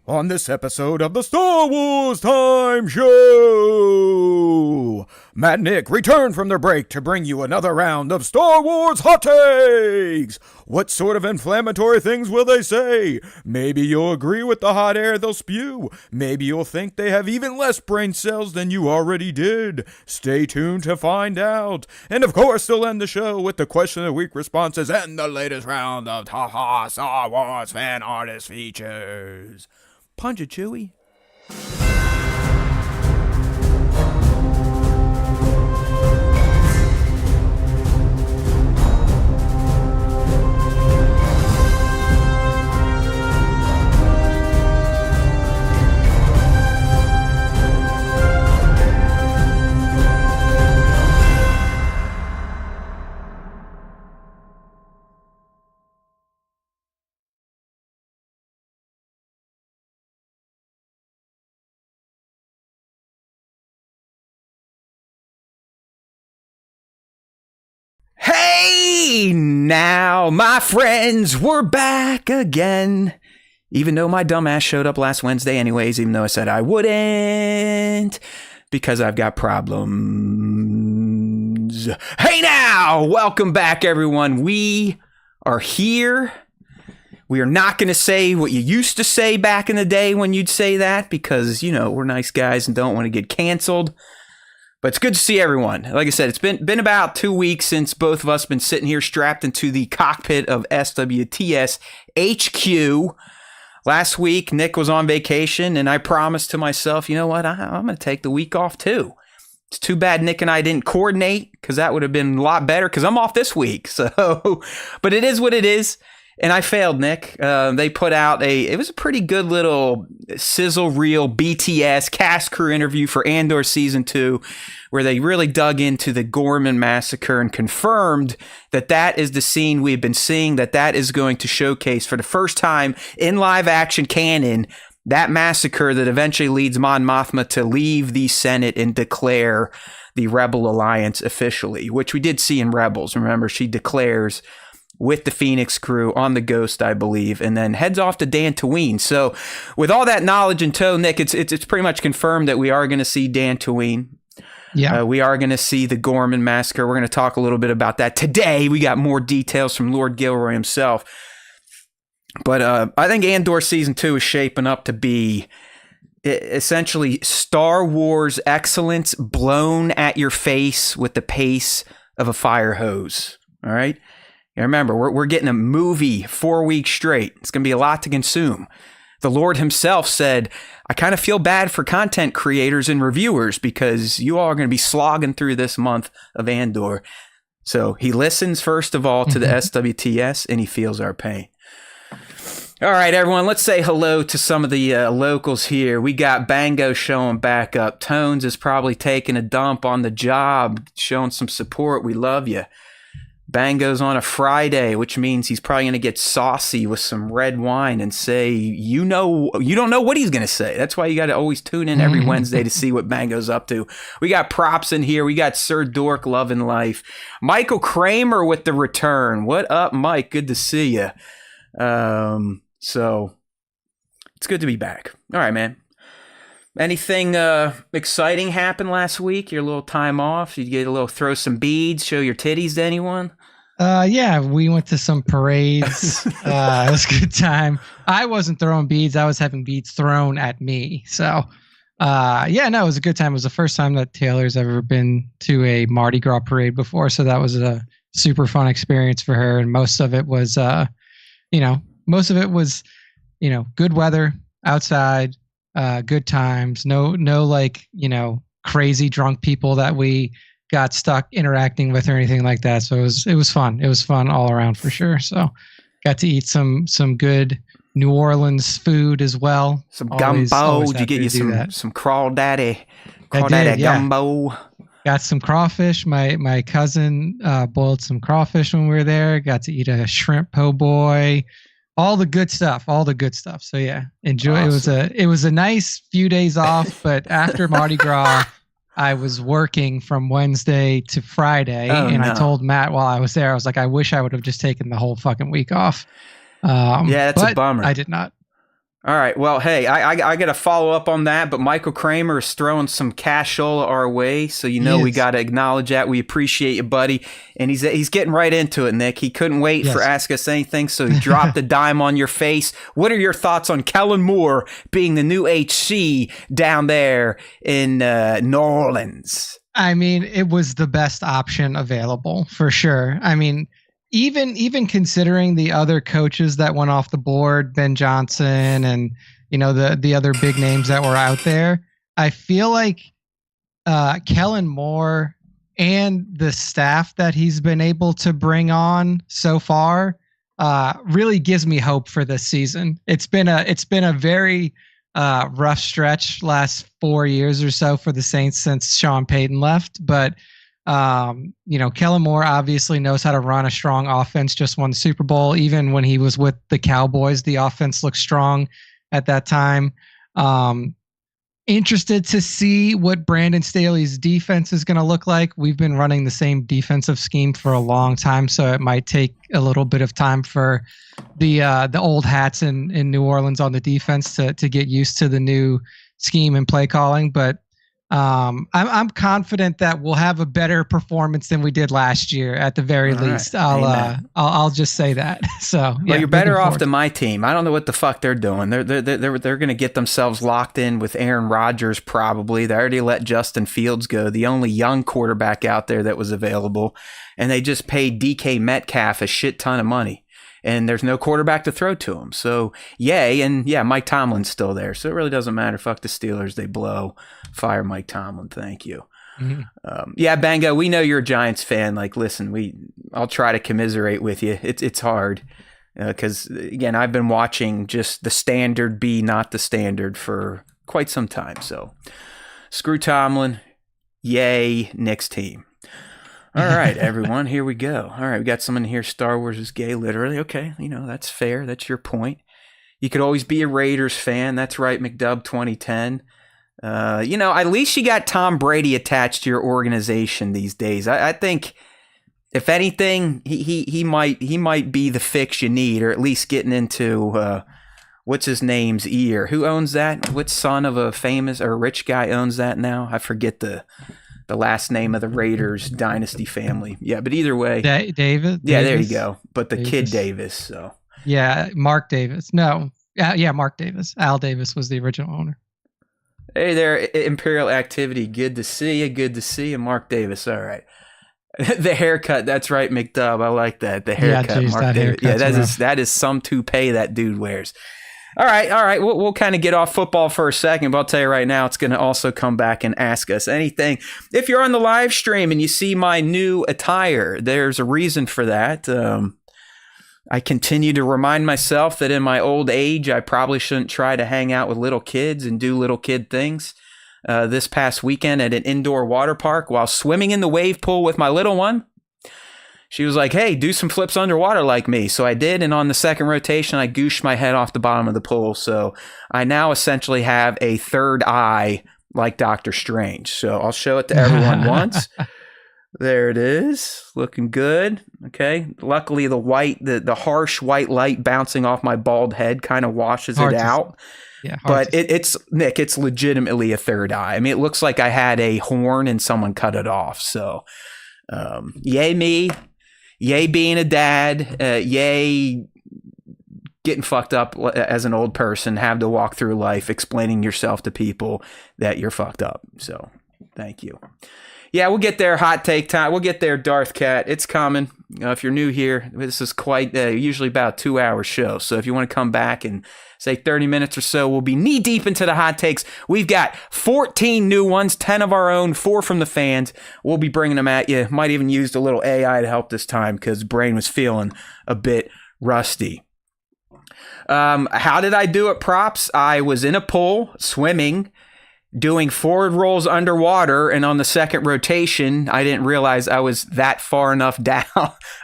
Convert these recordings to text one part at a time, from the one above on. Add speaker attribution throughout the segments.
Speaker 1: on this episode of the Star Wars Time Show. Matt and Nick return from their break to bring you another round of Star Wars hot takes. What sort of inflammatory things will they say? Maybe you'll agree with the hot air they'll spew. Maybe you'll think they have even less brain cells than you already did. Stay tuned to find out. And of course, they'll end the show with the question of the week responses and the latest round of Star Wars fan artist features. Punch it, Chewie. Hey, now, my friends, we're back again. Even though my dumbass showed up last Wednesday anyways, even though I said I wouldn't, because I've got problems. Hey now, welcome back, everyone. We are here. We are not going to say what you used to say back in the day when you'd say that, because, you know, we're nice guys and don't want to get canceled. But it's good to see everyone. Like I said, it's been about 2 weeks since both of us been sitting here strapped into the cockpit of SWTS HQ. Last week, Nick was on vacation, and I promised to myself, you know what, I'm going to take the week off too. It's too bad Nick and I didn't coordinate, because that would have been a lot better, because I'm off this week. So, but it is what it is. And I failed, Nick. They put out it was a pretty good little sizzle reel BTS cast crew interview for Andor Season 2, where they really dug into the Gorman massacre and confirmed that is the scene we've been seeing, that is going to showcase for the first time in live action canon, that massacre that eventually leads Mon Mothma to leave the Senate and declare the Rebel Alliance officially, which we did see in Rebels. Remember, she declares with the Phoenix crew on the Ghost, I believe, and then heads off to Dantooine. So with all that knowledge in tow, Nick, it's pretty much confirmed that we are going to see Dantooine. Yeah. We are going to see the Gorman massacre. We're going to talk a little bit about that today. We got more details from Lord Gilroy himself. But I think Andor Season 2 is shaping up to be essentially Star Wars excellence blown at your face with the pace of a fire hose. All right? And remember, we're getting a movie 4 weeks straight. It's going to be a lot to consume. The Lord himself said, I kind of feel bad for content creators and reviewers because you all are going to be slogging through this month of Andor. So he listens, first of all, to the SWTS, and he feels our pain. All right, everyone, let's say hello to some of the locals here. We got Bango showing back up. Tones is probably taking a dump on the job, showing some support. We love you. Bango's on a Friday, which means he's probably going to get saucy with some red wine and say, you don't know what he's going to say. That's why you got to always tune in every Wednesday to see what Bango's up to. We got props in here. We got Sir Dork loving life. Michael Kramer with the return. What up, Mike? Good to see you. So it's good to be back. All right, man. Anything exciting happened last week? Your little time off? You get a little throw some beads, show your titties to anyone?
Speaker 2: Yeah, we went to some parades. It was a good time. I wasn't throwing beads. I was having beads thrown at me. So, yeah, no, it was a good time. It was the first time that Taylor's ever been to a Mardi Gras parade before. So that was a super fun experience for her. And most of it was, good weather outside. Good times, no crazy drunk people that we got stuck interacting with or anything like that. So it was fun. It was fun all around for sure. So got to eat some good New Orleans food as well.
Speaker 1: Some gumbo. Did you get you some crawdaddy gumbo?
Speaker 2: Got some crawfish. My cousin boiled some crawfish when we were there. Got to eat a shrimp po' boy. All the good stuff. So yeah, enjoy. Awesome. It was a nice few days off, but after Mardi Gras, I was working from Wednesday to Friday, I told Matt while I was there, I was like, I wish I would have just taken the whole fucking week off.
Speaker 1: Yeah, that's a bummer.
Speaker 2: I did not.
Speaker 1: All right. Well, hey, I got to follow up on that, but Michael Kramer is throwing some cashola our way, so we got to acknowledge that. We appreciate you, buddy. And he's getting right into it, Nick. He couldn't wait for Ask Us Anything, so he dropped a dime on your face. What are your thoughts on Kellen Moore being the new HC down there in New Orleans?
Speaker 2: I mean, it was the best option available for sure. I mean, even considering the other coaches that went off the board, Ben Johnson and the other big names that were out there, I feel like Kellen Moore and the staff that he's been able to bring on so far really gives me hope for this season. It's been a very rough stretch last 4 years or so for the Saints since Sean Payton left, but Kellen Moore obviously knows how to run a strong offense, just won the Super Bowl. Even when he was with the Cowboys, the offense looked strong at that time. Interested to see what Brandon Staley's defense is going to look like. We've been running the same defensive scheme for a long time, so it might take a little bit of time for the old hats in New Orleans on the defense to get used to the new scheme and play calling. But I'm confident that we'll have a better performance than we did last year at the very least.
Speaker 1: Right.
Speaker 2: I'll just say that. So
Speaker 1: you're better off than my team. I don't know what the fuck they're doing. They're going to get themselves locked in with Aaron Rodgers probably. They already let Justin Fields go, the only young quarterback out there that was available, and they just paid DK Metcalf a shit ton of money. And there's no quarterback to throw to him. So, yay. And yeah, Mike Tomlin's still there. So it really doesn't matter. Fuck the Steelers. They blow. Fire Mike Tomlin. Thank you. Mm-hmm. Yeah, Bango, we know you're a Giants fan. Like, listen, I'll try to commiserate with you. It's hard. Because, again, I've been watching just the standard be not the standard for quite some time. So, screw Tomlin. Yay, Nick's team. All right, everyone, here we go. All right, we got someone here. Star Wars is gay, literally. Okay, that's fair. That's your point. You could always be a Raiders fan. That's right, McDub 2010. At least you got Tom Brady attached to your organization these days. I think, if anything, he might be the fix you need, or at least getting into what's his name's ear. Who owns that? What son of a famous or rich guy owns that now? I forget the last name of the Raiders dynasty family. Yeah, but either way.
Speaker 2: David?
Speaker 1: Yeah, there you go. But the kid Davis, so.
Speaker 2: Yeah, Mark Davis. No. Yeah, Mark Davis. Al Davis was the original owner.
Speaker 1: Hey there, Imperial Activity. Good to see you. Good to see you, Mark Davis. All right. The haircut. That's right, McDub. I like that. The haircut,
Speaker 2: yeah, geez,
Speaker 1: Mark Davis. Yeah, that is some toupee that dude wears. All right. We'll kind of get off football for a second, but I'll tell you right now, it's going to also come back and ask us anything. If you're on the live stream and you see my new attire, there's a reason for that. I continue to remind myself that in my old age, I probably shouldn't try to hang out with little kids and do little kid things. This past weekend at an indoor water park while swimming in the wave pool with my little one, she was like, hey, do some flips underwater like me. So I did, and on the second rotation, I gooshed my head off the bottom of the pool. So I now essentially have a third eye like Doctor Strange. So I'll show it to everyone once. There it is. Looking good. Okay. Luckily, the harsh white light bouncing off my bald head kind of washes it out.
Speaker 2: Yeah,
Speaker 1: but it's Nick, it's legitimately a third eye. I mean, it looks like I had a horn and someone cut it off. So yay me. Yay being a dad, yay getting fucked up as an old person, have to walk through life explaining yourself to people that you're fucked up. So thank you. Yeah, we'll get there. Hot take time. We'll get there, Darth Cat. It's coming. If you're new here, this is quite usually about a 2-hour show. So if you want to come back and say 30 minutes or so, we'll be knee deep into the hot takes. We've got 14 new ones, 10 of our own, 4 from the fans. We'll be bringing them at you. Might even use a little AI to help this time because brain was feeling a bit rusty. How did I do at props? I was in a pool swimming, doing forward rolls underwater, and on the second rotation, I didn't realize I was that far enough down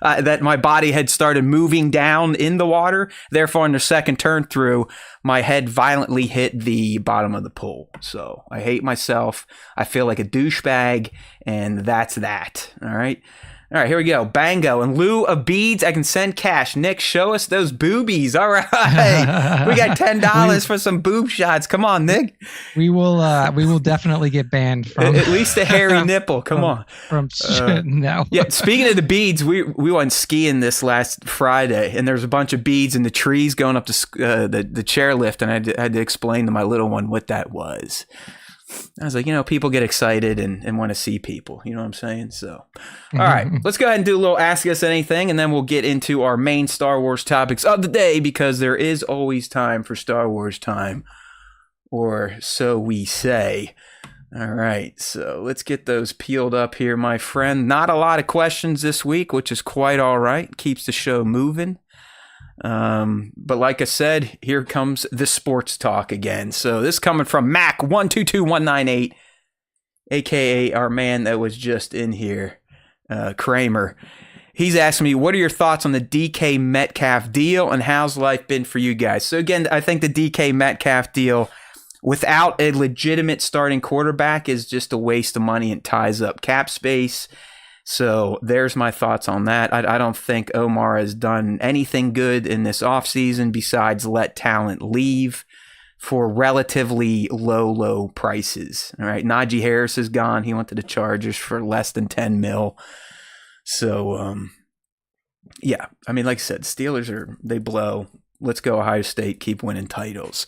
Speaker 1: that my body had started moving down in the water. Therefore, on the second turn through, my head violently hit the bottom of the pool. So I hate myself. I feel like a douchebag, and that's that. All right. All right, here we go. Bango. In lieu of beads, I can send cash. Nick, show us those boobies. All right. We got $10 for some boob shots. Come on, Nick.
Speaker 2: We will definitely get banned from
Speaker 1: at least a hairy nipple. Come on.
Speaker 2: No.
Speaker 1: Yeah, speaking of the beads, we went skiing this last Friday, and there's a bunch of beads in the trees going up to the chairlift, and I had to explain to my little one what that was. I was like, people get excited and want to see people. You know what I'm saying? So, all right, let's go ahead and do a little Ask Us Anything, and then we'll get into our main Star Wars topics of the day, because there is always time for Star Wars time, or so we say. All right, so let's get those peeled up here, my friend. Not a lot of questions this week, which is quite all right. Keeps the show moving. But like I said, here comes the sports talk again. So this is coming from Mac122198, aka our man that was just in here, Kramer. He's asking me, what are your thoughts on the DK Metcalf deal, and how's life been for you guys? So again, I think the DK Metcalf deal without a legitimate starting quarterback is just a waste of money and ties up cap space. So there's my thoughts on that. I don't think Omar has done anything good in this offseason besides let talent leave for relatively low prices. All right, Najee Harris is gone. He went to the Chargers for less than $10 million. So, yeah, I mean, like I said, Steelers they blow. Let's go Ohio State, keep winning titles.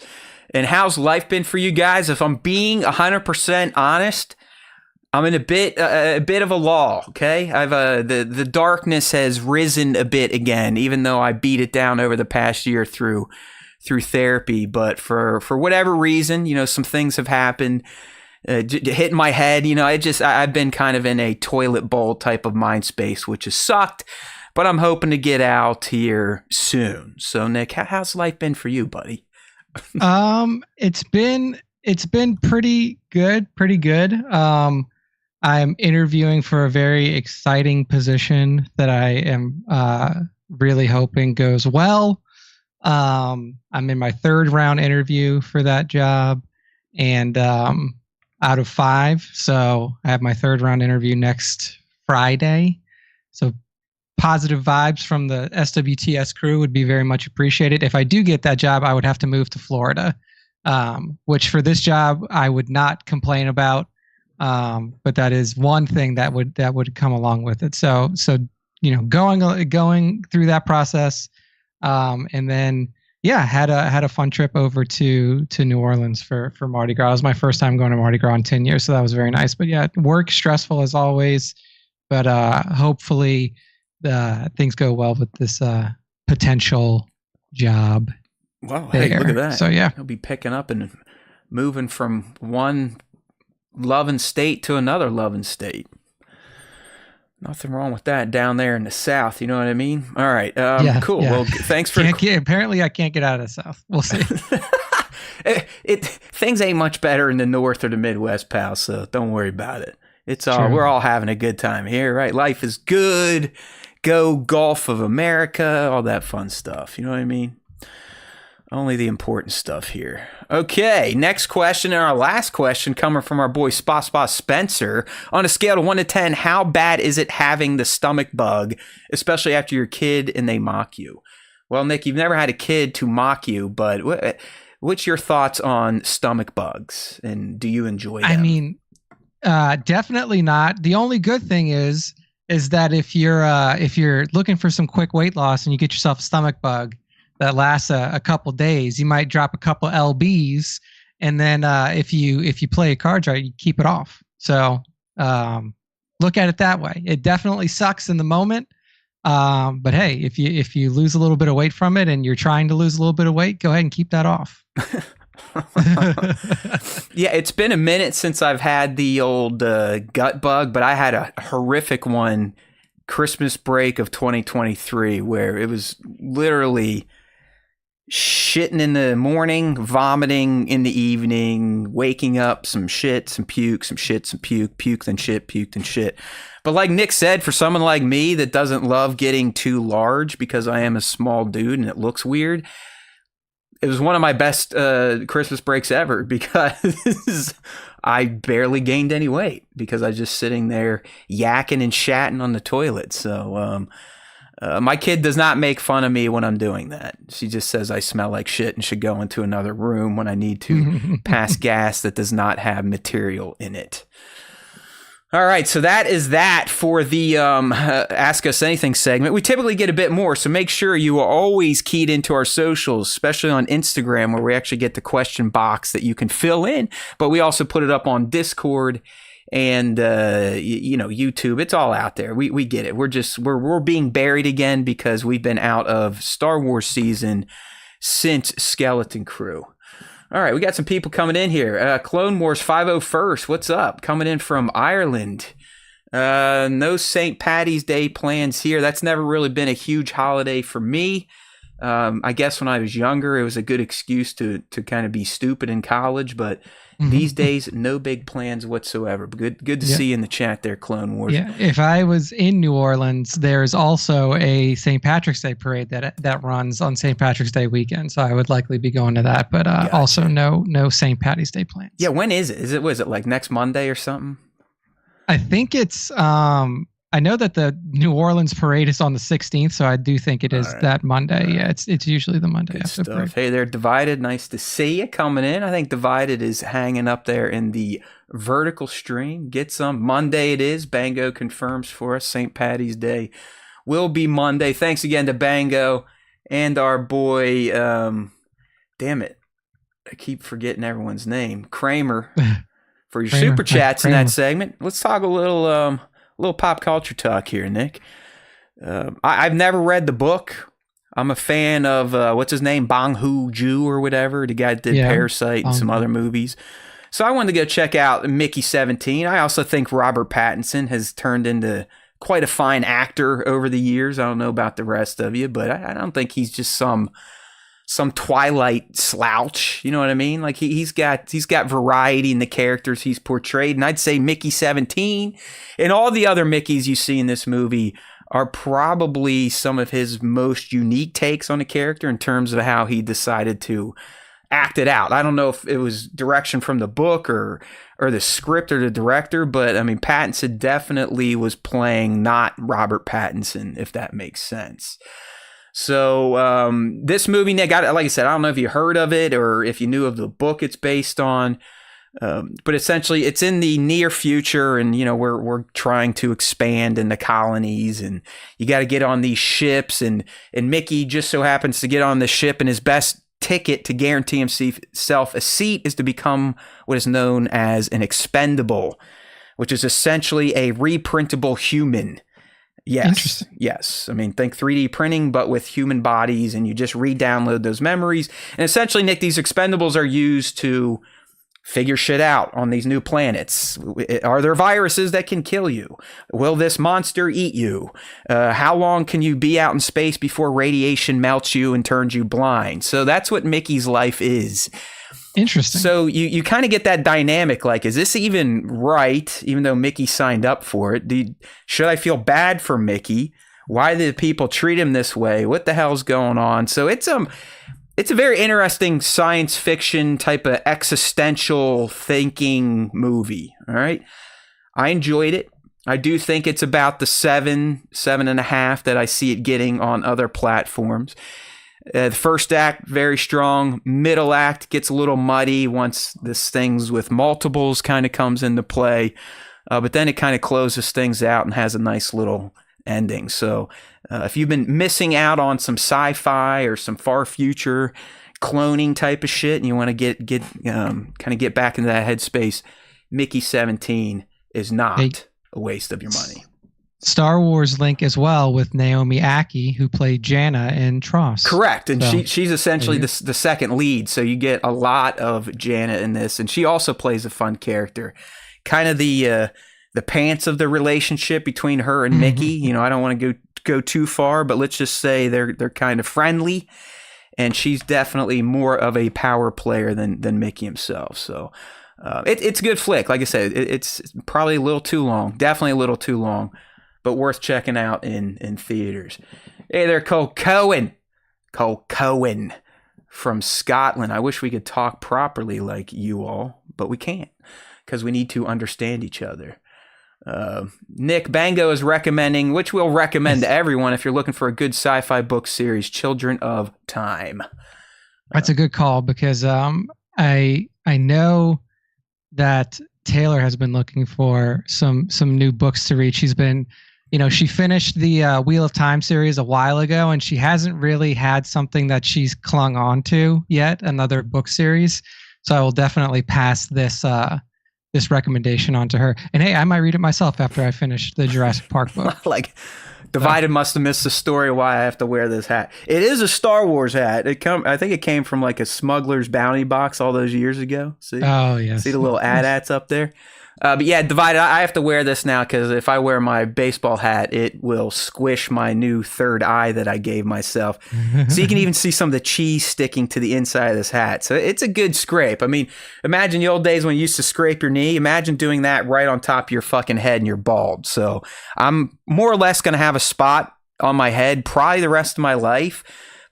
Speaker 1: And how's life been for you guys? If I'm being 100% honest, I'm in a bit of a lull. Okay, I've the darkness has risen a bit again, even though I beat it down over the past year through therapy. But for whatever reason, some things have happened, hitting my head. I've been kind of in a toilet bowl type of mind space, which has sucked. But I'm hoping to get out here soon. So Nick, how's life been for you, buddy?
Speaker 2: It's been pretty good. I'm interviewing for a very exciting position that I am really hoping goes well. I'm in my 3rd round interview for that job, and out of 5. So I have my 3rd round interview next Friday. So positive vibes from the SWTS crew would be very much appreciated. If I do get that job, I would have to move to Florida, which for this job I would not complain about. But that is one thing that would come along with it. So going through that process, and then had a fun trip over to New Orleans for Mardi Gras. It was my first time going to Mardi Gras in 10 years, so that was very nice. But yeah, work stressful as always, but hopefully things go well with this potential job.
Speaker 1: Wow, hey, look at that.
Speaker 2: So yeah,
Speaker 1: he'll be picking up and moving from one loving state to another loving state. Nothing wrong with that down there in the South. You know what I mean? All right. Cool. Yeah. Well, thanks for...
Speaker 2: apparently I can't get out of the South. We'll see.
Speaker 1: Things ain't much better in the North or the Midwest, pal, so don't worry about it. It's all... We're all having a good time here, right? Life is good. Go Gulf of America, all that fun stuff. You know what I mean? Only the important stuff here. Okay, next question, and our last question coming from our boy Spa Spencer. On a scale of 1 to 10, how bad is it having the stomach bug, especially after your kid and they mock you? Well, Nick, you've never had a kid to mock you, but what's your thoughts on stomach bugs, and do you enjoy them?
Speaker 2: I mean, definitely not. The only good thing is that if you're looking for some quick weight loss and you get yourself a stomach bug that lasts a couple days, you might drop a couple LBs, and then if you play your cards right, you keep it off. So look at it that way. It definitely sucks in the moment, but hey, if you lose a little bit of weight from it and you're trying to lose a little bit of weight, go ahead and keep that off.
Speaker 1: Yeah, it's been a minute since I've had the old gut bug, but I had a horrific one Christmas break of 2023 where it was literally shitting in the morning, vomiting in the evening, waking up, some shit, some puke, some shit, some puke, puke, then shit, puke, then shit. But like Nick said, for someone like me that doesn't love getting too large because I am a small dude and it looks weird, it was one of my best Christmas breaks ever because I barely gained any weight because I was just sitting there yakking and chatting on the toilet. So my kid does not make fun of me when I'm doing that. She just says I smell like shit and should go into another room when I need to pass gas that does not have material in it. All right, so that is that for the Ask Us Anything segment. We typically get a bit more, so make sure you are always keyed into our socials, especially on Instagram, where we actually get the question box that you can fill in, but we also put it up on Discord and YouTube. It's all out there. We get it. We're being buried again because we've been out of Star Wars season since Skeleton Crew. All right, we got some people coming in here. Clone Wars 501st, what's up? Coming in from Ireland. No St. Paddy's Day plans here. That's never really been a huge holiday for me. I guess when I was younger, it was a good excuse to kind of be stupid in college, but these days, no big plans whatsoever. Good to see you in the chat there, Clone Wars.
Speaker 2: Yeah, if I was in New Orleans, there's also a St. Patrick's Day parade that runs on St. Patrick's Day weekend, so I would likely be going to that. But gotcha. Also no St. Paddy's Day plans.
Speaker 1: Yeah, when is it? Was it like next Monday or something?
Speaker 2: I think it's. I know that the New Orleans parade is on the 16th, so I do think it is that Monday. Yeah, it's usually the Monday after the parade.
Speaker 1: Hey there, Divided. Nice to see you coming in. I think Divided is hanging up there in the vertical stream. Get some. Monday it is. Bango confirms for us. St. Paddy's Day will be Monday. Thanks again to Bango and our boy, damn it, I keep forgetting everyone's name, Kramer, for your super chats in that segment. Let's talk a little pop culture talk here, Nick. I've never read the book. I'm a fan of, what's his name? Bong Joon-ho or whatever. The guy that did Parasite and some other movies. So I wanted to go check out Mickey 17. I also think Robert Pattinson has turned into quite a fine actor over the years. I don't know about the rest of you, but I don't think he's just some Twilight slouch. You know what I mean? Like he's got variety in the characters he's portrayed. And I'd say Mickey 17 and all the other Mickeys you see in this movie are probably some of his most unique takes on the character in terms of how he decided to act it out. I don't know if it was direction from the book or the script or the director, but I mean, Pattinson definitely was playing not Robert Pattinson, if that makes sense. So this movie, Nick, like I said, I don't know if you heard of it or if you knew of the book it's based on, but essentially it's in the near future, and we're trying to expand in the colonies, and you got to get on these ships, and Mickey just so happens to get on the ship, and his best ticket to guarantee himself a seat is to become what is known as an expendable, which is essentially a reprintable human. Yes.
Speaker 2: Interesting.
Speaker 1: Yes. I mean, think 3D printing, but with human bodies, and you just re-download those memories. And essentially, Nick, these expendables are used to figure shit out on these new planets. Are there viruses that can kill you? Will this monster eat you? How long can you be out in space before radiation melts you and turns you blind? So that's what Mickey's life is.
Speaker 2: Interesting.
Speaker 1: So you kind of get that dynamic, like, is this even right, even though Mickey signed up for it? Should I feel bad for Mickey? Why did people treat him this way? What the hell's going on? So it's a very interesting science fiction type of existential thinking movie, all right? I enjoyed it. I do think it's about the 7.5 that I see it getting on other platforms. The first act, very strong. Middle act gets a little muddy once this things with multiples kind of comes into play. But then it kind of closes things out and has a nice little ending. So if you've been missing out on some sci-fi or some far future cloning type of shit, and you want to get back into that headspace, Mickey 17 is not a waste of your money.
Speaker 2: Star Wars link as well with Naomi Ackie, who played Janna in Tross.
Speaker 1: Correct, and she's essentially the second lead, so you get a lot of Janna in this, and she also plays a fun character, kind of the pants of the relationship between her and Mickey. I don't want to go too far, but let's just say they're kind of friendly, and she's definitely more of a power player than Mickey himself. So it's a good flick. Like I said, it's probably a little too long, definitely a little too long, but worth checking out in theaters. Hey there, Cole Cohen from Scotland. I wish we could talk properly like you all, but we can't because we need to understand each other. Nick Bango is recommending, which we'll recommend to everyone if you're looking for a good sci-fi book series, Children of Time.
Speaker 2: That's a good call because I know that Taylor has been looking for some new books to read. She's been, she finished the Wheel of Time series a while ago, and she hasn't really had something that she's clung on to yet, another book series. So I will definitely pass this recommendation on to her. And hey, I might read it myself after I finish the Jurassic Park book.
Speaker 1: Like, Divided must have missed the story why I have to wear this hat. It is a Star Wars hat. I think it came from like a smuggler's bounty box all those years ago. See?
Speaker 2: Oh, yes.
Speaker 1: See the little AT-ATs up there? But yeah, Divided, I have to wear this now because if I wear my baseball hat, it will squish my new third eye that I gave myself. So you can even see some of the cheese sticking to the inside of this hat. So it's a good scrape. I mean, imagine the old days when you used to scrape your knee. Imagine doing that right on top of your fucking head and you're bald. So I'm more or less going to have a spot on my head probably the rest of my life,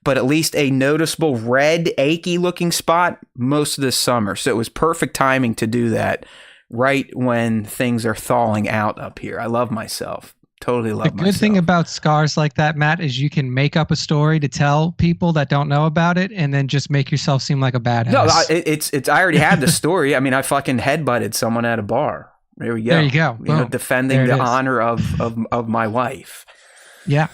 Speaker 1: but at least a noticeable red, achy looking spot most of this summer. So it was perfect timing to do that right when things are thawing out up here. I love myself. Totally love myself. The good
Speaker 2: thing about scars like that, Matt, is you can make up a story to tell people that don't know about it and then just make yourself seem like a badass.
Speaker 1: No, it's I already have the story. I mean, I fucking headbutted someone at a bar. There we go.
Speaker 2: There you go.
Speaker 1: Defending the honor of my wife.
Speaker 2: Yeah.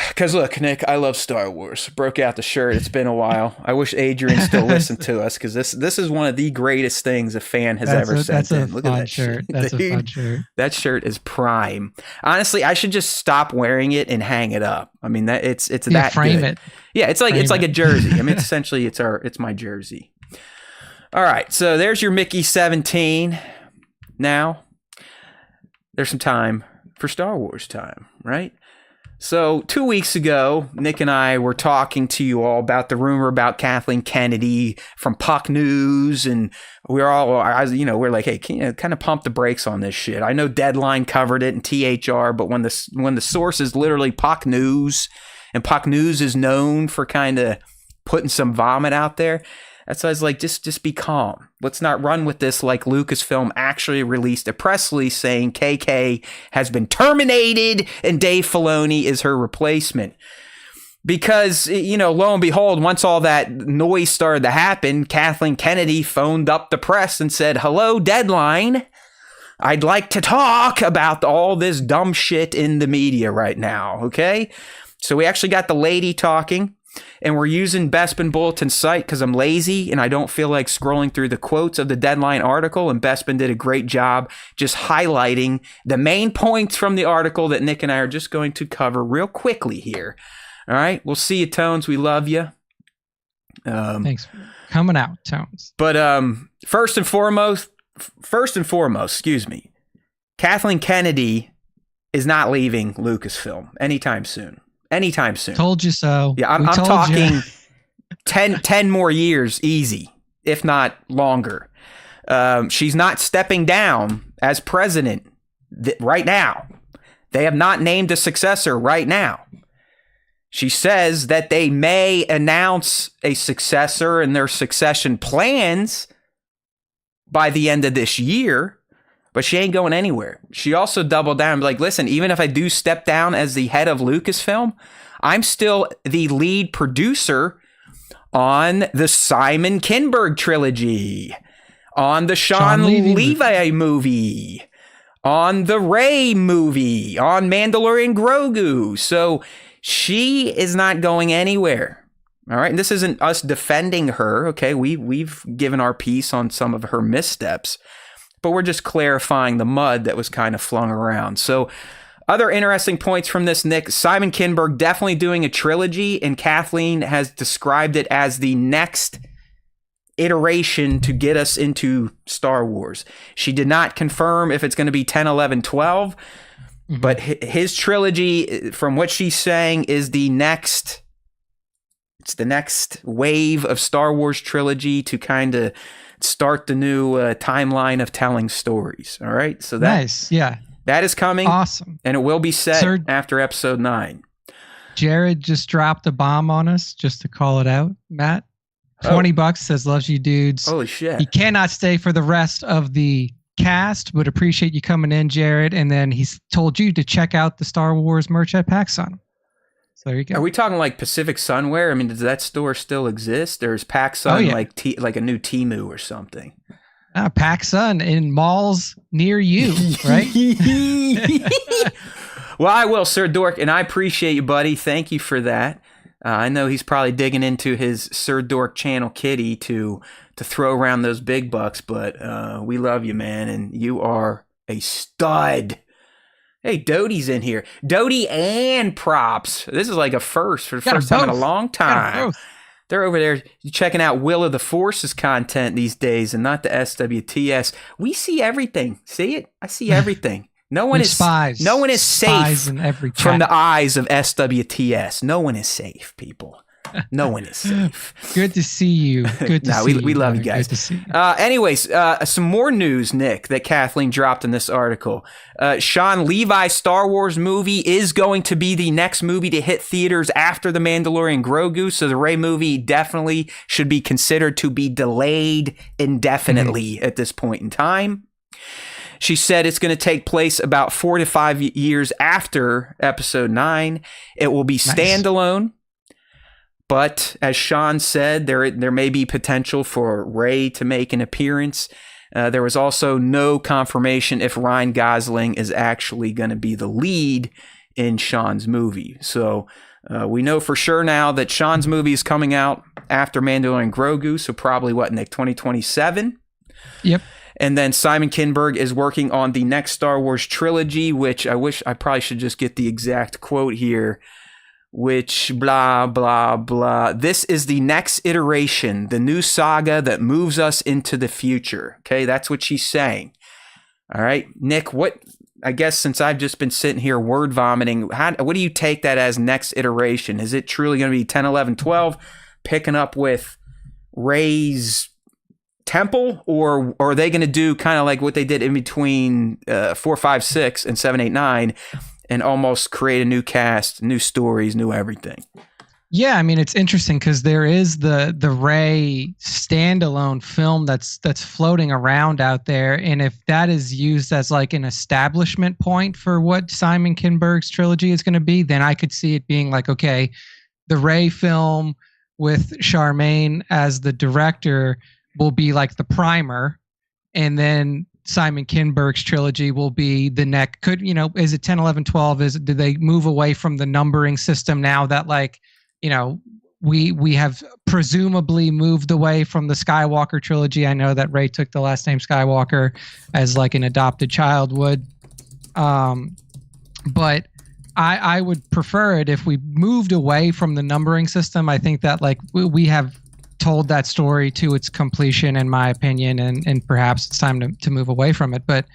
Speaker 1: Because look, Nick, I love Star Wars. Broke out the shirt. It's been a while. I wish Adrian still listened to us because this is one of the greatest things a fan has ever sent in. Look at that shirt.
Speaker 2: That's a fun shirt.
Speaker 1: That shirt is prime. Honestly, I should just stop wearing it and hang it up. I mean, that it's that
Speaker 2: frame
Speaker 1: good.
Speaker 2: It.
Speaker 1: Yeah, it's like a jersey. I mean, essentially, it's my jersey. All right, so there's your Mickey 17. Now, there's some time for Star Wars time, right? So 2 weeks ago, Nick and I were talking to you all about the rumor about Kathleen Kennedy from Puck News, and we're like, hey, can you kind of pump the brakes on this shit? I know Deadline covered it and THR, but when the source is literally Puck News, and Puck News is known for kind of putting some vomit out there, that's why I was like, just be calm. Let's not run with this like Lucasfilm actually released a press release saying KK has been terminated and Dave Filoni is her replacement. Because, lo and behold, once all that noise started to happen, Kathleen Kennedy phoned up the press and said, hello, Deadline. I'd like to talk about all this dumb shit in the media right now, okay? So we actually got the lady talking. And we're using Bespin Bulletin's site because I'm lazy and I don't feel like scrolling through the quotes of the Deadline article. And Bespin did a great job just highlighting the main points from the article that Nick and I are just going to cover real quickly here. All right. We'll see you, Tones. We love you.
Speaker 2: Thanks for coming out, Tones.
Speaker 1: But first and foremost, Kathleen Kennedy is not leaving Lucasfilm anytime soon.
Speaker 2: Told you so.
Speaker 1: Yeah, I'm talking 10 more years easy, if not longer. She's not stepping down as president right now. They have not named a successor right now. She says that they may announce a successor in their succession plans by the end of this year, but she ain't going anywhere. She also doubled down, like, listen, even if I do step down as the head of Lucasfilm, I'm still the lead producer on the Simon Kinberg trilogy, on the Sean Levi movie, on the Rey movie, on Mandalorian Grogu. So she is not going anywhere. All right. And this isn't us defending her. Okay. We've given our piece on some of her missteps, but we're just clarifying the mud that was kind of flung around. So other interesting points from this, Nick, Simon Kinberg definitely doing a trilogy, and Kathleen has described it as the next iteration to get us into Star Wars. She did not confirm if it's going to be 10, 11, 12, but his trilogy, from what she's saying, is the next wave of Star Wars trilogy to kind of start the new timeline of telling stories. All right. So
Speaker 2: nice. Yeah.
Speaker 1: That is coming.
Speaker 2: Awesome.
Speaker 1: And it will be set after episode 9.
Speaker 2: Jared just dropped a bomb on us just to call it out, Matt. $20 says loves you dudes.
Speaker 1: Holy shit.
Speaker 2: He cannot stay for the rest of the cast, but appreciate you coming in, Jared. And then he's told you to check out the Star Wars merch at PacSun. So there you go.
Speaker 1: Are we talking like Pacific Sunwear? I mean, does that store still exist? Or is PacSun like a new Temu or something?
Speaker 2: PacSun in malls near you, right?
Speaker 1: Well, I will, Sir Dork, and I appreciate you, buddy. Thank you for that. I know he's probably digging into his Sir Dork channel kitty to throw around those big bucks, but we love you, man, and you are a stud. Hey, Doty's in here. Doty and Props. This is like a first for the first time in a long time. They're over there checking out Will of the Forces content these days and not the SWTS. We see everything. See it? I see everything. No one is
Speaker 2: spies.
Speaker 1: No one is safe
Speaker 2: in every
Speaker 1: from the eyes of SWTS. No one is safe, people. No one is safe.
Speaker 2: Good to see you. Good to see you.
Speaker 1: We love you guys.
Speaker 2: Good to see you.
Speaker 1: Anyways, some more news, Nick, that Kathleen dropped in this article. Sean Levi's Star Wars movie is going to be the next movie to hit theaters after The Mandalorian Grogu, so the Rey movie definitely should be considered to be delayed indefinitely at this point in time. She said it's going to take place about 4 to 5 years after Episode 9. It will be standalone. But as Sean said, there may be potential for Rey to make an appearance. There was also no confirmation if Ryan Gosling is actually going to be the lead in Sean's movie. So we know for sure now that Sean's movie is coming out after Mandalorian Grogu, so probably, Nick, 2027?
Speaker 2: Yep.
Speaker 1: And then Simon Kinberg is working on the next Star Wars trilogy, which I wish I probably should just get the exact quote here. Which blah, blah, blah. This is the next iteration, the new saga that moves us into the future. Okay, that's what she's saying. All right, Nick, I guess since I've just been sitting here word vomiting, what do you take that as next iteration? Is it truly going to be 10, 11, 12, picking up with Rey's temple, or are they going to do kind of like what they did in between 4, 5, 6, and 7, 8, 9? And almost create a new cast, new stories, new everything.
Speaker 2: Yeah, I mean, it's interesting because there is the Rey standalone film that's floating around out there, and if that is used as like an establishment point for what Simon Kinberg's trilogy is going to be, then I could see it being like, okay, the Rey film with Charmaine as the director will be like the primer, and then Simon Kinberg's trilogy will be the neck. Is it 10, 11, 12? Do they move away from the numbering system now that we have presumably moved away from the Skywalker trilogy? I know that Rey took the last name Skywalker as like an adopted child would. But I would prefer it if we moved away from the numbering system. I think that we have told that story to its completion, in my opinion, and perhaps it's time to move away from it. But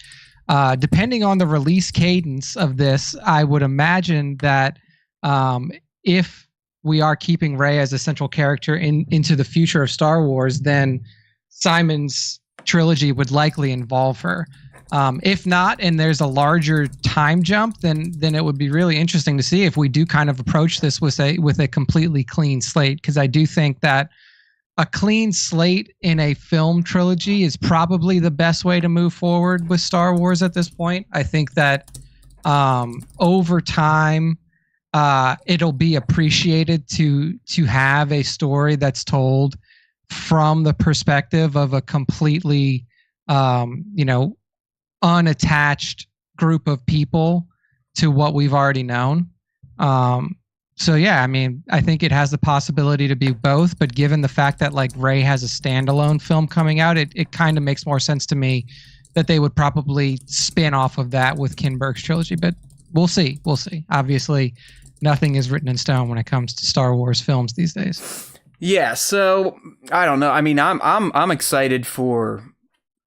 Speaker 2: depending on the release cadence of this, I would imagine that if we are keeping Rey as a central character into the future of Star Wars, then Simon's trilogy would likely involve her. If not, and there's a larger time jump, then it would be really interesting to see if we do kind of approach this with a completely clean slate, because I do think that a clean slate in a film trilogy is probably the best way to move forward with Star Wars at this point. I think that over time, it'll be appreciated to have a story that's told from the perspective of a completely, unattached group of people to what we've already known. So yeah, I mean, I think it has the possibility to be both, but given the fact that like Rey has a standalone film coming out, it kind of makes more sense to me that they would probably spin off of that with Kinberg's trilogy, but we'll see. We'll see. Obviously, nothing is written in stone when it comes to Star Wars films these days. Yeah,
Speaker 1: so I don't know. I mean, I'm excited for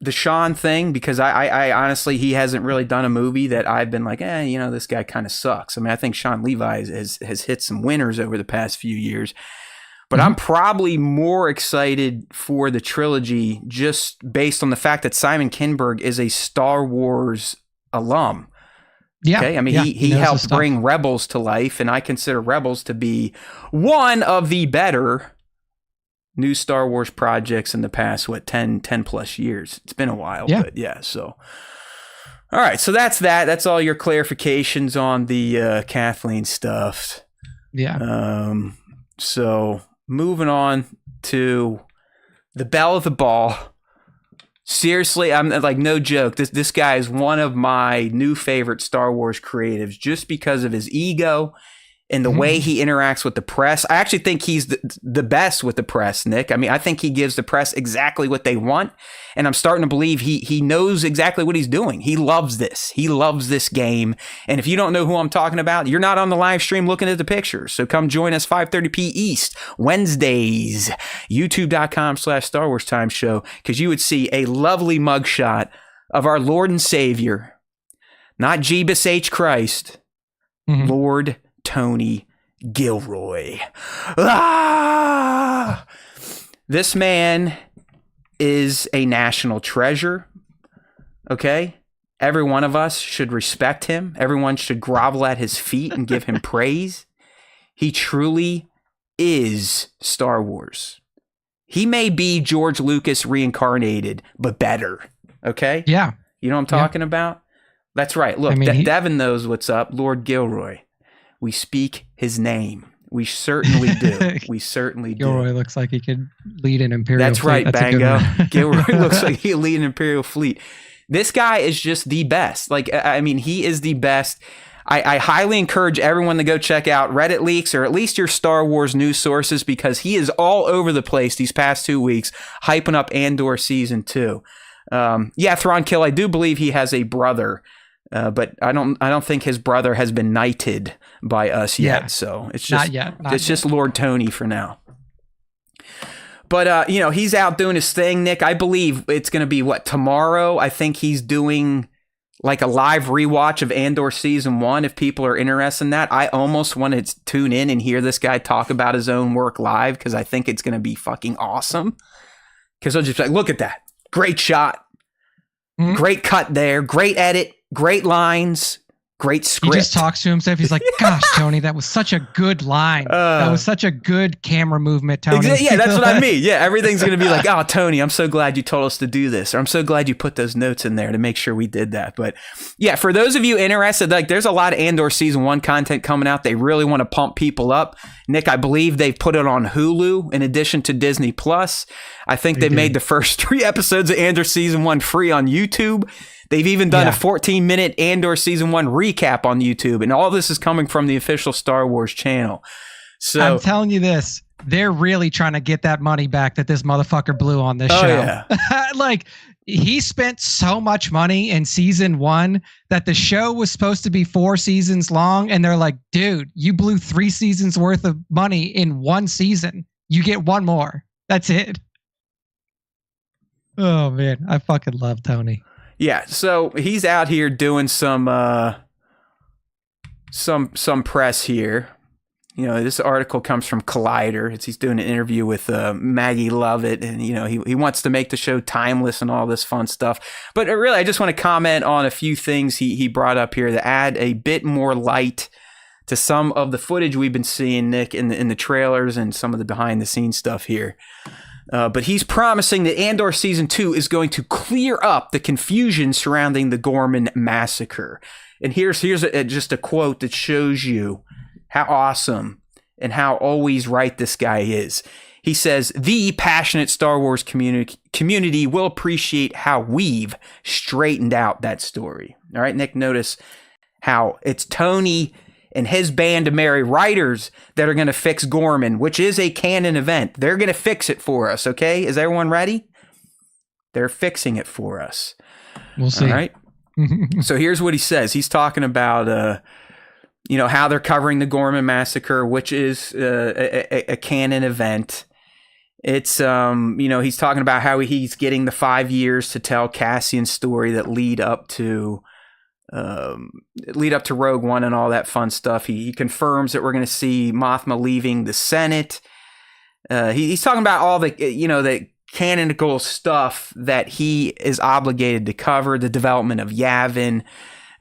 Speaker 1: the Sean thing because I honestly, he hasn't really done a movie that I've been like, this guy kind of sucks. I mean, I think Sean Levi has hit some winners over the past few years, but I'm probably more excited for the trilogy just based on the fact that Simon Kinberg is a Star Wars alum.
Speaker 2: Yeah.
Speaker 1: Okay. I mean, he helped bring Rebels to life, and I consider Rebels to be one of the better new Star Wars projects in the past, 10 plus years. It's been a while, but yeah, so. All right, so that's that. That's all your clarifications on the Kathleen stuff.
Speaker 2: Yeah.
Speaker 1: So moving on to the belle of the ball. Seriously, I'm like, no joke. This guy is one of my new favorite Star Wars creatives just because of his ego and the way he interacts with the press. I actually think he's the best with the press, Nick. I mean, I think he gives the press exactly what they want. And I'm starting to believe he knows exactly what he's doing. He loves this. He loves this game. And if you don't know who I'm talking about, you're not on the live stream looking at the pictures. So come join us 5:30 p. East, Wednesdays, youtube.com/Star Wars Time Show, because you would see a lovely mugshot of our Lord and Savior, not Jeebus H. Christ, Lord Tony Gilroy. Ah! This man is a national treasure, okay? Every one of us should respect him. Everyone should grovel at his feet and give him praise. He truly is Star Wars. He may be George Lucas reincarnated, but better, okay?
Speaker 2: Yeah.
Speaker 1: You know what I'm talking about? That's right. Look, Devin knows what's up. Lord Gilroy. We speak his name. We certainly do. We certainly do.
Speaker 2: Gilroy looks like he could lead an Imperial
Speaker 1: That's
Speaker 2: fleet.
Speaker 1: right, Bango. Gilroy looks like he could lead an Imperial fleet. This guy is just the best. Like, I mean, he is the best. I highly encourage everyone to go check out Reddit leaks or at least your Star Wars news sources, because he is all over the place these past 2 weeks, hyping up Andor Season 2. Yeah, Thrawn Kill, I do believe he has a brother, but I don't think his brother has been knighted by us yet. So it's just just Lord Tony for now. But he's out doing his thing, Nick. I believe it's going to be tomorrow. I think he's doing like a live rewatch of Andor Season 1. If people are interested in that, I almost want to tune in and hear this guy talk about his own work live, because I think it's going to be fucking awesome. Because I'll just be like, look at that. Great shot. Great cut there. Great edit. Great lines. Great script.
Speaker 2: He just talks to himself. He's like, gosh, Tony, that was such a good line. That was such a good camera movement, Tony.
Speaker 1: Yeah, that's what I mean. Yeah, everything's going to be like, oh, Tony, I'm so glad you told us to do this. Or I'm so glad you put those notes in there to make sure we did that. But yeah, for those of you interested, like, there's a lot of Andor Season 1 content coming out. They really want to pump people up. Nick, I believe they've put it on Hulu in addition to Disney Plus. I think they made the first 3 episodes of Andor Season 1 free on YouTube. They've even done a 14-minute Andor Season 1 recap on YouTube, and all this is coming from the official Star Wars channel. So
Speaker 2: I'm telling you this, they're really trying to get that money back that this motherfucker blew on this show.
Speaker 1: Yeah.
Speaker 2: Like, he spent so much money in Season 1 that the show was supposed to be 4 seasons long, and they're like, dude, you blew 3 seasons worth of money in 1 season. You get 1 more. That's it. Oh, man. I fucking love Tony.
Speaker 1: Yeah, so he's out here doing some press here. This article comes from Collider. He's doing an interview with Maggie Lovett, and he wants to make the show timeless and all this fun stuff. But really, I just want to comment on a few things he brought up here to add a bit more light to some of the footage we've been seeing, Nick, in the trailers and some of the behind the scenes stuff here. But he's promising that Andor Season 2 is going to clear up the confusion surrounding the Gorman massacre. And here's just a quote that shows you how awesome and how always right this guy is. He says, the passionate Star Wars community will appreciate how we've straightened out that story. All right, Nick, notice how it's Tony and his band of merry writers that are going to fix Gorman, which is a canon event. They're going to fix it for us, okay? Is everyone ready? They're fixing it for us.
Speaker 2: We'll see.
Speaker 1: All right? So here's what he says. He's talking about, how they're covering the Gorman massacre, which is a canon event. It's, he's talking about how he's getting the 5 years to tell Cassian's story that lead up to Rogue One and all that fun stuff. He confirms that we're going to see Mothma leaving the Senate. He's talking about all the canonical stuff that he is obligated to cover, the development of Yavin,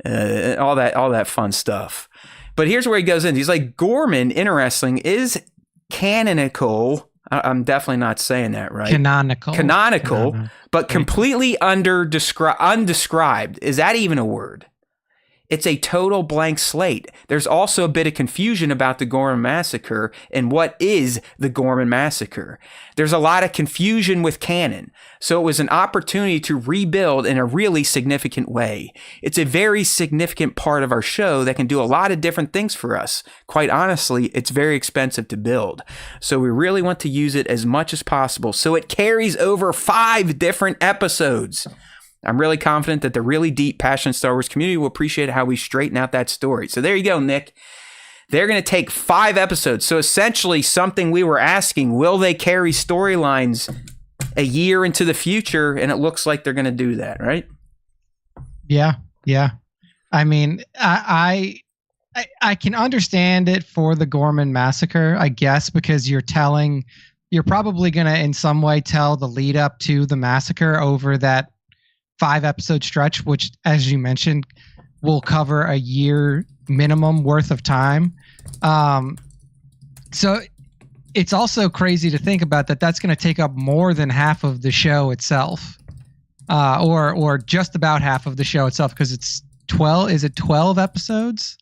Speaker 1: all that fun stuff. But here's where he goes in. He's like, Gorman, interesting, is canonical. I'm definitely not saying that right.
Speaker 2: Canonical.
Speaker 1: But completely undescribed. Is that even a word? It's a total blank slate. There's also a bit of confusion about the Gorman Massacre and what is the Gorman Massacre. There's a lot of confusion with canon, so it was an opportunity to rebuild in a really significant way. It's a very significant part of our show that can do a lot of different things for us. Quite honestly, it's very expensive to build, so we really want to use it as much as possible so it carries over 5 different episodes. I'm really confident that the really deep, passionate Star Wars community will appreciate how we straighten out that story. So there you go, Nick. They're going to take 5 episodes. So essentially something we were asking, will they carry storylines a year into the future? And it looks like they're going to do that, right?
Speaker 2: Yeah. I mean, I can understand it for the Gorman Massacre, I guess, because you're probably going to in some way tell the lead up to the massacre over that 5-episode stretch, which, as you mentioned, will cover a year minimum worth of time. So it's also crazy to think about that. That's going to take up more than half of the show itself, or just about half of the show itself, because it's 12. Is it 12 episodes?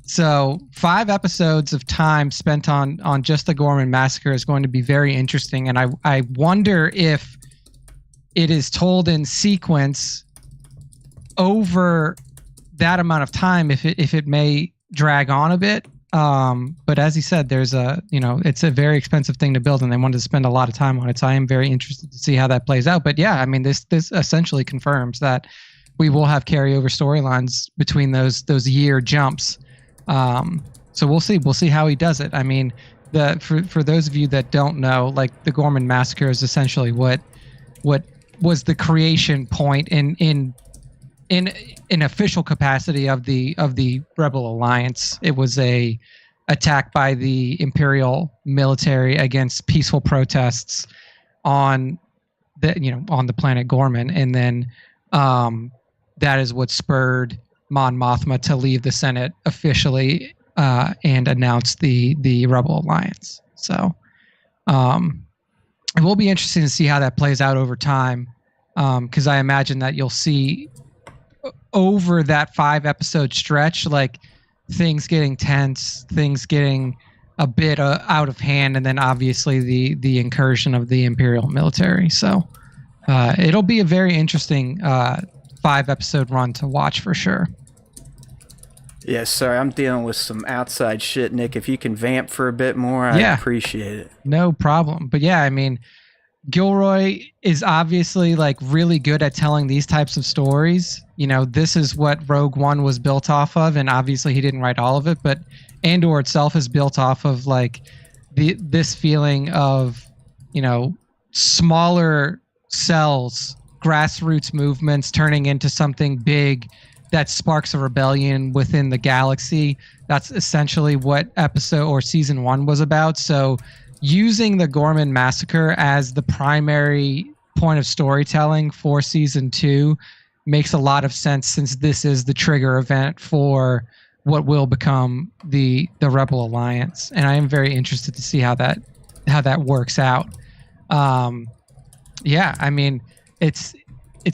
Speaker 2: So 5 episodes of time spent on just the Gorman Massacre is going to be very interesting, and I wonder if it is told in sequence over that amount of time, if it may drag on a bit. But as he said, it's a very expensive thing to build, and they wanted to spend a lot of time on it. So I am very interested to see how that plays out. But yeah, I mean, this essentially confirms that we will have carryover storylines between those year jumps. So we'll see. We'll see how he does it. I mean, for those of you that don't know, like, the Gorman Massacre is essentially what was the creation point in official capacity of the Rebel Alliance. It was a attack by the Imperial military against peaceful protests on the planet Gorman, and then that is what spurred Mon Mothma to leave the Senate officially and announce the Rebel Alliance. So it will be interesting to see how that plays out over time, because I imagine that you'll see over that 5-episode stretch, like, things getting tense, things getting a bit out of hand, and then obviously the incursion of the Imperial military. So it'll be a very interesting 5-episode run to watch for sure.
Speaker 1: Yeah, sorry, I'm dealing with some outside shit, Nick. If you can vamp for a bit more, I'd appreciate it.
Speaker 2: No problem. But yeah, I mean, Gilroy is obviously, like, really good at telling these types of stories. This is what Rogue One was built off of, and obviously he didn't write all of it, but Andor itself is built off of, like, this feeling of, smaller cells, grassroots movements turning into something big that sparks a rebellion within the galaxy. That's essentially what episode or season 1 was about. So using the Gorman Massacre as the primary point of storytelling for season 2 makes a lot of sense, since this is the trigger event for what will become the Rebel Alliance. And I am very interested to see how that works out. Yeah, I mean, it's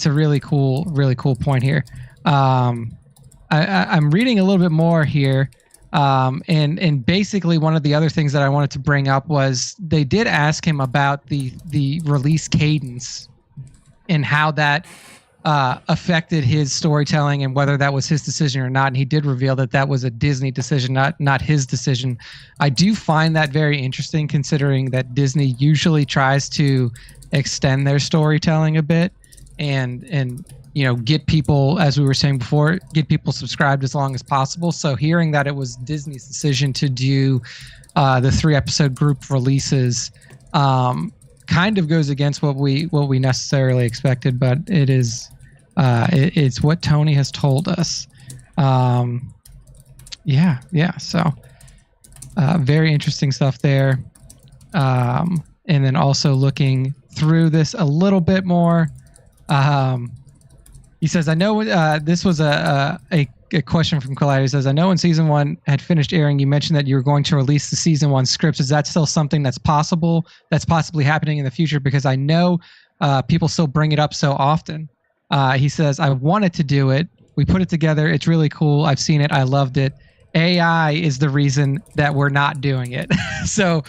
Speaker 2: a really cool point here. I'm reading a little bit more here. And basically one of the other things that I wanted to bring up was they did ask him about the release cadence and how that affected his storytelling and whether that was his decision or not. And he did reveal that was a Disney decision, not his decision. I do find that very interesting, considering that Disney usually tries to extend their storytelling a bit and get people, as we were saying before, get people subscribed as long as possible. So hearing that it was Disney's decision to do the 3-episode group releases kind of goes against what we necessarily expected, but it's what Tony has told us. So very interesting stuff there. And then also looking through this a little bit more, he says, I know this was a a question from Collider. Says, I know when season 1 had finished airing, you mentioned that you were going to release the season 1 scripts. Is that still something that's possible? That's possibly happening in the future? Because I know people still bring it up so often. He says, I wanted to do it. We put it together. It's really cool. I've seen it. I loved it. AI is the reason that we're not doing it. so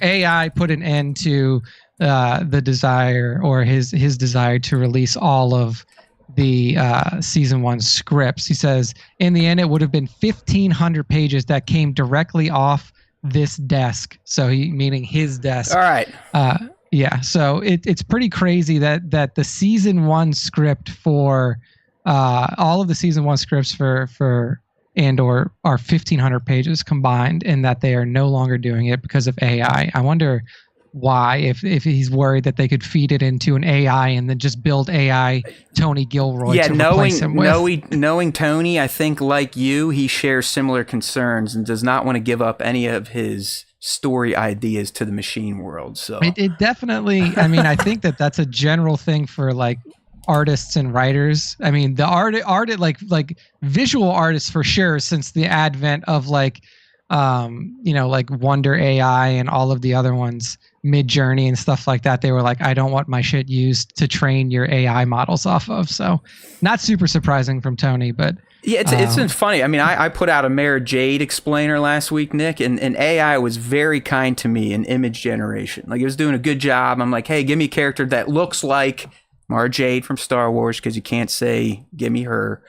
Speaker 2: AI put an end to the desire, or his desire, to release all of the season 1 scripts. He says, in the end, it would have been 1,500 pages that came directly off this desk. So he, meaning his desk.
Speaker 1: All right.
Speaker 2: Yeah. So it's pretty crazy that the season 1 script for all of the season 1 scripts for Andor are 1,500 pages combined, and that they are no longer doing it because of AI. I wonder why, if he's worried that they could feed it into an AI and then just build AI Tony Gilroy to replace him with.
Speaker 1: Knowing Tony, I think like you, he shares similar concerns and does not want to give up any of his story ideas to the machine world. So
Speaker 2: it definitely, I mean, I think that's a general thing for like artists and writers. I mean, the art like visual artists for sure, since the advent of like like Wonder AI and all of the other ones, Mid-Journey and stuff like that, they were like, I don't want my shit used to train your AI models off of. So not super surprising from Tony, but
Speaker 1: yeah, it's been funny. I mean, I put out a Mara Jade explainer last week, Nick, and AI was very kind to me in image generation. Like, it was doing a good job. I'm like, hey, give me a character that looks like Mara Jade from Star Wars, because you can't say, give me her.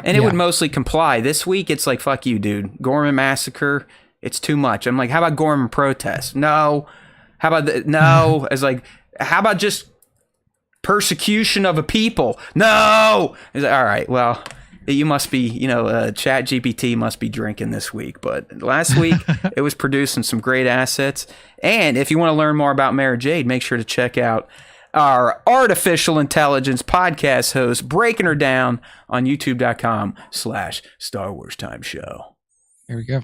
Speaker 1: And it would mostly comply. This week, it's like, fuck you, dude. Gorman Massacre, it's too much. I'm like, how about Gorman Protest? No. How about no? It's like, how about just persecution of a people? No. It's like, all right, well, you must be, Chat GPT must be drinking this week. But last week, it was producing some great assets. And if you want to learn more about Mara Jade, make sure to check out our artificial intelligence podcast host, breaking her down on youtube.com/Star Wars Time Show.
Speaker 2: There we go.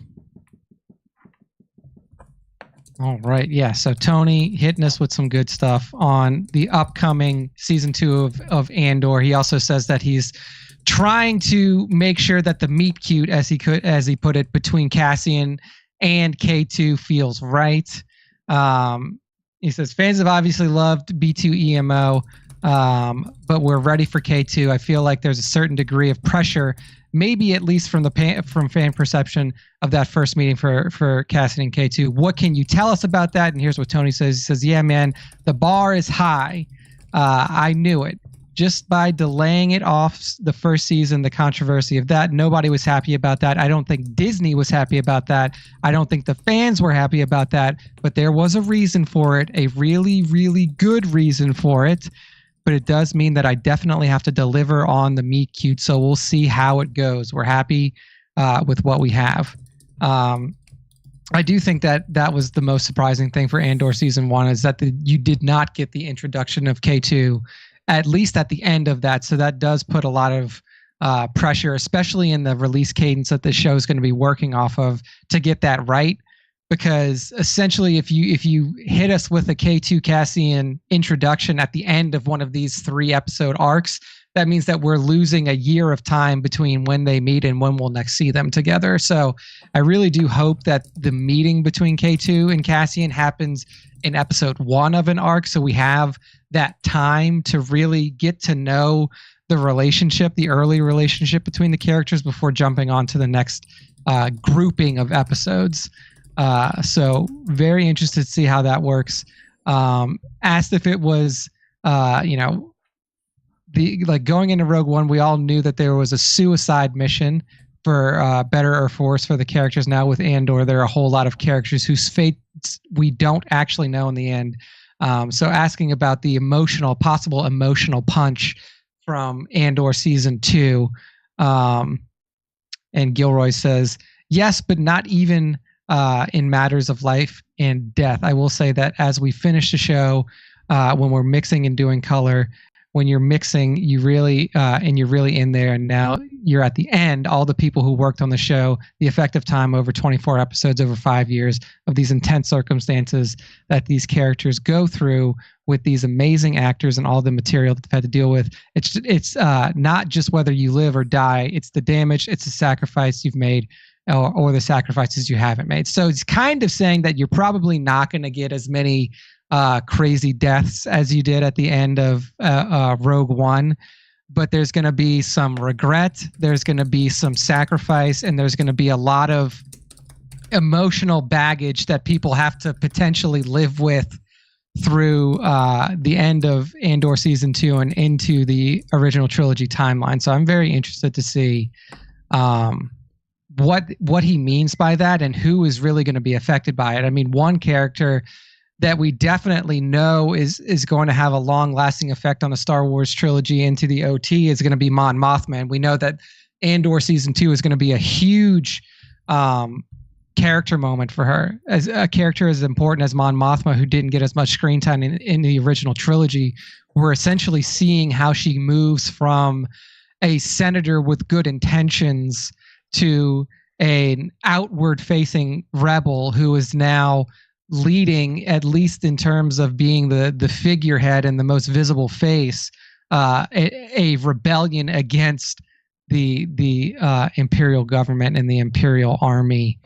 Speaker 2: All right. Yeah. So Tony hitting us with some good stuff on the upcoming season 2 of Andor. He also says that he's trying to make sure that the meet cute, as he put it, between Cassian and K2 feels right. He says, fans have obviously loved B2EMO, but we're ready for K2. I feel like there's a certain degree of pressure, maybe at least from fan perception, of that first meeting for Cassian and K2. What can you tell us about that? And here's what Tony says. He says, yeah, man, the bar is high. I knew it. Just by delaying it off the first season, the controversy of that, nobody was happy about that. I don't think Disney was happy about that. I don't think the fans were happy about that, but there was a reason for it, a really, really good reason for it. But it does mean that I definitely have to deliver on the meet cute, so we'll see how it goes. We're happy with what we have. I do think that was the most surprising thing for Andor season 1, is that you did not get the introduction of K2, at least at the end of that. So that does put a lot of pressure, especially in the release cadence that the show is going to be working off of, to get that right. Because essentially, if you hit us with a K2 Cassian introduction at the end of one of these 3 episode arcs, that means that we're losing a year of time between when they meet and when we'll next see them together. So I really do hope that the meeting between K2 and Cassian happens in episode 1 of an arc, so we have that time to really get to know the relationship, the early relationship between the characters, before jumping on to the next grouping of episodes. So very interested to see how that works. Asked if it was, going into Rogue One, we all knew that there was a suicide mission for better or worse for the characters. Now with Andor, there are a whole lot of characters whose fates we don't actually know in the end. So asking about the possible emotional punch from Andor season 2. And Gilroy says, yes, but not even in matters of life and death. I will say that as we finish the show, when we're mixing and doing color, when you're mixing, you really and you're really in there, and now you're at the end. All the people who worked on the show, the effective time over 24 episodes over 5 years of these intense circumstances that these characters go through with these amazing actors and all the material that they've had to deal with. It's not just whether you live or die. It's the damage. It's the sacrifice you've made, or the sacrifices you haven't made. So it's kind of saying that you're probably not going to get as many crazy deaths as you did at the end of Rogue One, but there's going to be some regret, there's going to be some sacrifice, and there's going to be a lot of emotional baggage that people have to potentially live with through the end of Andor season 2 and into the original trilogy timeline. So I'm very interested to see what he means by that and who is really going to be affected by it. I mean, one character that we definitely know is going to have a long-lasting effect on the Star Wars trilogy into the OT is going to be Mon Mothma. And we know that Andor season 2 is going to be a huge character moment for her. As a character as important as Mon Mothma, who didn't get as much screen time in the original trilogy, we're essentially seeing how she moves from a senator with good intentions to an outward-facing rebel who is now leading, at least in terms of being the figurehead and the most visible face, a rebellion against the imperial government and the imperial army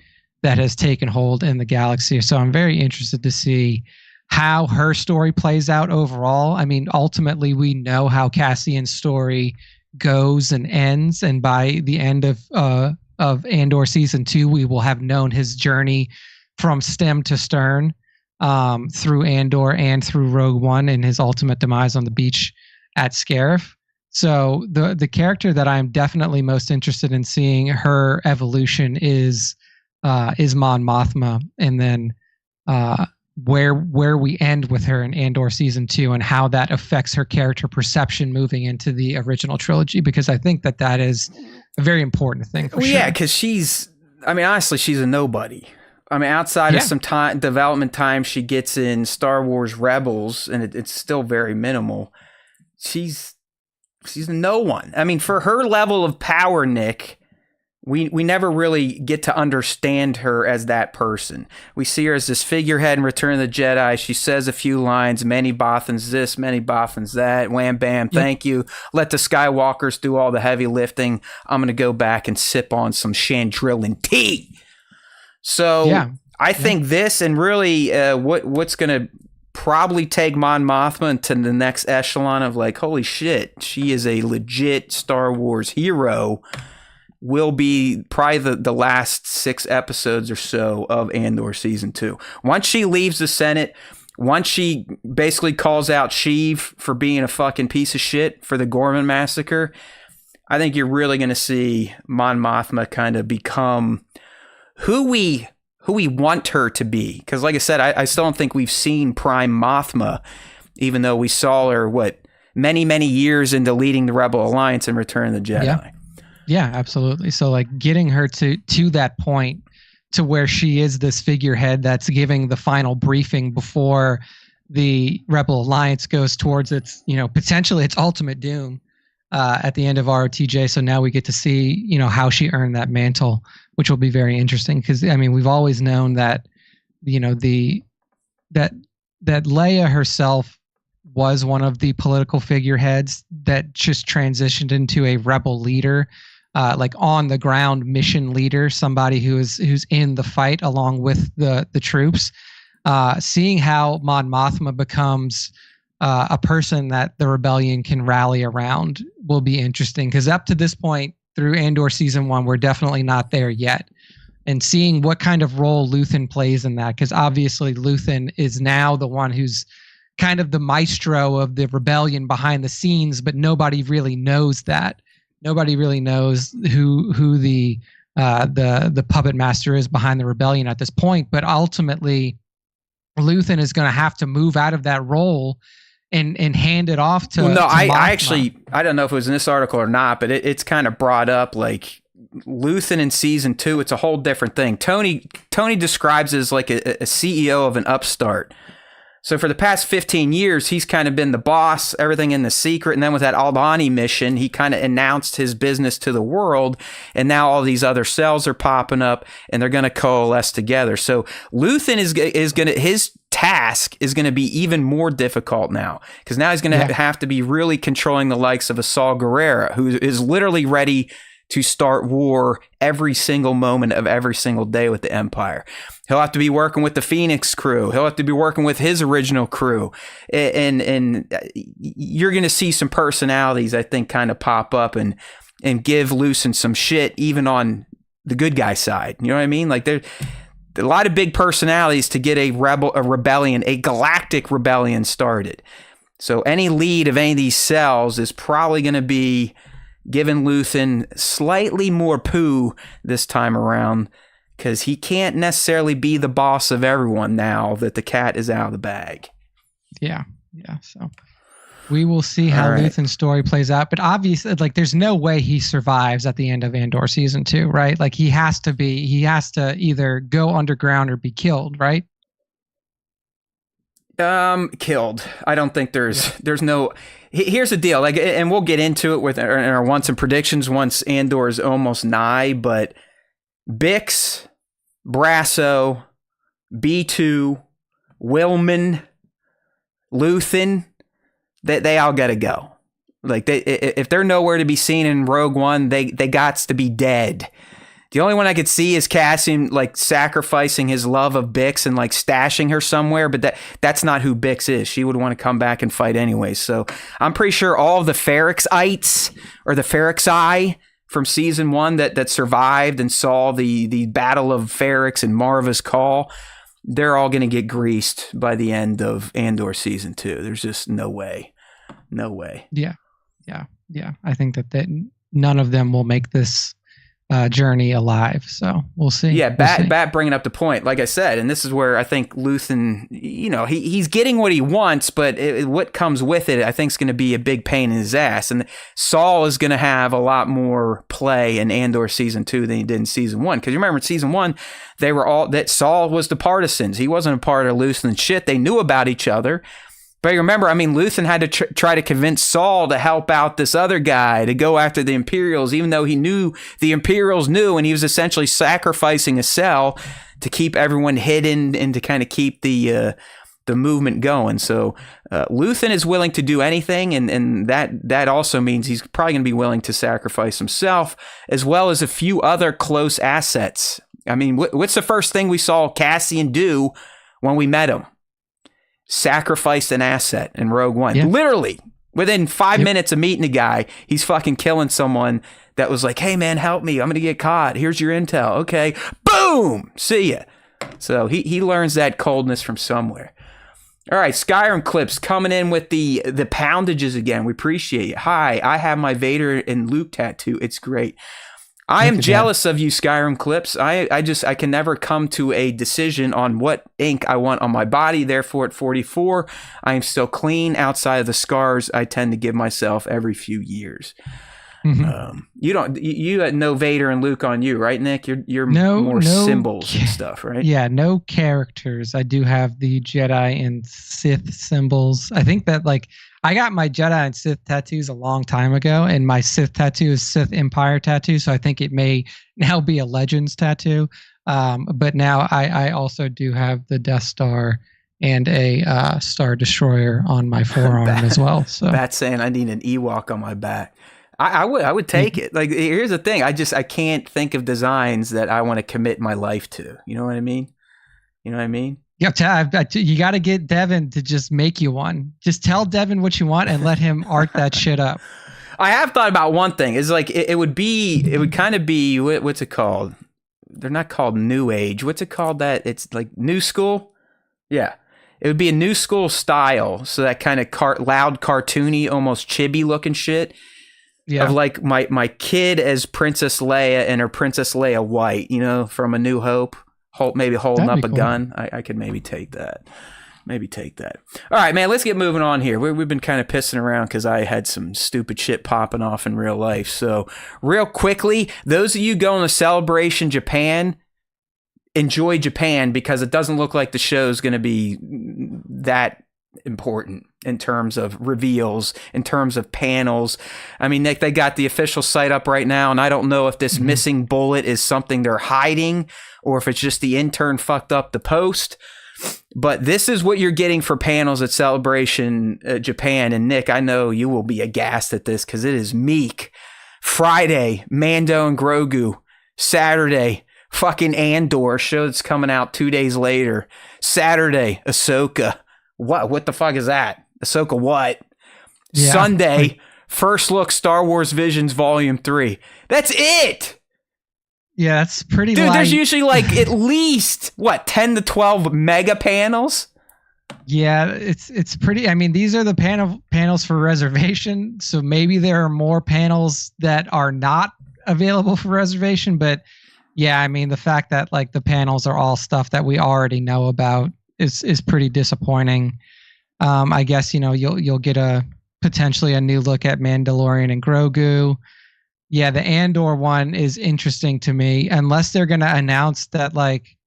Speaker 2: that has taken hold in the galaxy. So I'm very interested to see how her story plays out overall. I mean, ultimately, we know how Cassian's story goes and ends, and by the end of Andor season 2, we will have known his journey from stem to stern through Andor and through Rogue One and his ultimate demise on the beach at Scarif. So the character that I'm definitely most interested in seeing her evolution is Mon Mothma, and then where we end with her in Andor season 2 and how that affects her character perception moving into the original trilogy, because I think that is a very important thing for sure.
Speaker 1: Yeah, because honestly, she's a nobody. I mean, outside of some development time she gets in Star Wars Rebels, and it's still very minimal, she's no one. I mean, for her level of power, Nick, we never really get to understand her as that person. We see her as this figurehead in Return of the Jedi. She says a few lines, many Bothans this, many Bothans that, wham, bam, thank you. Let the Skywalkers do all the heavy lifting. I'm going to go back and sip on some Chandrillan tea. So I think this, and really what's going to probably take Mon Mothma into the next echelon of like, holy shit, she is a legit Star Wars hero, will be probably the last 6 episodes or so of Andor season 2. Once she leaves the Senate, once she basically calls out Sheev for being a fucking piece of shit for the Gorman massacre, I think you're really going to see Mon Mothma kind of become who we want her to be. Because like I said, I still don't think we've seen Prime Mothma, even though we saw her, many, many years into leading the Rebel Alliance in Return of the Jedi.
Speaker 2: Yeah, absolutely. So like getting her to that point to where she is this figurehead that's giving the final briefing before the Rebel Alliance goes towards its, potentially its ultimate doom at the end of ROTJ. So now we get to see, how she earned that mantle, which will be very interesting, because I mean, we've always known that, that Leia herself was one of the political figureheads that just transitioned into a rebel leader, like on the ground mission leader, somebody who's in the fight along with the troops. Seeing how Mon Mothma becomes a person that the rebellion can rally around will be interesting, because up to this point through Andor season 1, we're definitely not there yet. And seeing what kind of role Luthen plays in that, because obviously Luthen is now the one who's kind of the maestro of the rebellion behind the scenes, but nobody really knows that. Nobody really knows who the puppet master is behind the rebellion at this point. But ultimately, Luthen is going to have to move out of that role and hand it off to. Well, no,
Speaker 1: I don't know if it was in this article or not, but it's kind of brought up like Luthen in season 2. It's a whole different thing. Tony describes it as like a CEO of an upstart. So for the past 15 years, he's kind of been the boss, everything in the secret. And then with that Albany mission, he kind of announced his business to the world. And now all these other cells are popping up and they're going to coalesce together. So Luthen is going to, his task is going to be even more difficult now, because now he's going to have to be really controlling the likes of a Saul Guerrera, who is literally ready to start war every single moment of every single day with the Empire. He'll have to be working with the Phoenix crew. He'll have to be working with his original crew. And you're going to see some personalities, I think, kind of pop up and give Lucen some shit, even on the good guy side. You know what I mean? Like, there's a lot of big personalities to get a rebellion, a galactic rebellion started. So any lead of any of these cells is probably going to be giving Luthen slightly more poo this time around, because he can't necessarily be the boss of everyone now that the cat is out of the bag. Yeah.
Speaker 2: So we will see how Luthen's story plays out. But obviously, like, there's no way he survives at the end of Andor season 2, right? Like, he has to either go underground or be killed, right?
Speaker 1: Killed. I don't think there's no. Here's the deal, like, and we'll get into it with our wants and predictions once Andor is almost nigh, but Bix, Brasso, B2, Willman, Luthen, they all gotta go. Like, if they're nowhere to be seen in Rogue One, they gots to be dead. The only one I could see is Cassian, like, sacrificing his love of Bix and, like, stashing her somewhere, but that's not who Bix is. She would want to come back and fight anyway. So I'm pretty sure all of the Ferrixites, or the Ferrixi from season 1 that survived and saw the Battle of Ferrix and Marva's Call, they're all going to get greased by the end of Andor season 2. There's just no way. No way.
Speaker 2: Yeah. I think that none of them will make this journey alive, so we'll see.
Speaker 1: Yeah, Bat bringing up the point, like I said, and this is where I think Luthen, you know, he's getting what he wants, but what comes with it, I think, is going to be a big pain in his ass. And Saul is going to have a lot more play in Andor season 2 than he did in season 1. Because you remember in season 1, they were all that Saul was the partisans. He wasn't a part of Luthen's shit. They knew about each other. But you remember, I mean, Luthen had to try to convince Saul to help out this other guy to go after the Imperials, even though he knew the Imperials knew, and he was essentially sacrificing a cell to keep everyone hidden and to kind of keep the movement going. So Luthen is willing to do anything, and that also means he's probably going to be willing to sacrifice himself, as well as a few other close assets. I mean, what's the first thing we saw Cassian do when we met him? Sacrificed an asset in Rogue One. Yeah. Literally, within 5 minutes of meeting a guy, he's fucking killing someone that was like, hey man, help me, I'm gonna get caught, here's your intel. Okay, boom, see ya. So he learns that coldness from somewhere. All right, Skyrim Clips coming in with the poundages again. We appreciate it. Hi, I have my Vader and Luke tattoo. It's great. I am jealous of you, Skyrim Clips. I can never come to a decision on what ink I want on my body. Therefore, at 44, I am still clean outside of the scars I tend to give myself every few years. Mm-hmm. You had no Vader and Luke on you, right, Nick? You're more symbols and stuff, right?
Speaker 2: Yeah, no characters. I do have the Jedi and Sith symbols. I think that, like, I got my Jedi and Sith tattoos a long time ago, and my Sith tattoo is Sith Empire tattoo, so I think it may now be a Legends tattoo. But now I also do have the Death Star and a Star Destroyer on my forearm as well. So
Speaker 1: Bat's saying I need an Ewok on my back. I would take it. Like, here's the thing. I can't think of designs that I want to commit my life to. You know what I mean?
Speaker 2: Yeah, you got to get Devin to just make you one. Just tell Devin what you want and let him art that shit up.
Speaker 1: I have thought about one thing. It's like it would kind of be what's it called? They're not called New Age. What's it called? That it's like New School. Yeah, it would be a New School style. So that kind of loud, cartoony, almost chibi looking shit. Yeah. Of like my kid as Princess Leia and her Princess Leia white, you know, from A New Hope. Maybe holding up a gun. I could maybe take that. All right, man, let's get moving on here. We've been kind of pissing around because I had some stupid shit popping off in real life. So real quickly, those of you going to Celebration Japan, enjoy Japan because it doesn't look like the show's going to be that important in terms of reveals, in terms of panels. I mean, they got the official site up right now, and I don't know if this missing bullet is something they're hiding or if it's just the intern fucked up the post. But this is what you're getting for panels at Celebration Japan. And Nick, I know you will be aghast at this because it is meek. Friday, Mando and Grogu. Saturday, fucking Andor, show that's coming out 2 days later. Saturday, Ahsoka. What the fuck is that? Ahsoka what? Yeah. Sunday, first look Star Wars Visions Volume 3. That's it!
Speaker 2: Yeah, that's pretty
Speaker 1: Dude,
Speaker 2: light.
Speaker 1: There's usually like at least, 10 to 12 mega panels?
Speaker 2: Yeah, it's pretty. I mean, these are the panels for reservation, so maybe there are more panels that are not available for reservation, but yeah, I mean, the fact that like the panels are all stuff that we already know about is pretty disappointing. I guess, you'll get potentially a new look at Mandalorian and Grogu. Yeah, the Andor one is interesting to me, unless they're going to announce that like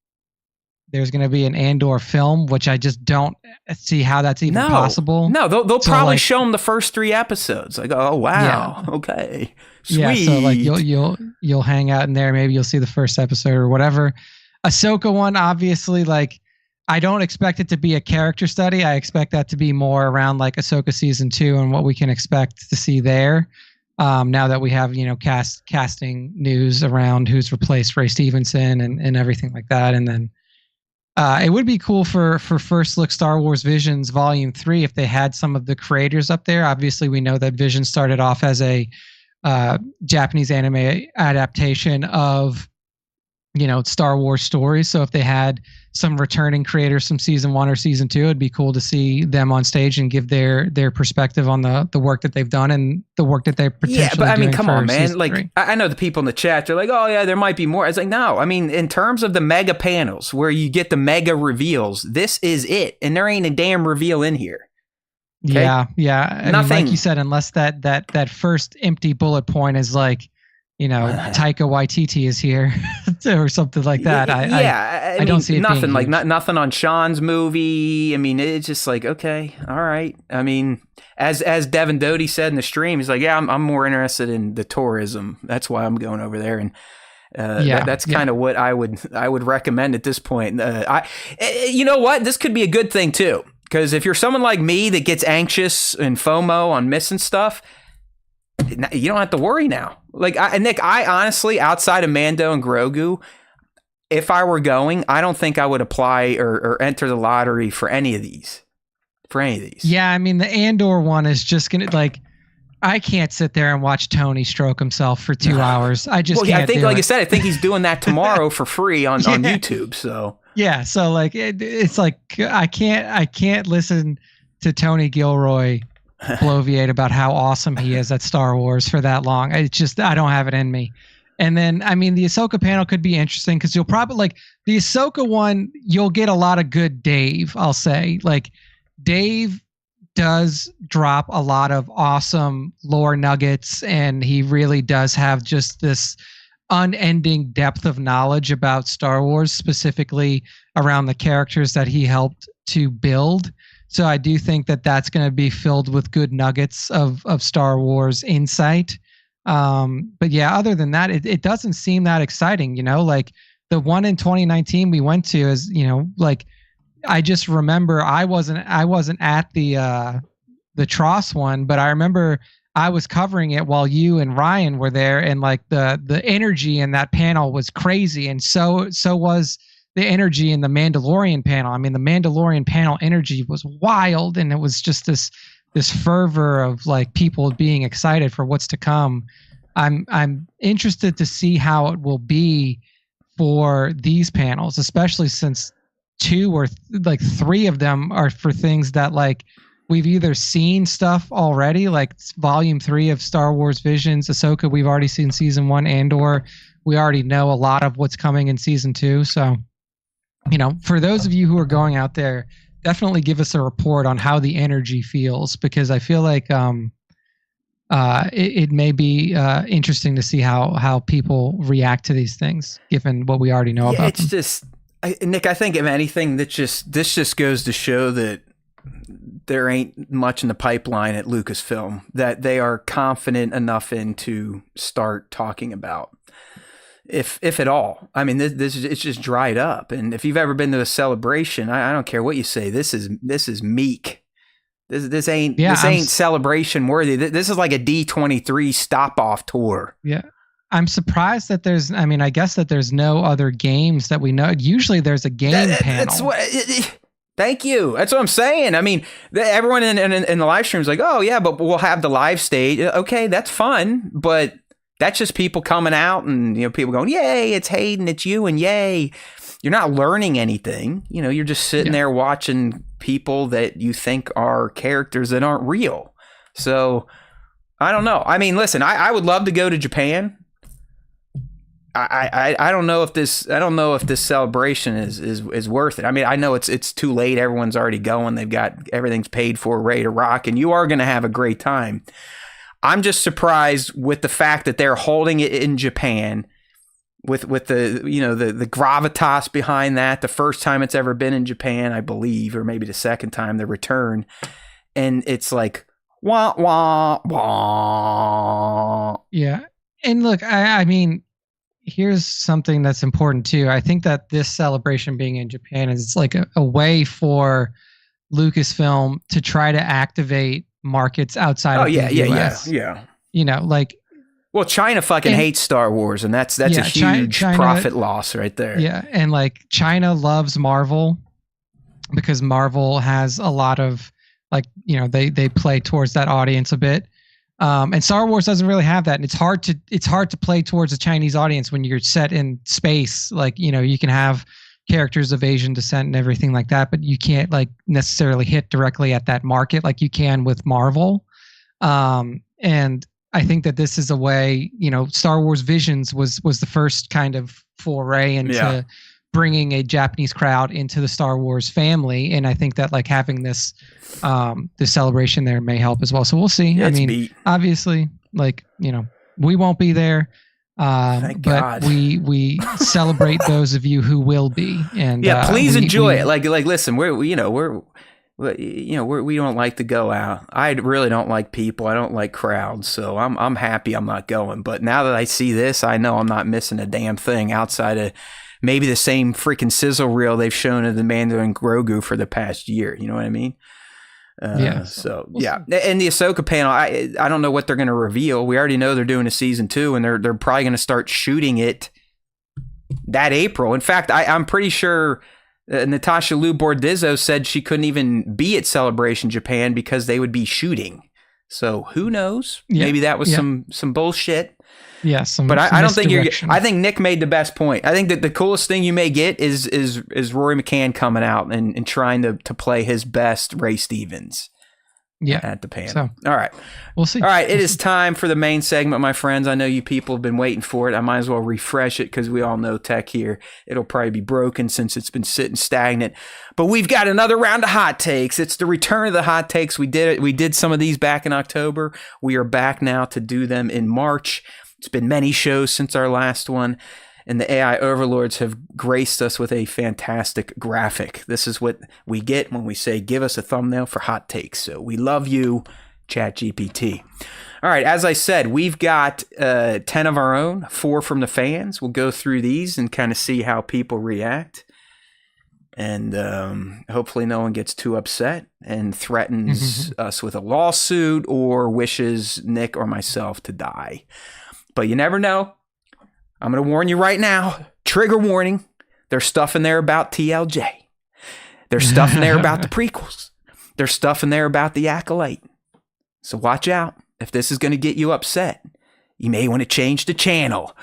Speaker 2: there's going to be an Andor film, which I just don't see how that's even possible.
Speaker 1: No, they'll probably show them the first 3 episodes. Like, oh wow, yeah. Okay, sweet. Yeah,
Speaker 2: so like you'll hang out in there. Maybe you'll see the first episode or whatever. Ahsoka one, obviously, like I don't expect it to be a character study. I expect that to be more around like Ahsoka season 2 and what we can expect to see there. Now that we have, casting news around who's replaced Ray Stevenson and everything like that. And then it would be cool for First Look Star Wars Visions Volume 3 if they had some of the creators up there. Obviously, we know that Vision started off as a Japanese anime adaptation of, Star Wars stories. So if they had some returning creators from season 1 or season 2, it'd be cool to see them on stage and give their perspective on the work that they've done and the work that they're potentially doing. Yeah, but I mean, come on, man. Like, 3. I know the people in the chat, they're like, oh yeah, there might be more. It's like, no, I mean, in terms of the mega panels where you get the mega reveals, this is it. And there ain't a damn reveal in here. Okay? Yeah. I
Speaker 1: Nothing.
Speaker 2: mean, like you said, unless that first empty bullet point is like, Taika Waititi is here or something like that. I don't see it
Speaker 1: nothing
Speaker 2: being
Speaker 1: like nothing on Sean's movie. I mean, it's just like, okay, all right. I mean, as Devin Doty said in the stream, he's like, yeah, I'm more interested in the tourism. That's why I'm going over there. And that's kind of what I would recommend at this point. You know what? This could be a good thing too, because if you're someone like me that gets anxious and FOMO on missing stuff, you don't have to worry now. Like, Nick, I honestly, outside of Mando and Grogu, if I were going, I don't think I would apply or enter the lottery for any of these. Yeah,
Speaker 2: I mean, the Andor one is just going to, like, I can't sit there and watch Tony stroke himself for 2 hours. I just can't.
Speaker 1: I think, like I said, I think he's doing that tomorrow for free on YouTube. So
Speaker 2: yeah, so like it's like I can't listen to Tony Gilroy bloviate about how awesome he is at Star Wars for that long. I don't have it in me. And then, I mean, the Ahsoka panel could be interesting because you'll probably, like, the Ahsoka one, you'll get a lot of good Dave, I'll say. Like, Dave does drop a lot of awesome lore nuggets, and he really does have just this unending depth of knowledge about Star Wars, specifically around the characters that he helped to build. So I do think that that's going to be filled with good nuggets of Star Wars insight. But yeah, other than that, it doesn't seem that exciting, like the one in 2019 we went to is, like, I just remember I wasn't at the Tross one, but I remember I was covering it while you and Ryan were there, and like the energy in that panel was crazy. And so was the energy in the Mandalorian panel. I mean, the Mandalorian panel energy was wild, and it was just this fervor of like people being excited for what's to come. I'm interested to see how it will be for these panels, especially since 2 or 3 of them are for things that like we've either seen stuff already, like Volume 3 of Star Wars Visions, Ahsoka. We've already seen Season 1, Andor. We already know a lot of what's coming in Season 2, so. For those of you who are going out there, definitely give us a report on how the energy feels, because I feel like it may be interesting to see how people react to these things, given what we already know about them.
Speaker 1: Nick, I think if anything, this just goes to show that there ain't much in the pipeline at Lucasfilm that they are confident enough in to start talking about, if at all. I mean, this it's just dried up. And if you've ever been to a celebration, I don't care what you say. This is meek. This ain't celebration worthy. This is like a D23 stop off tour.
Speaker 2: Yeah. I'm surprised that I guess that there's no other games that we know. Usually there's a game panel.
Speaker 1: Thank you. That's what I'm saying. I mean, everyone in the live stream is like, oh yeah, but we'll have the live stage. Okay, that's fun, but that's just people coming out and, people going, yay, it's Hayden, it's you, and yay. You're not learning anything. You're just sitting there watching people that you think are characters that aren't real. So I don't know. I mean, listen, I would love to go to Japan. I don't know if this celebration is worth it. I mean, I know it's too late. Everyone's already going. They've got everything's paid for, ready to rock, and you are going to have a great time. I'm just surprised with the fact that they're holding it in Japan with the the gravitas behind that. The first time it's ever been in Japan, I believe, or maybe the second time, the return, and it's like wah wah wah.
Speaker 2: Yeah, and look, I mean. Here's something that's important too. I think that this celebration being in Japan is like a way for Lucasfilm to try to activate markets outside of the US.
Speaker 1: Yeah.
Speaker 2: Well,
Speaker 1: China fucking hates Star Wars, and that's a huge China, profit loss right there.
Speaker 2: Yeah, and China loves Marvel because Marvel has a lot of they play towards that audience a bit. And Star Wars doesn't really have that, and it's hard to play towards a Chinese audience when you're set in space. You can have characters of Asian descent and everything like that, but you can't necessarily hit directly at that market like you can with Marvel. And I think that this is a way. Star Wars Visions was the first kind of foray into bringing a Japanese crowd into the Star Wars family, and I think that having this celebration there may help as well. So we'll see.
Speaker 1: Yeah,
Speaker 2: I mean, obviously, we won't be there, but
Speaker 1: God.
Speaker 2: we celebrate those of you who will be. And
Speaker 1: please enjoy it. Listen, we don't like to go out. I really don't like people. I don't like crowds. So I'm happy I'm not going. But now that I see this, I know I'm not missing a damn thing outside of maybe the same freaking sizzle reel they've shown of the Mando and Grogu for the past year. You know what I mean? So yeah. And the Ahsoka panel, I don't know what they're going to reveal. We already know they're doing a season 2, and they're probably going to start shooting it that April. In fact, I'm pretty sure Natasha Liu Bordizzo said she couldn't even be at Celebration Japan because they would be shooting. So who knows? Maybe that was some bullshit.
Speaker 2: Yeah,
Speaker 1: but I don't think I think Nick made the best point. I think that the coolest thing you may get is Rory McCann coming out and trying to play his best Ray Stevens. At the panel. So, all right,
Speaker 2: we'll see.
Speaker 1: All right, it is time for the main segment, my friends. I know you people have been waiting for it. I might as well refresh it because we all know tech here. It'll probably be broken since it's been sitting stagnant. But we've got another round of hot takes. It's the return of the hot takes. We did some of these back in October. We are back now to do them in March. It's been many shows since our last one, and the AI overlords have graced us with a fantastic graphic. This is what we get when we say, give us a thumbnail for hot takes. So we love you, ChatGPT. All right, as I said, we've got 10 of our own, 4 from the fans. We'll go through these and kind of see how people react. And hopefully no one gets too upset and threatens us with a lawsuit or wishes Nick or myself to die. But you never know. I'm going to warn you right now. Trigger warning. There's stuff in there about TLJ. There's stuff in there about the prequels. There's stuff in there about the Acolyte. So watch out. If this is going to get you upset, you may want to change the channel.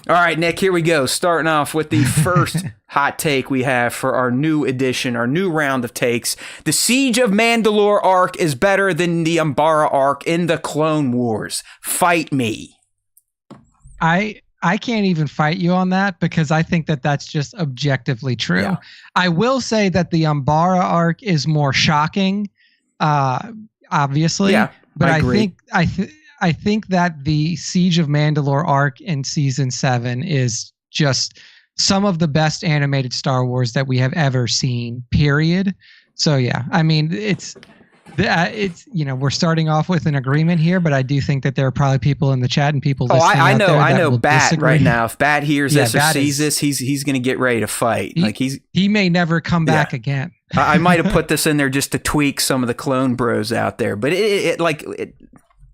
Speaker 1: All right, Nick, here we go. Starting off with the first hot take we have for our new edition, our new round of takes. The Siege of Mandalore arc is better than the Umbara arc in the Clone Wars. Fight me.
Speaker 2: I can't even fight you on that because I think that that's just objectively true. Yeah. I will say that the Umbara arc is more shocking, obviously. Yeah, but I think that the Siege of Mandalore arc in season 7 is just some of the best animated Star Wars that we have ever seen, period. So yeah, I mean, it's we're starting off with an agreement here, but I do think that there are probably people in the chat and people listening.
Speaker 1: I know,
Speaker 2: I
Speaker 1: know. Bat
Speaker 2: disagree.
Speaker 1: Right now, if Bat hears this or
Speaker 2: Bat
Speaker 1: sees this, he's going to get ready to fight.
Speaker 2: He may never come back again.
Speaker 1: I might have put this in there just to tweak some of the clone bros out there, but it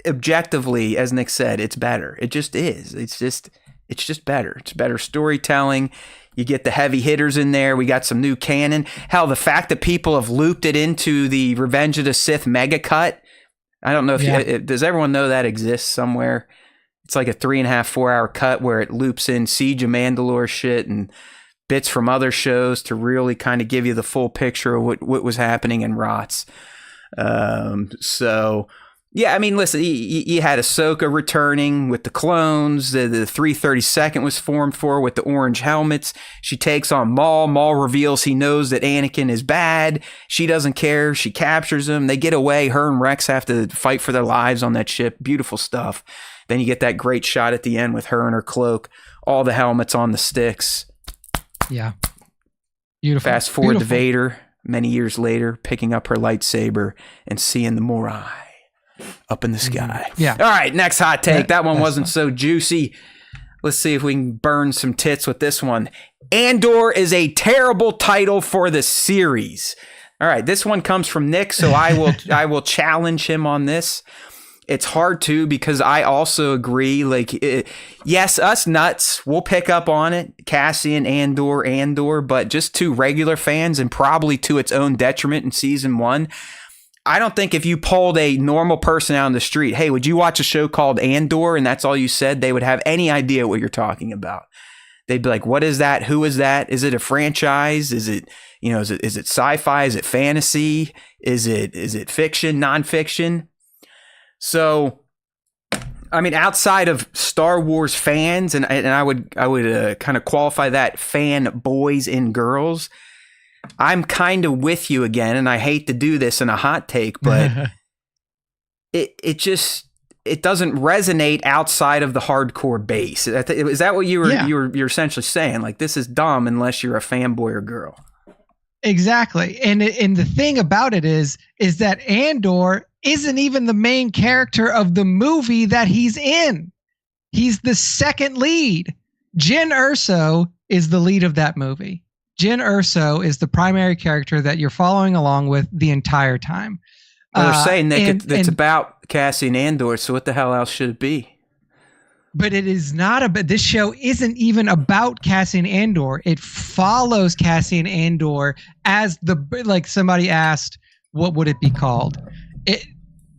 Speaker 1: objectively, as Nick said, it's better. It just is. It's just better. It's better storytelling. You get the heavy hitters in there. We got some new canon. Hell, the fact that people have looped it into the Revenge of the Sith mega cut. I don't know if does everyone know that exists somewhere? It's like a 3.5-4 hour cut where it loops in Siege of Mandalore shit and bits from other shows to really kind of give you the full picture of what was happening in ROTS. So yeah, I mean, listen, you had Ahsoka returning with the clones. The 332nd was formed for with the orange helmets. She takes on Maul. Maul reveals he knows that Anakin is bad. She doesn't care. She captures him. They get away. Her and Rex have to fight for their lives on that ship. Beautiful stuff. Then you get that great shot at the end with her and her cloak. All the helmets on the sticks.
Speaker 2: Yeah. Beautiful.
Speaker 1: Fast forward to Vader many years later, picking up her lightsaber and seeing the Morai up in the sky.
Speaker 2: Yeah.
Speaker 1: All right, next hot take. That one wasn't so juicy. Let's see if we can burn some tits with this one. Andor is a terrible title for the series. All right, this one comes from Nick, so I will challenge him on this. It's hard to, because I also agree. Yes, us nuts, we'll pick up on it. Cassian, Andor, but just to regular fans and probably to its own detriment in season 1. I don't think if you polled a normal person out on the street, hey, would you watch a show called Andor? And that's all you said, they would have any idea what you're talking about. They'd be like, what is that? Who is that? Is it a franchise? Is it, is it sci-fi? Is it fantasy? Is it fiction, nonfiction? So, I mean, outside of Star Wars fans, and I would kind of qualify that fan boys and girls, I'm kind of with you again, and I hate to do this in a hot take, but it doesn't resonate outside of the hardcore base. Is that what you're essentially saying? Like, this is dumb unless you're a fanboy or girl.
Speaker 2: Exactly, and the thing about it is that Andor isn't even the main character of the movie that he's in. He's the second lead. Jyn Erso is the lead of that movie. Jyn Erso is the primary character that you're following along with the entire time.
Speaker 1: Well, they're saying that it's about Cassian Andor, so what the hell else should it be?
Speaker 2: But it is not about. This show isn't even about Cassian Andor. It follows Cassian Andor as somebody asked, what would it be called?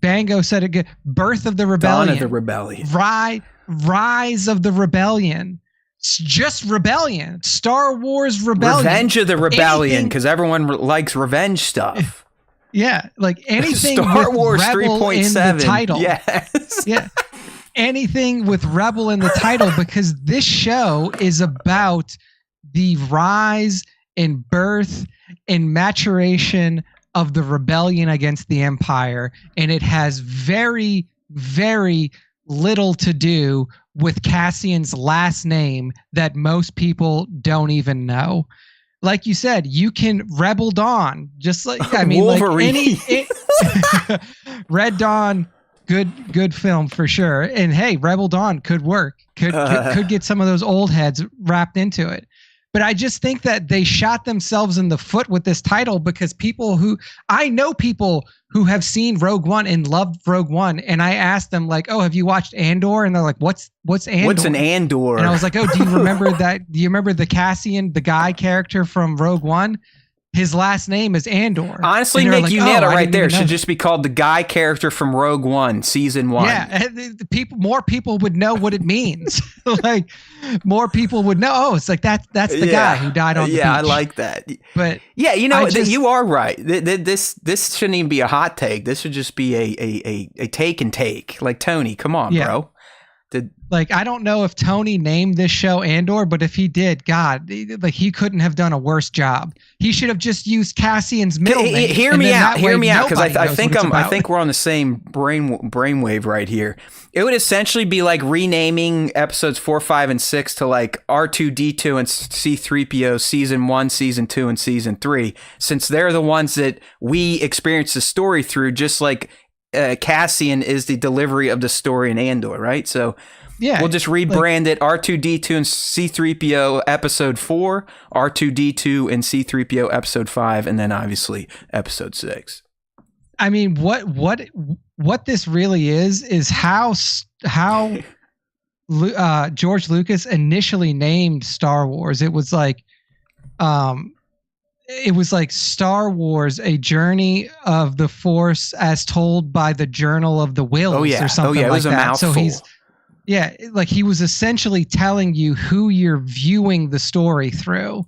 Speaker 2: Bango said it good. Birth of the Rebellion.
Speaker 1: Dawn of the Rebellion.
Speaker 2: Rise of the Rebellion. Just Rebellion. Star Wars Rebellion.
Speaker 1: Revenge of the Rebellion, because everyone likes revenge stuff.
Speaker 2: Yeah, like anything
Speaker 1: Star
Speaker 2: with
Speaker 1: Wars
Speaker 2: Rebel
Speaker 1: 3.7
Speaker 2: in the title.
Speaker 1: Yes.
Speaker 2: Yeah. Anything with Rebel in the title, because this show is about the rise and birth and maturation of the rebellion against the Empire, and it has very, very little to do with Cassian's last name that most people don't even know. Like you said, you can Rebel Dawn, just like
Speaker 1: Wolverine.
Speaker 2: Red Dawn, good film for sure. And hey, Rebel Dawn could work. Could get some of those old heads wrapped into it. But I just think that they shot themselves in the foot with this title, because I know people who have seen Rogue One and loved Rogue One, and I asked them like, "Oh, have you watched Andor?" And they're like, "What's Andor?
Speaker 1: What's an Andor?"
Speaker 2: And I was like, "Oh, do you remember that? Do you remember the Cassian, the guy character from Rogue One? His last name is Andor."
Speaker 1: Honestly, Nick, like, you nailed it right there. It should just be called the guy character from Rogue One, season 1.
Speaker 2: Yeah, more people would know what it means. Like, more people would know. Oh, it's like that's the guy who died on the beach.
Speaker 1: Yeah, I like that.
Speaker 2: But
Speaker 1: yeah, you are right. This shouldn't even be a hot take. This should just be a take and take. Like, Tony, come on, bro.
Speaker 2: Like, I don't know if Tony named this show Andor, but if he did, God, like he couldn't have done a worse job. He should have just used Cassian's middle name.
Speaker 1: Hear me out, because I think we're on the same brainwave right here. It would essentially be like renaming episodes 4, 5, and 6 to like R2D2 and C3PO season 1, season 2, and season 3, since they're the ones that we experience the story through, just like Cassian is the delivery of the story in Andor, right? So yeah, we'll just rebrand it R2D2 and C3PO episode 4, R2D2 and C3PO episode 5, and then obviously episode 6.
Speaker 2: I mean, what this really is how George Lucas initially named Star Wars. It was like Star Wars, a journey of the Force as told by the Journal of the Wills or something
Speaker 1: it was
Speaker 2: like
Speaker 1: a
Speaker 2: that.
Speaker 1: mouthful.
Speaker 2: So he was essentially telling you who you're viewing the story through.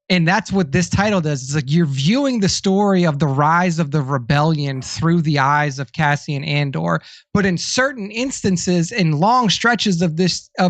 Speaker 2: And that's what this title does. It's like you're viewing the story of the rise of the rebellion through the eyes of Cassian Andor. But in certain instances, in long stretches of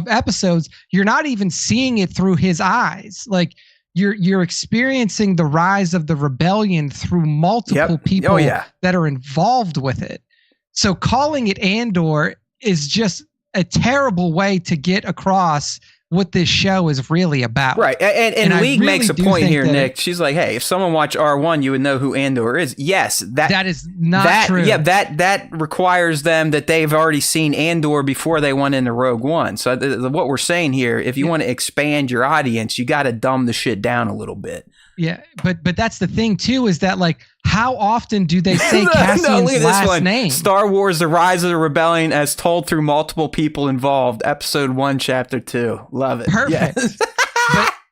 Speaker 2: episodes, you're not even seeing it through his eyes. Like, you're experiencing the rise of the rebellion through multiple people that are involved with it. So calling it Andor is just a terrible way to get across what this show is really about.
Speaker 1: Right. And League really makes a point here, Nick. She's like, hey, if someone watched R1, you would know who Andor is. Yes.
Speaker 2: That is not true.
Speaker 1: Yeah, that requires them that they've already seen Andor before they went into Rogue One. So what we're saying here, if you want to expand your audience, you got to dumb the shit down a little bit.
Speaker 2: Yeah, but that's the thing too, is that like, how often do they say Cassian's last name?
Speaker 1: Star Wars: The Rise of the Rebellion, as told through multiple people involved. Episode 1, Chapter 2. Love it.
Speaker 2: Perfect. Yes.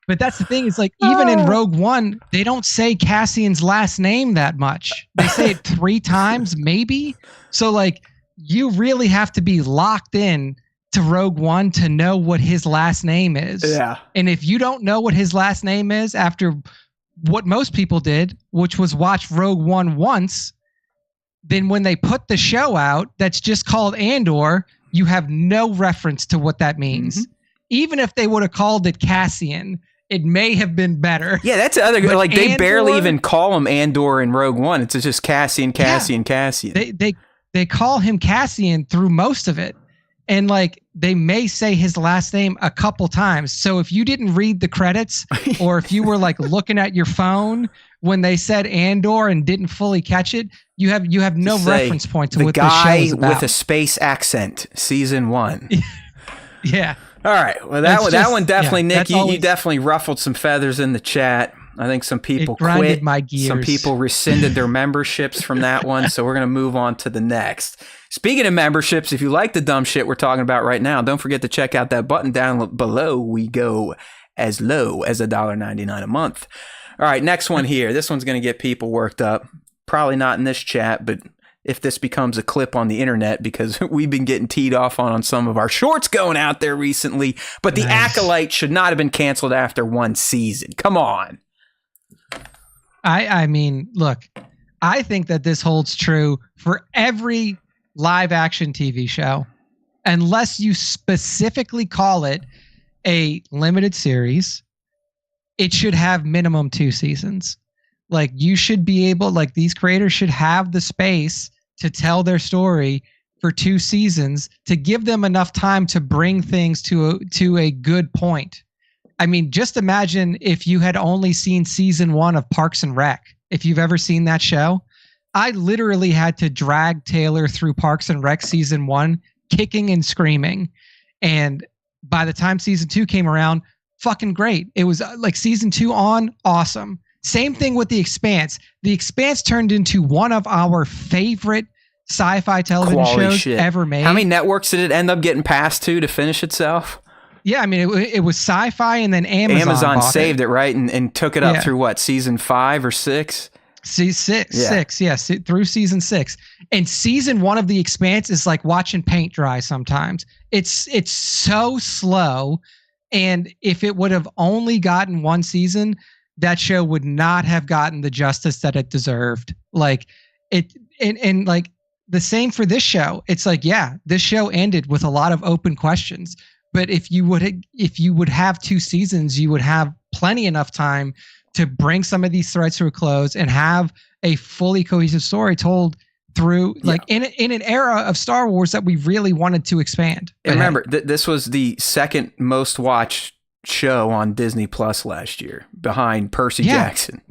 Speaker 2: but that's the thing. Is like, even in Rogue One, they don't say Cassian's last name that much. They say it 3 times, maybe. So like, you really have to be locked in to Rogue One to know what his last name is.
Speaker 1: Yeah.
Speaker 2: And if you don't know what his last name is after what most people did, which was watch Rogue One once, then when they put the show out that's just called Andor, you have no reference to what that means. Mm-hmm. Even if they would have called it Cassian, it may have been better.
Speaker 1: Yeah, that's the other good. Like, they barely even call him Andor in Rogue One. It's just Cassian. They
Speaker 2: call him Cassian through most of it. And like, they may say his last name a couple times. So if you didn't read the credits, or if you were like looking at your phone when they said Andor and didn't fully catch it, you have no reference point to what the show is about.
Speaker 1: The guy with a space accent, season 1.
Speaker 2: Yeah.
Speaker 1: All right. Well, that one definitely, Nick, you definitely ruffled some feathers in the chat. I think some people quit.
Speaker 2: My gears.
Speaker 1: Some people rescinded their memberships from that one. So we're going to move on to the next. Speaking of memberships, if you like the dumb shit we're talking about right now, don't forget to check out that button down below. We go as low as $1.99 a month. All right, next one here. This one's going to get people worked up. Probably not in this chat, but if this becomes a clip on the internet, because we've been getting teed off on some of our shorts going out there recently. But the Acolyte should not have been canceled after 1 season. Come on.
Speaker 2: I mean, look, I think that this holds true for every live action TV show, unless you specifically call it a limited series. It should have minimum 2 seasons. Like, you should be able, like, these creators should have the space to tell their story for 2 seasons to give them enough time to bring things to a good point. I mean, just imagine if you had only seen season 1 of Parks and Rec. If you've ever seen that show, I literally had to drag Taylor through Parks and Rec season 1, kicking and screaming. And by the time season 2 came around, fucking great. It was like season 2 on, awesome. Same thing with The Expanse. The Expanse turned into one of our favorite sci-fi television shows ever made.
Speaker 1: How many networks did it end up getting passed to finish itself?
Speaker 2: Yeah, I mean, it was Sci-Fi, and then
Speaker 1: Amazon saved it, right? And took it up through what, season 5 or 6?
Speaker 2: Six, yes, through season 6. And season 1 of The Expanse is like watching paint dry sometimes. It's so slow, and if it would have only gotten 1 season, that show would not have gotten the justice that it deserved. Like, it, and like, the same for this show. It's like, yeah, this show ended with a lot of open questions. But if you would have 2 seasons, you would have plenty enough time to bring some of these threads to a close and have a fully cohesive story told through like in an era of Star Wars that we really wanted to expand.
Speaker 1: And remember, this was the second most watched show on Disney Plus last year, behind Percy Jackson.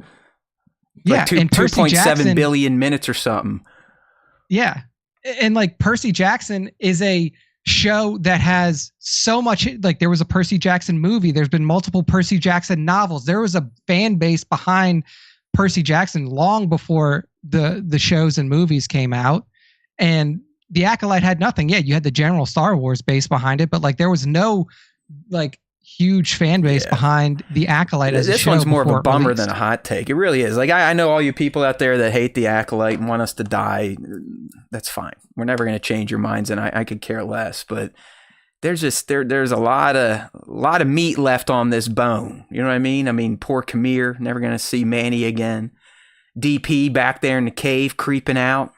Speaker 1: Like
Speaker 2: and
Speaker 1: 2.7 billion minutes or something.
Speaker 2: Yeah. And like Percy Jackson is a show that has so much, like there was a Percy Jackson movie. There's been multiple Percy Jackson novels. There was a fan base behind Percy Jackson long before the shows and movies came out. And The Acolyte had nothing. Yeah, you had the general Star Wars base behind it, but like there was no like huge fan base behind The Acolyte as a show.
Speaker 1: This one's more of a bummer than a hot take. It really is. Like I know all you people out there that hate The Acolyte and want us to die. That's fine. We're never going to change your minds, and I could care less. But there's just there's a lot of meat left on this bone. You know what I mean? I mean, poor Kamir, never going to see Manny again. DP back there in the cave creeping out.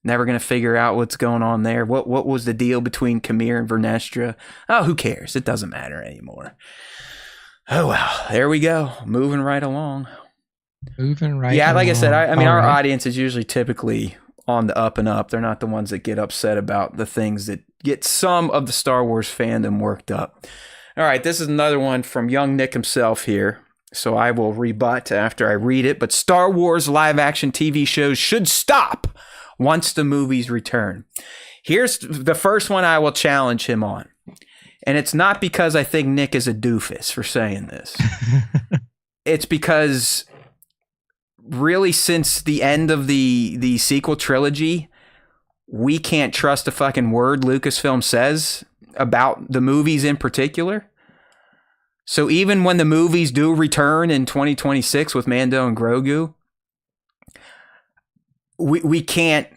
Speaker 1: Never going to figure out what's going on there. What was the deal between Kamir and Vernestra? Oh, who cares? It doesn't matter anymore. Oh, well, there we go. Moving right along. Yeah, like I said, I mean, our audience is usually typically on the up and up. They're not the ones that get upset about the things that get some of the Star Wars fandom worked up. All right, this is another one from young Nick himself here. So I will rebut after I read it. But Star Wars live-action TV shows should stop once the movies return. Here's the first one I will challenge him on. And it's not because I think Nick is a doofus for saying this. It's because really since the end of the sequel trilogy, we can't trust a fucking word Lucasfilm says about the movies in particular. So even when the movies do return in 2026 with Mando and Grogu, we can't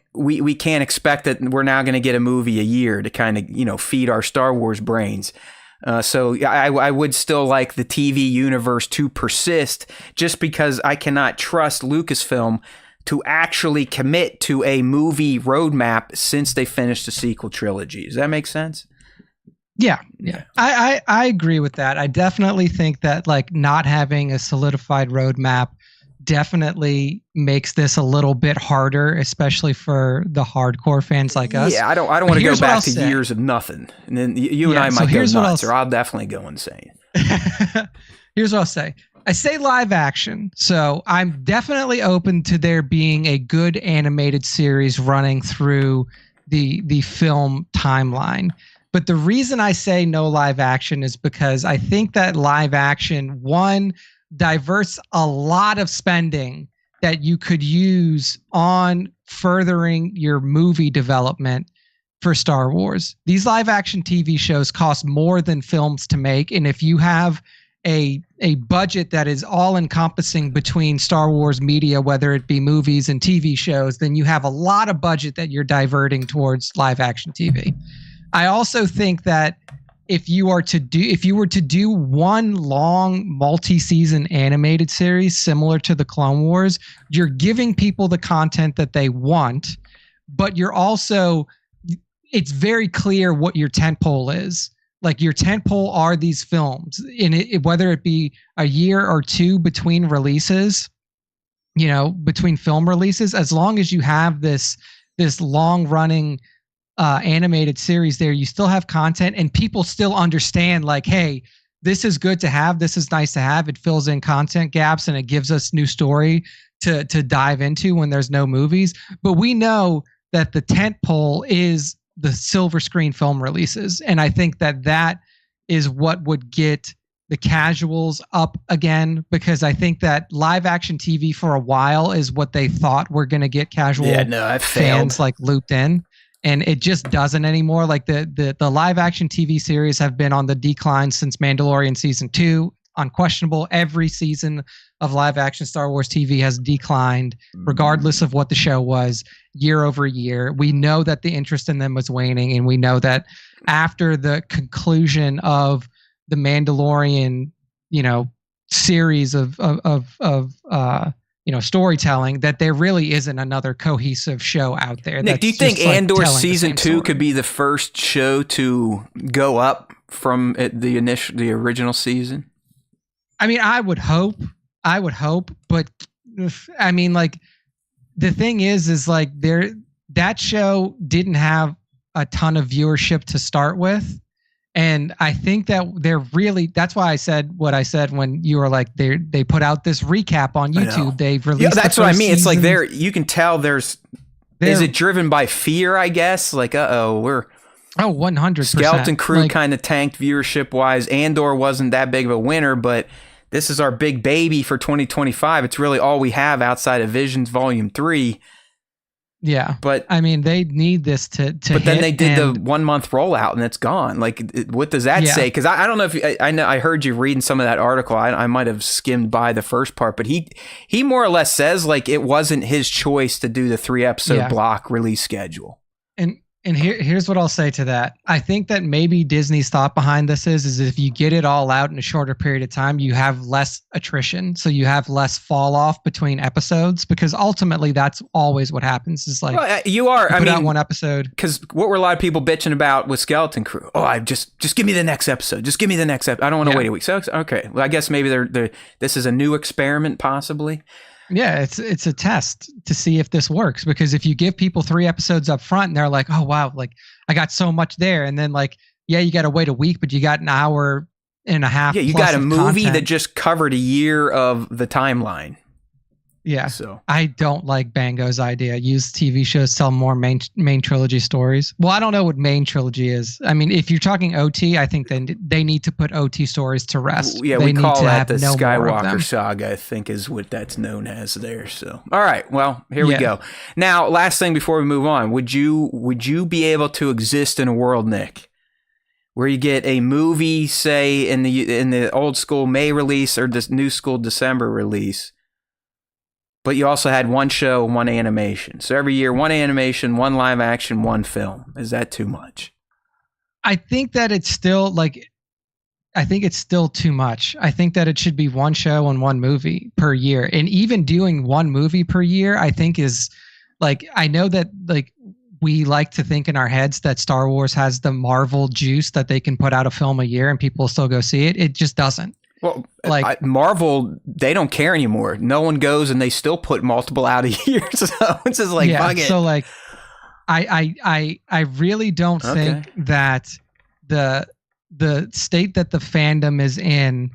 Speaker 1: expect that we're now going to get a movie a year to kind of, feed our Star Wars brains. So I would still like the TV universe to persist, just because I cannot trust Lucasfilm to actually commit to a movie roadmap since they finished the sequel trilogy. Does that make sense?
Speaker 2: Yeah. I agree with that. I definitely think that like not having a solidified roadmap definitely makes this a little bit harder, especially for the hardcore fans like us.
Speaker 1: Yeah, I don't want to go back to years of nothing. And then you and I might go nuts, or I'll definitely go insane.
Speaker 2: Here's what I'll say. I say live action, so I'm definitely open to there being a good animated series running through the film timeline. But the reason I say no live action is because I think that live action, one, diverts a lot of spending that you could use on furthering your movie development for Star Wars. These live action TV shows cost more than films to make. And if you have a budget that is all encompassing between Star Wars media, whether it be movies and TV shows, then you have a lot of budget that you're diverting towards live action TV. I also think that if you were to do one long multi-season animated series similar to the Clone Wars, you're giving people the content that they want, but you're also, it's very clear what your tentpole is. Like your tentpole are these films, whether it be a year or two between releases, between film releases, as long as you have this long running animated series there, you still have content and people still understand like, hey, this is good to have, this is nice to have, it fills in content gaps and it gives us new story to dive into when there's no movies. But we know that the tentpole is the silver screen film releases, and I think that is what would get the casuals up again, because I think that live action TV for a while is what they thought were going to get casual fans like looped in. And it just doesn't anymore. Like the live action TV series have been on the decline since Mandalorian season 2. Unquestionable. Every season of live action Star Wars TV has declined, regardless of what the show was, year over year. We know that the interest in them was waning, and we know that after the conclusion of the Mandalorian, series of storytelling, that there really isn't another cohesive show out there.
Speaker 1: Nick, do you think Andor season 2 could be the first show to go up from the original season?
Speaker 2: I mean, I would hope, but I mean, like, the thing is like that show didn't have a ton of viewership to start with. And I think that that's why I said what I said when you were like, they put out this recap on YouTube. They've released.
Speaker 1: Yeah, that's what I mean. It's like you can tell is it driven by fear, I guess? Like, we're
Speaker 2: 100%.
Speaker 1: Skeleton Crew kind of tanked viewership wise. Andor wasn't that big of a winner, but this is our big baby for 2025. It's really all we have outside of Visions Volume 3.
Speaker 2: Yeah.
Speaker 1: But
Speaker 2: I mean, they need this to
Speaker 1: But then they did the 1 month rollout and it's gone. Like, what does that say? Because I don't know if I heard you reading some of that article. I might have skimmed by the first part, but he more or less says like it wasn't his choice to do the 3-episode block release schedule.
Speaker 2: And here's what I'll say to that. I think that maybe Disney's thought behind this is if you get it all out in a shorter period of time, you have less attrition. So you have less fall off between episodes, because ultimately that's always what happens is like,
Speaker 1: I mean,
Speaker 2: out one episode.
Speaker 1: Because what were a lot of people bitching about with Skeleton Crew? Oh, I just give me the next episode. Just give me the next episode. I don't want to wait a week. So, okay. Well, I guess maybe this is a new experiment possibly.
Speaker 2: Yeah, it's a test to see if this works, because if you give people 3 episodes up front and they're like, oh wow, like I got so much there, and then like, yeah, you got to wait a week, but you got an hour and a half.
Speaker 1: Yeah, you got a movie that just covered a year of the timeline.
Speaker 2: Yeah, so I don't like Bango's idea. Use TV shows, tell more main trilogy stories. Well, I don't know what main trilogy is. I mean, if you're talking OT, I think then they need to put OT stories to rest.
Speaker 1: Yeah, we call that the Skywalker saga, I think is what that's known as there. So, all right, well, here we go. Now, last thing before we move on, would you be able to exist in a world, Nick, where you get a movie, say in the old school May release or this new school December release, but you also had one show, one animation. So every year, one animation, one live action, one film. Is that too much?
Speaker 2: I think that it's still too much. I think that it should be one show and one movie per year. And even doing one movie per year, I think is like, I know that like we like to think in our heads that Star Wars has the Marvel juice that they can put out a film a year and people will still go see it. It just doesn't.
Speaker 1: Well, like Marvel, they don't care anymore. No one goes, and they still put multiple out a year. So it's just like, fuck it.
Speaker 2: So like, I really don't think that the state that the fandom is in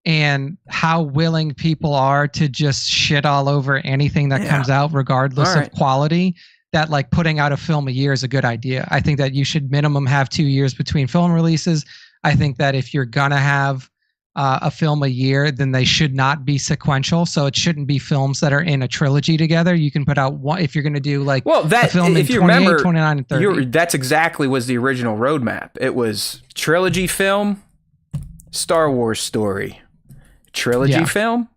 Speaker 2: and how willing people are to just shit all over anything that comes out, regardless of quality, that like putting out a film a year is a good idea. I think that you should minimum have 2 years between film releases. I think that if you're gonna have a film a year, then they should not be sequential. So it shouldn't be films that are in a trilogy together. You can put out one if you're going to do like a film in 28, 29, and 30.
Speaker 1: That's exactly was the original roadmap. It was trilogy film, Star Wars story, trilogy film,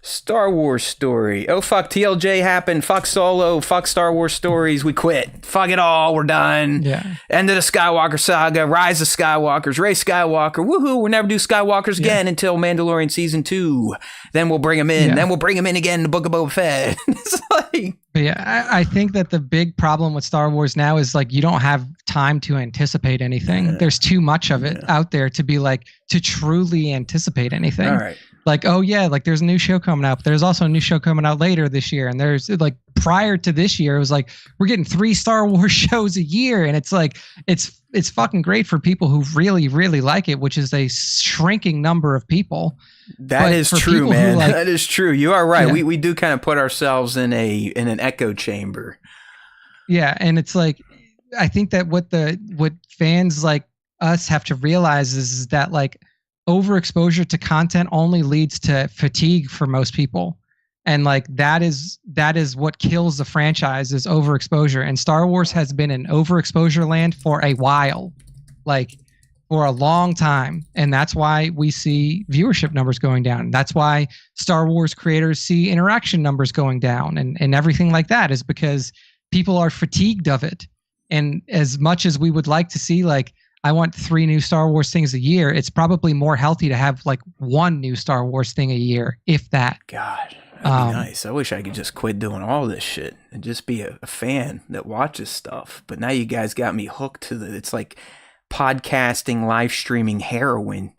Speaker 1: Star Wars story. Oh, fuck, TLJ happened. Fuck Solo. Fuck Star Wars stories. We quit. Fuck it all. We're done.
Speaker 2: Yeah.
Speaker 1: End of the Skywalker saga. Rise of Skywalkers. Rey Skywalker. Woohoo. We'll never do Skywalkers again until Mandalorian Season 2. Then we'll bring them in. Then we'll bring them in again in the Book of Boba Fett. It's like...
Speaker 2: I think that the big problem with Star Wars now is like you don't have time to anticipate anything. There's too much of it out there to be like to truly anticipate anything.
Speaker 1: All right.
Speaker 2: Like, oh yeah, like there's a new show coming out, but there's also a new show coming out later this year. And there's like prior to this year, it was like we're getting 3 Star Wars shows a year. And it's like it's fucking great for people who really, really like it, which is a shrinking number of people.
Speaker 1: That is true, man. That is true. You are right. We do kind of put ourselves in an echo chamber.
Speaker 2: Yeah, and it's like I think that what fans like us have to realize is that like overexposure to content only leads to fatigue for most people. And like that is what kills the franchise is overexposure. And Star Wars has been an overexposure land for a while. Like for a long time. And that's why we see viewership numbers going down. That's why Star Wars creators see interaction numbers going down and everything like that is because people are fatigued of it. And as much as we would like to see like I want 3 new Star Wars things a year, it's probably more healthy to have like 1 new Star Wars thing a year, if that.
Speaker 1: God. That'd be nice. I wish I could just quit doing all this shit and just be a fan that watches stuff. But now you guys got me hooked to it's like podcasting, live streaming heroin.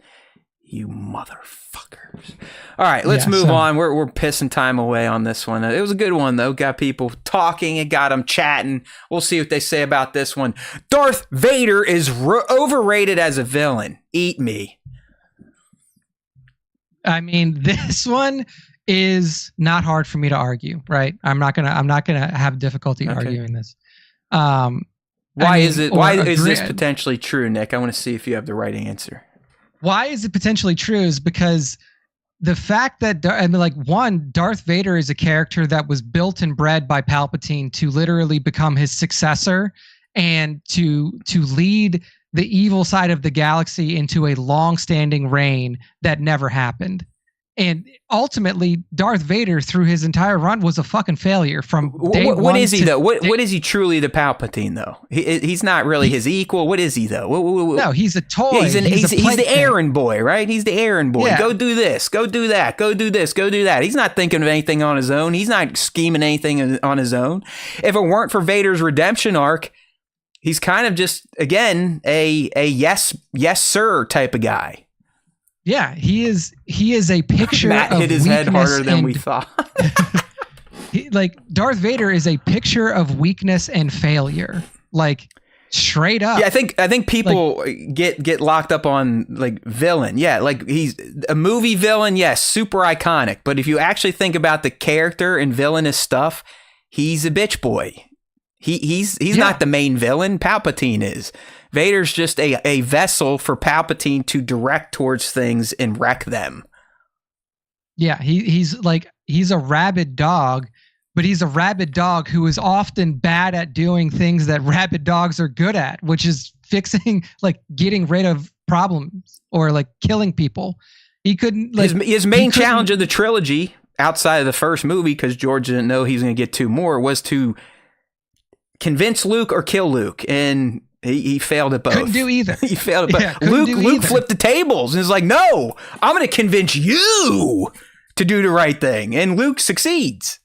Speaker 1: You motherfuckers. All right, let's move on. We're pissing time away on this one. It was a good one, though. Got people talking. It got them chatting. We'll see what they say about this one. Darth Vader is overrated as a villain. Eat me.
Speaker 2: I mean, this one is not hard for me to argue, right? I'm not gonna have difficulty arguing this.
Speaker 1: Why is this potentially true, Nick? I want to see if you have the right answer.
Speaker 2: Why is it potentially true is because the fact that, Darth Vader is a character that was built and bred by Palpatine to literally become his successor and to lead the evil side of the galaxy into a long-standing reign that never happened. And ultimately, Darth Vader, through his entire run, was a fucking failure from day one.
Speaker 1: What is he, though? What is he truly to Palpatine, though? He's not really his equal. What is he, though?
Speaker 2: No, he's a toy.
Speaker 1: Yeah, he's the errand boy, right? He's the errand boy. Yeah. Go do this. Go do that. Go do this. Go do that. He's not thinking of anything on his own. He's not scheming anything on his own. If it weren't for Vader's redemption arc, he's kind of just, again, a yes sir type of guy.
Speaker 2: Yeah, he is a picture
Speaker 1: Matt
Speaker 2: of
Speaker 1: hit his head harder than we thought.
Speaker 2: Darth Vader is a picture of weakness and failure. Like, straight up.
Speaker 1: Yeah, I think people get locked up on like villain. Yeah, like he's a movie villain, yes, super iconic. But if you actually think about the character and villainous stuff, he's a bitch boy. He's not the main villain. Palpatine is. Vader's just a vessel for Palpatine to direct towards things and wreck them.
Speaker 2: Yeah, he's a rabid dog, but he's a rabid dog who is often bad at doing things that rabid dogs are good at, which is fixing, like getting rid of problems or like killing people. He couldn't.
Speaker 1: His main challenge of the trilogy, outside of the first movie, because George didn't know he was going to get two more, was to convince Luke or kill Luke, and he failed at both.
Speaker 2: Couldn't do either.
Speaker 1: He failed at both. Yeah, Luke flipped the tables and is like, no, I'm going to convince you to do the right thing. And Luke succeeds.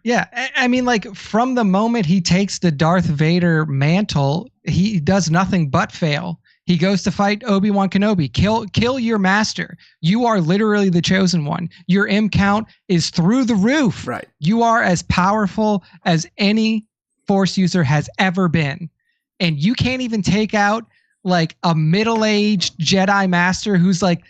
Speaker 2: Yeah. I mean, like, from the moment he takes the Darth Vader mantle, he does nothing but fail. He goes to fight Obi-Wan Kenobi. Kill your master. You are literally the chosen one. Your M count is through the roof.
Speaker 1: Right.
Speaker 2: You are as powerful as any Force user has ever been. And you can't even take out like a middle-aged Jedi Master who's like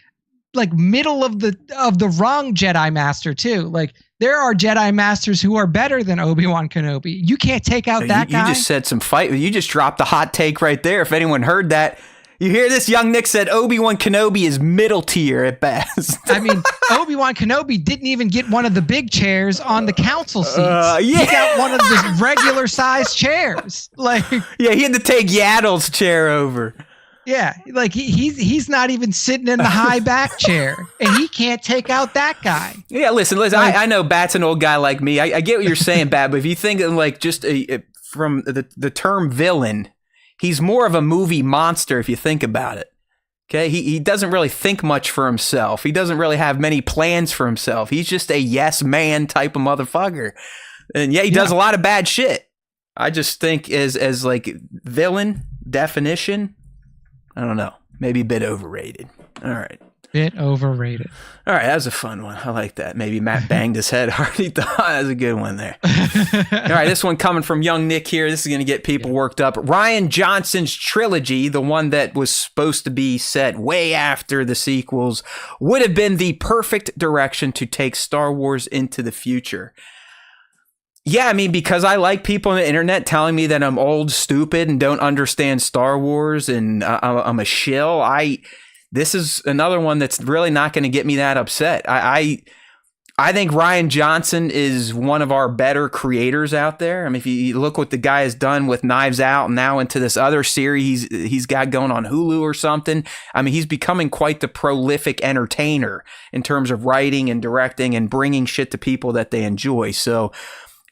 Speaker 2: middle of the wrong Jedi Master too. Like, there are Jedi Masters who are better than Obi-Wan Kenobi. You can't take out that guy.
Speaker 1: You just said some fight. You just dropped the hot take right there. If anyone heard that, you hear this? Young Nick said Obi-Wan Kenobi is middle tier at best.
Speaker 2: I mean, Obi-Wan Kenobi didn't even get one of the big chairs on the council seats. He got one of the regular sized chairs. Like,
Speaker 1: yeah, he had to take Yaddle's chair over.
Speaker 2: Yeah, like he's not even sitting in the high back chair, and he can't take out that guy.
Speaker 1: Yeah, listen. Like, I know Bat's an old guy like me. I get what you're saying, Bat, but if you think of like just from the term villain, he's more of a movie monster if you think about it. Okay, he doesn't really think much for himself. He doesn't really have many plans for himself. He's just a yes man type of motherfucker. And yeah, he does a lot of bad shit. I just think as like villain definition, I don't know, maybe a bit overrated. All right.
Speaker 2: Bit overrated.
Speaker 1: All right, that was a fun one. I like that. Maybe Matt banged his head hard. He thought that was a good one there. All right, this one coming from young Nick here. This is going to get people worked up. Rian Johnson's trilogy, the one that was supposed to be set way after the sequels, would have been the perfect direction to take Star Wars into the future. Yeah, I mean, because I like people on the internet telling me that I'm old, stupid, and don't understand Star Wars, and I'm a shill. This is another one that's really not going to get me that upset. I think Rian Johnson is one of our better creators out there. I mean, if you look what the guy has done with Knives Out and now into this other series he's got going on Hulu or something. I mean, he's becoming quite the prolific entertainer in terms of writing and directing and bringing shit to people that they enjoy. So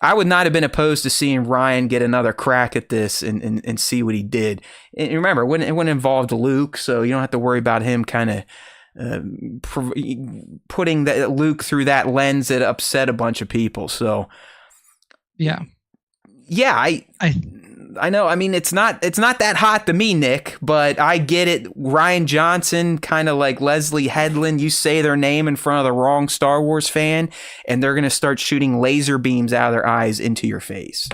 Speaker 1: I would not have been opposed to seeing Ryan get another crack at this and see what he did. And remember, it wouldn't involve Luke, so you don't have to worry about him kind of putting Luke through that lens that upset a bunch of people. So
Speaker 2: yeah,
Speaker 1: I know. I mean, it's not that hot to me, Nick, but I get it. Rian Johnson, kind of like Leslie Headland, you say their name in front of the wrong Star Wars fan, and they're going to start shooting laser beams out of their eyes into your face.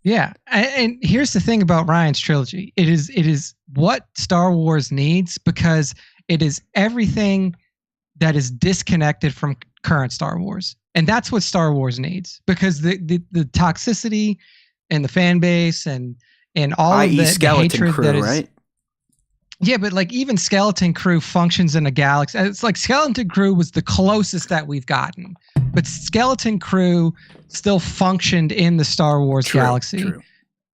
Speaker 2: Yeah, and here's the thing about Rian's trilogy. It is what Star Wars needs, because it is everything that is disconnected from current Star Wars. And that's what Star Wars needs, because the toxicity and the fan base and all of the hatred
Speaker 1: Crew,
Speaker 2: that is,
Speaker 1: right?
Speaker 2: Yeah, but like even Skeleton Crew functions in a galaxy. It's like Skeleton Crew was the closest that we've gotten, but Skeleton Crew still functioned in the Star Wars galaxy.
Speaker 1: True.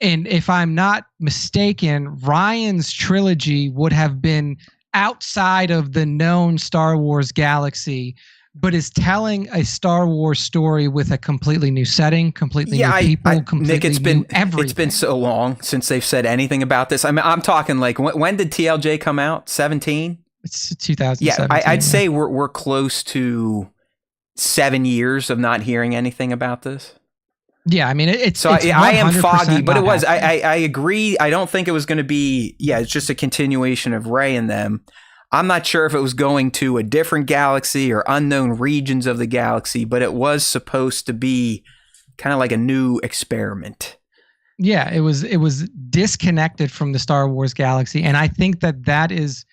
Speaker 2: And if I'm not mistaken, Rian's trilogy would have been outside of the known Star Wars galaxy, but is telling a Star Wars story with a completely new setting, completely new people, completely new everything.
Speaker 1: It's been so long since they've said anything about this. I mean, I'm talking like, when did TLJ come out? 17?
Speaker 2: It's 2017.
Speaker 1: Yeah, I'd say we're close to 7 years of not hearing anything about this.
Speaker 2: Yeah, I mean, it's
Speaker 1: I am foggy, but it was.
Speaker 2: happening.
Speaker 1: I agree. I don't think it was going to be. Yeah, it's just a continuation of Rey and them. I'm not sure if it was going to a different galaxy or unknown regions of the galaxy, but it was supposed to be kind of like a new experiment.
Speaker 2: Yeah, it was disconnected from the Star Wars galaxy, and I think that is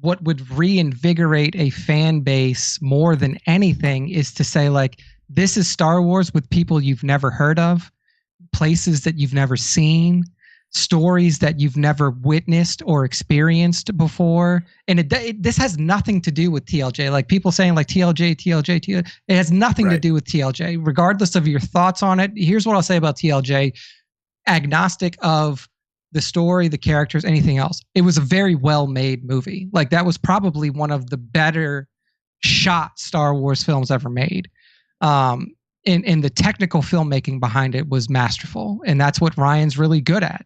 Speaker 2: what would reinvigorate a fan base more than anything, is to say, like, this is Star Wars with people you've never heard of, places that you've never seen, stories that you've never witnessed or experienced before. And this has nothing to do with TLJ. Like people saying like TLJ, it has nothing to do with TLJ. Regardless of your thoughts on it, here's what I'll say about TLJ. Agnostic of the story, the characters, anything else. It was a very well-made movie. Like that was probably one of the better shot Star Wars films ever made. And the technical filmmaking behind it was masterful. And that's what Rian's really good at.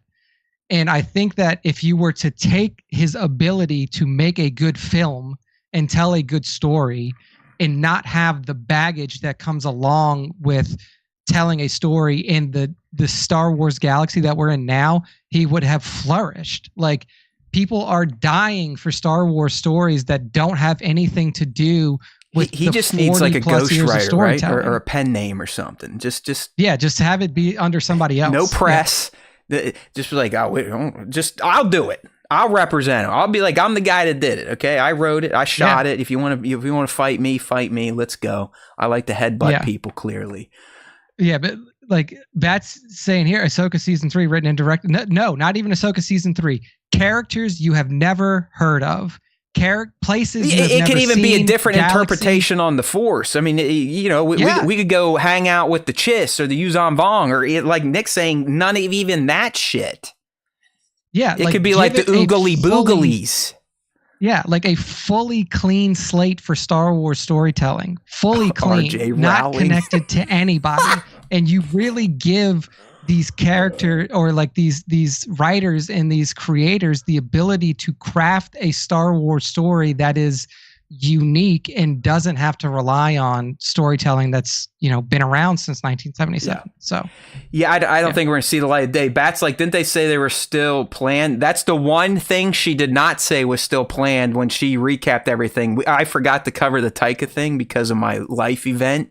Speaker 2: And I think that if you were to take his ability to make a good film and tell a good story and not have the baggage that comes along with telling a story in the Star Wars galaxy that we're in now, he would have flourished. Like people are dying for Star Wars stories that don't have anything to do with
Speaker 1: he just needs like a ghostwriter, right? Or a pen name or something. Just
Speaker 2: have it be under somebody else.
Speaker 1: No press. Yeah. Just be like, I'll do it. I'll represent him. I'll be like, I'm the guy that did it. Okay, I wrote it. I shot it. If you want to fight me. Let's go. I like to headbutt people. Clearly.
Speaker 2: Yeah, but like that's saying here, Ahsoka season 3 written and directed. No, not even Ahsoka season 3. Characters you have never heard of. Places
Speaker 1: it can even be a different interpretation on the Force. I mean, we could go hang out with the Chiss or the Yuzan Vong, or like Nick's saying, none of even that shit.
Speaker 2: Yeah,
Speaker 1: it could be like the Oogly Boogalies.
Speaker 2: Yeah, like a fully clean slate for Star Wars storytelling. Fully clean, not connected to anybody. And you really give these characters or like these writers and these creators the ability to craft a Star Wars story that is unique and doesn't have to rely on storytelling that's been around since 1977.
Speaker 1: Yeah.
Speaker 2: So
Speaker 1: I don't think we're gonna see the light of day. Bat's like, didn't they say they were still planned? That's the one thing she did not say was still planned when she recapped everything. I forgot to cover the Taika thing because of my life event.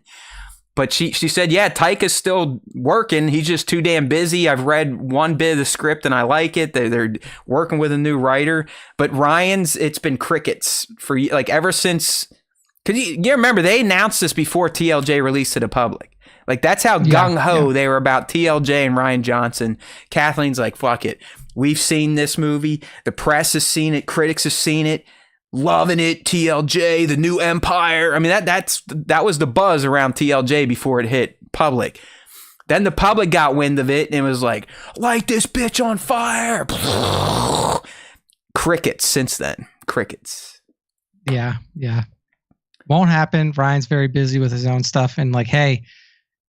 Speaker 1: But she said, yeah, Taika's still working. He's just too damn busy. I've read one bit of the script and I like it. They're working with a new writer. But Rian's, it's been crickets for like ever since. Because you remember, they announced this before TLJ released to the public. Like that's how gung-ho they were about TLJ and Rian Johnson. Kathleen's like, fuck it. We've seen this movie. The press has seen it. Critics have seen it. Loving it, TLJ, the new empire. I mean, that was the buzz around TLJ before it hit public. Then the public got wind of it and was like, light this bitch on fire. Crickets since then. Crickets.
Speaker 2: Yeah. Won't happen. Ryan's very busy with his own stuff. And like, hey,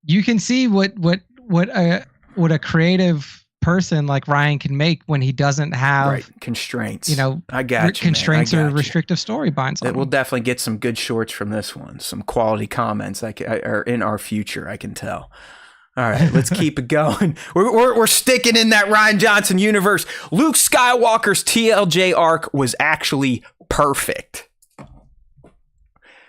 Speaker 2: you can see what a creative person like Ryan can make when he doesn't have
Speaker 1: constraints.
Speaker 2: I got you, constraints or restrictive story binds.
Speaker 1: We'll definitely get some good shorts from this one. Some quality comments are in our future. I can tell. All right, let's keep it going. We're sticking in that Rian Johnson universe. Luke Skywalker's TLJ arc was actually perfect.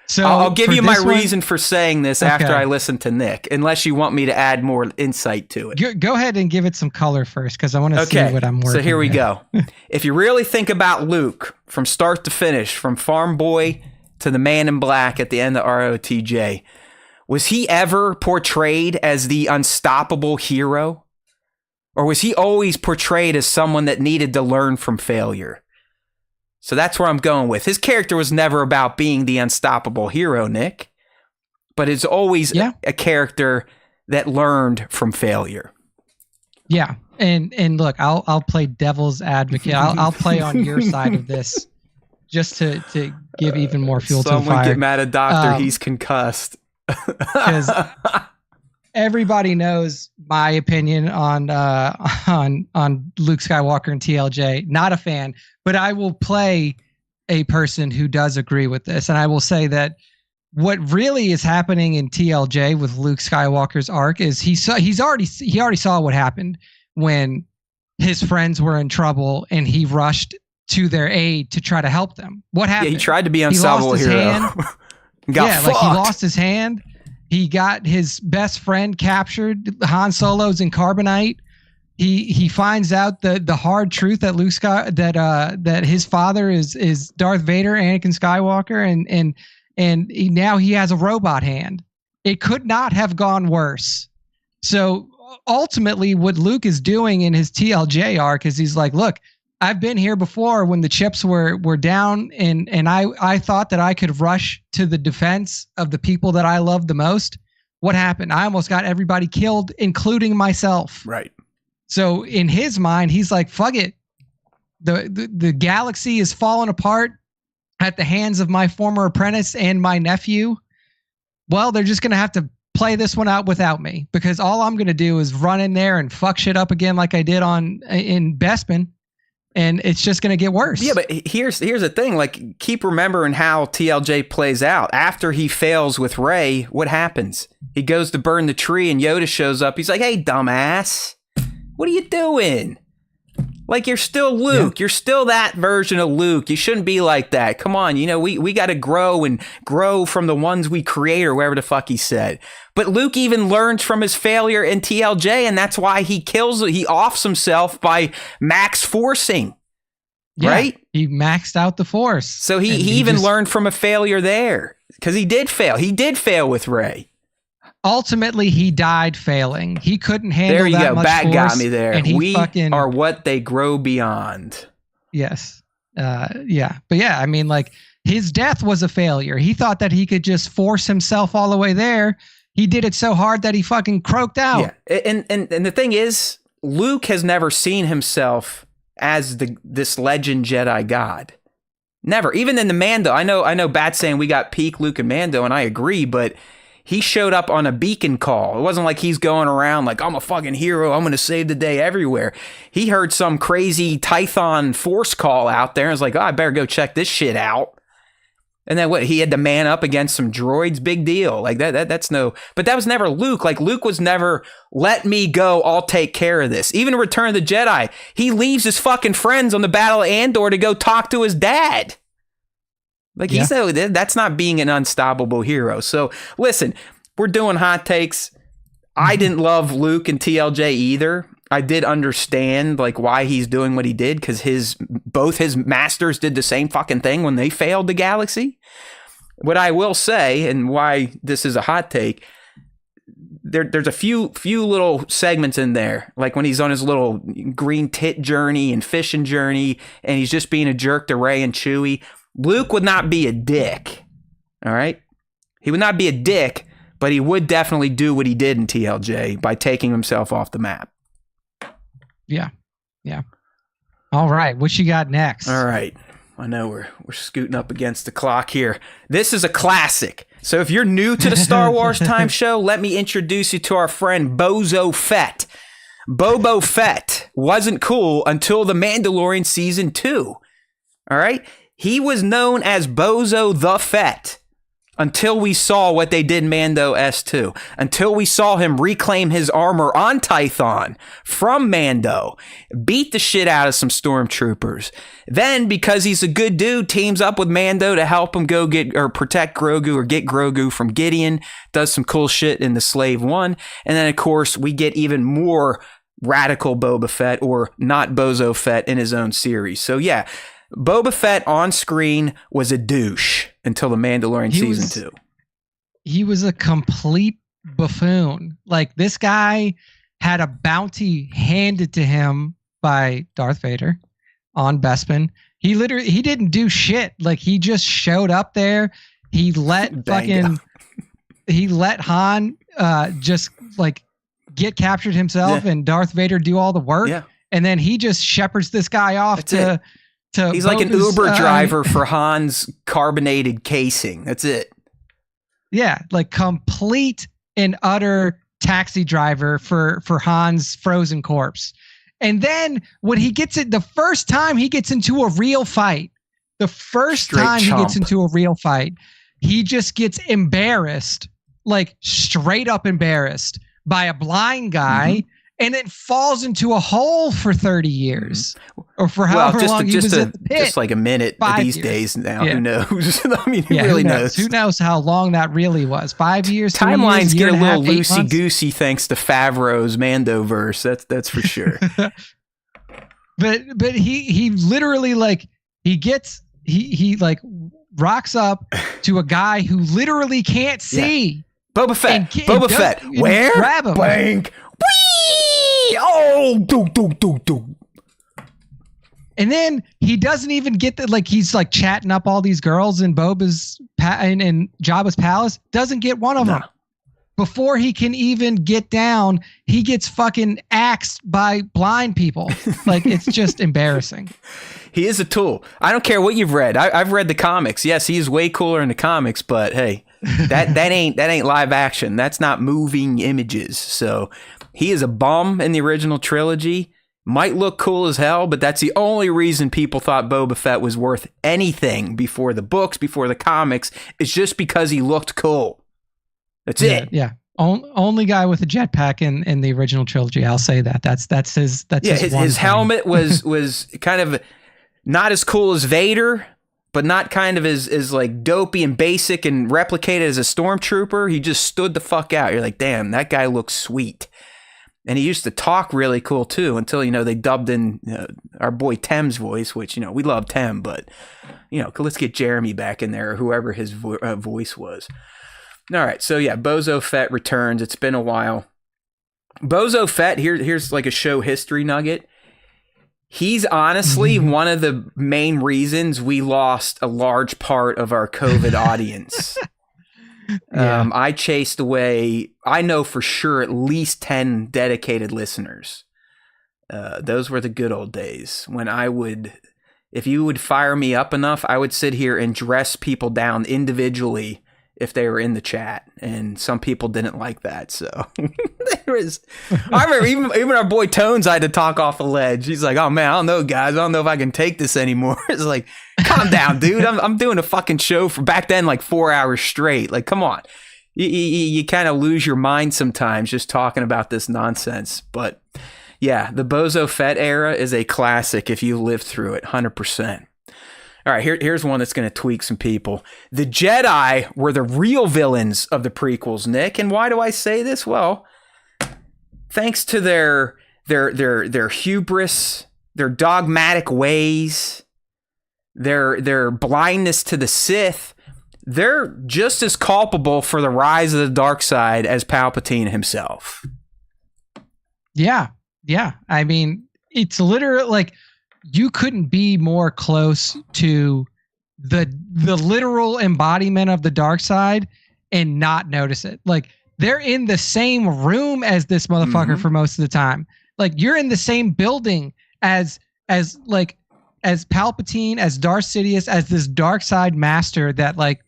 Speaker 1: So I'll give you my reason for saying this after I listen to Nick, unless you want me to add more insight to it.
Speaker 2: Go ahead and give it some color first, because I want to see what I'm working with.
Speaker 1: So here we go. If you really think about Luke from start to finish, from farm boy to the man in black at the end of ROTJ, was he ever portrayed as the unstoppable hero? Or was he always portrayed as someone that needed to learn from failure? So that's where I'm going with. His character was never about being the unstoppable hero, Nick. But it's always a character that learned from failure.
Speaker 2: Yeah. And look, I'll play devil's advocate. I'll play on your side of this just to give even more fuel to the fire.
Speaker 1: Someone get mad at Doctor. He's concussed.
Speaker 2: Because everybody knows my opinion on Luke Skywalker and TLJ. Not a fan, but I will play a person who does agree with this, and I will say that what really is happening in TLJ with Luke Skywalker's arc is he already saw what happened when his friends were in trouble and he rushed to their aid to try to help them. What happened?
Speaker 1: Yeah, he tried to be unstoppable hero.
Speaker 2: He lost his hand. He got his best friend captured. Han Solo's in carbonite. He finds out the hard truth that that his father is Darth Vader, Anakin Skywalker, and now he has a robot hand. It could not have gone worse. So ultimately, what Luke is doing in his TLJ arc is he's like, look, I've been here before when the chips were down, and I thought that I could rush to the defense of the people that I love the most. What happened? I almost got everybody killed, including myself.
Speaker 1: Right.
Speaker 2: So in his mind, he's like, fuck it. The galaxy is falling apart at the hands of my former apprentice and my nephew. Well, they're just going to have to play this one out without me, because all I'm going to do is run in there and fuck shit up again like I did in Bespin. And it's just going to get worse.
Speaker 1: Yeah, but here's the thing. Like, keep remembering how TLJ plays out. After he fails with Rey, what happens? He goes to burn the tree, and Yoda shows up. He's like, hey, dumbass, what are you doing? Like, you're still Luke. Yeah. You're still that version of Luke. You shouldn't be like that. Come on, we got to grow from the ones we create, or whatever the fuck he said. But Luke even learns from his failure in TLJ, and that's why he offs himself by max forcing.
Speaker 2: Yeah,
Speaker 1: right?
Speaker 2: He maxed out the force.
Speaker 1: So he even learned from a failure there, because he did fail. He did fail with Rey.
Speaker 2: Ultimately, he died failing. He couldn't handle
Speaker 1: there you
Speaker 2: that
Speaker 1: go.
Speaker 2: much
Speaker 1: Bat
Speaker 2: force.
Speaker 1: Got me there.
Speaker 2: And
Speaker 1: we are what they grow beyond.
Speaker 2: Yes. Yeah. But yeah, I mean, like, his death was a failure. He thought that he could just force himself all the way there. He did it so hard that he fucking croaked out.
Speaker 1: Yeah. And the thing is, Luke has never seen himself as this legend Jedi God. Never. Even in the Mando. I know Bat's saying we got peak Luke and Mando, and I agree, but he showed up on a beacon call. It wasn't like he's going around like, I'm a fucking hero, I'm going to save the day everywhere. He heard some crazy Tython force call out there and was like, oh, I better go check this shit out. And then what? He had to man up against some droids. Big deal. Like that's no. But that was never Luke. Like, Luke was never, let me go, I'll take care of this. Even in Return of the Jedi, he leaves his fucking friends on the Battle of Andor to go talk to his dad. Like, that's not being an unstoppable hero. So listen, we're doing hot takes. I didn't love Luke and TLJ either. I did understand like why he's doing what he did, because both his masters did the same fucking thing when they failed the galaxy. What I will say, and why this is a hot take, there's a few little segments in there, like when he's on his little green tit journey and fishing journey, and he's just being a jerk to Rey and Chewie. Luke would not be a dick, all right? He would not be a dick, but he would definitely do what he did in TLJ by taking himself off the map.
Speaker 2: Yeah. All right, what you got next?
Speaker 1: All right. I know we're scooting up against the clock here. This is a classic. So if you're new to the Star Wars Time Show, let me introduce you to our friend Bozo Fett. Boba Fett wasn't cool until The Mandalorian season 2. All right? He was known as Bozo the Fett until we saw what they did in Mando S2. Until we saw him reclaim his armor on Tython from Mando. Beat the shit out of some stormtroopers. Then, because he's a good dude, teams up with Mando to help him go get or protect Grogu or get Grogu from Gideon. Does some cool shit in the Slave One. And then, of course, we get even more radical Boba Fett, or not Bozo Fett, in his own series. So, yeah. Boba Fett on screen was a douche until The Mandalorian season 2.
Speaker 2: He was a complete buffoon. Like, this guy had a bounty handed to him by Darth Vader on Bespin. He didn't do shit. Like, he just showed up there. He let Han just like get captured himself, and Darth Vader do all the work. Yeah. And then he just shepherds this guy off to
Speaker 1: he's like an Uber driver for Han's carbonated casing. That's it.
Speaker 2: Yeah, like complete and utter taxi driver for Han's frozen corpse. And then when he gets it, the first time he gets into a real fight, he just gets embarrassed, like straight up embarrassed by a blind guy. And then falls into a hole for 30 years, or for however long he was at the pit.
Speaker 1: Just like a minute these days now. Yeah. Who knows? I mean, who really knows?
Speaker 2: Who knows how long that really was? 5 years.
Speaker 1: Timelines get a little loosey goosey thanks to Favreau's Mandoverse. That's for sure.
Speaker 2: but he literally like he like rocks up to a guy who literally can't see.
Speaker 1: Yeah. Boba Fett. Where?
Speaker 2: Grab him.
Speaker 1: Blank. Oh, do.
Speaker 2: And then he doesn't even get that. Like, he's like chatting up all these girls in Boba's in Jabba's palace. Doesn't get one of them. Before he can even get down, he gets fucking axed by blind people. Like, it's just embarrassing.
Speaker 1: He is a tool. I don't care what you've read. I've read the comics. Yes, he is way cooler in the comics, but hey, that ain't live action. That's not moving images. So he is a bum in the original trilogy. Might look cool as hell, but that's the only reason people thought Boba Fett was worth anything before the books, before the comics. It's just because he looked cool. That's it.
Speaker 2: Yeah. Only guy with a jetpack in the original trilogy. I'll say that. That's his.
Speaker 1: His helmet was kind of not as cool as Vader, but not kind of as like dopey and basic and replicated as a stormtrooper. He just stood the fuck out. You're like, damn, that guy looks sweet. And he used to talk really cool too, until, they dubbed in our boy Tem's voice, which, we love Tem, but, let's get Jeremy back in there, or whoever his voice was. All right, so yeah, Bozo Fett returns. It's been a while. Bozo Fett, here's like a show history nugget. He's honestly one of the main reasons we lost a large part of our COVID audience. Yeah. I chased away, I know for sure, at least 10 dedicated listeners. Those were the good old days when if you would fire me up enough, I would sit here and dress people down individually if they were in the chat, and some people didn't like that. So I remember even our boy Tones, I had to talk off the ledge. He's like, "Oh man, I don't know, guys. I don't know if I can take this anymore." It's like, calm down, dude. I'm doing a fucking show for back then, like 4 hours straight. Like, come on. You kind of lose your mind sometimes just talking about this nonsense. But yeah, the Bozo Fett era is a classic if you lived through it, 100%. All right, here's one that's going to tweak some people. The Jedi were the real villains of the prequels, Nick. And why do I say this? Well, thanks to their hubris, their dogmatic ways, their blindness to the Sith, they're just as culpable for the rise of the dark side as Palpatine himself.
Speaker 2: Yeah. I mean, it's literally like, you couldn't be more close to the literal embodiment of the dark side and not notice it. Like, they're in the same room as this motherfucker for most of the time. Like, you're in the same building as Palpatine, as Darth Sidious, as this dark side master that, like,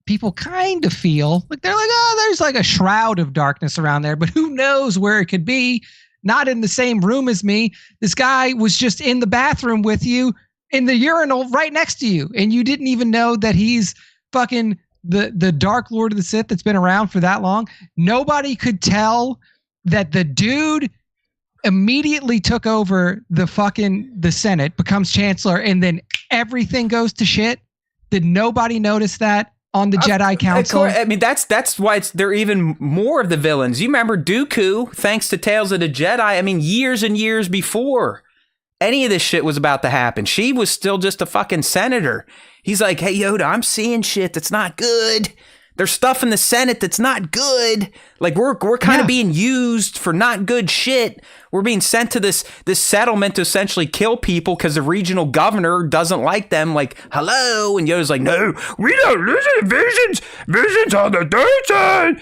Speaker 2: people kind of feel like they're like, oh, there's like a shroud of darkness around there, but who knows where it could be. not in the same room as me. This guy was just in the bathroom with you in the urinal right next to you. And you didn't even know that he's fucking the Dark Lord of the Sith that's been around for that long. Nobody could tell that the dude immediately took over the Senate, becomes chancellor, and then everything goes to shit. Did nobody notice that on the Jedi Council?
Speaker 1: I mean, that's why they're even more of the villains. You remember Dooku, thanks to Tales of the Jedi, I mean, years and years before any of this shit was about to happen, she was still just a fucking senator. He's like, hey, Yoda, I'm seeing shit that's not good. There's stuff in the Senate that's not good. Like we're kind of being used for not good shit. We're being sent to this settlement to essentially kill people because the regional governor doesn't like them. Like, hello, and Yoda's like, no, we don't listen to visions. Visions on the dark side.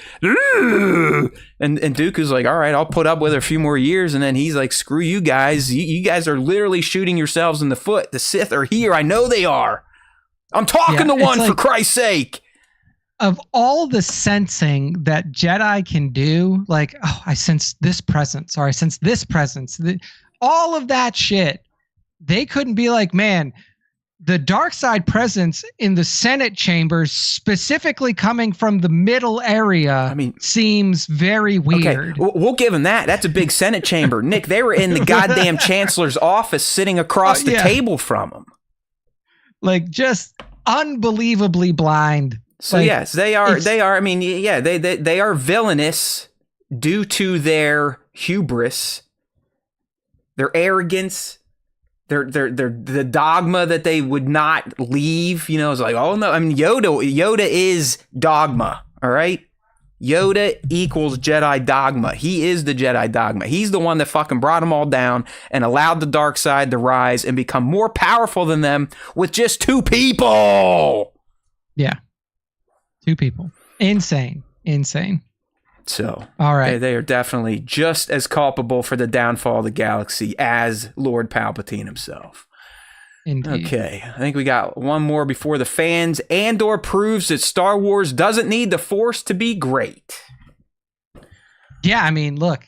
Speaker 1: And Dooku's like, all right, I'll put up with it a few more years. And then he's like, screw you guys. You guys are literally shooting yourselves in the foot. The Sith are here. I know they are. I'm talking to one, for Christ's sake.
Speaker 2: Of all the sensing that Jedi can do, like, oh, I sense this presence, or I sense this presence, all of that shit, they couldn't be like, man, the dark side presence in the Senate chambers, specifically coming from the middle area, seems very weird.
Speaker 1: Okay, we'll give them that. That's a big Senate chamber. Nick, they were in the goddamn chancellor's office sitting across the table from him.
Speaker 2: Like, just unbelievably blind.
Speaker 1: So like, yes, they are. I mean, yeah, they are villainous due to their hubris, their arrogance, their the dogma that they would not leave. You know, it's like, oh no, I mean, Yoda is dogma. All right, Yoda equals Jedi dogma. He is the Jedi dogma. He's the one that fucking brought them all down and allowed the dark side to rise and become more powerful than them with just 2 people.
Speaker 2: Yeah. 2 people. Insane.
Speaker 1: So,
Speaker 2: all right.
Speaker 1: They are definitely just as culpable for the downfall of the galaxy as Lord Palpatine himself.
Speaker 2: Indeed.
Speaker 1: Okay, I think we got one more before the fans. Andor proves that Star Wars doesn't need the Force to be great.
Speaker 2: Yeah, I mean, look,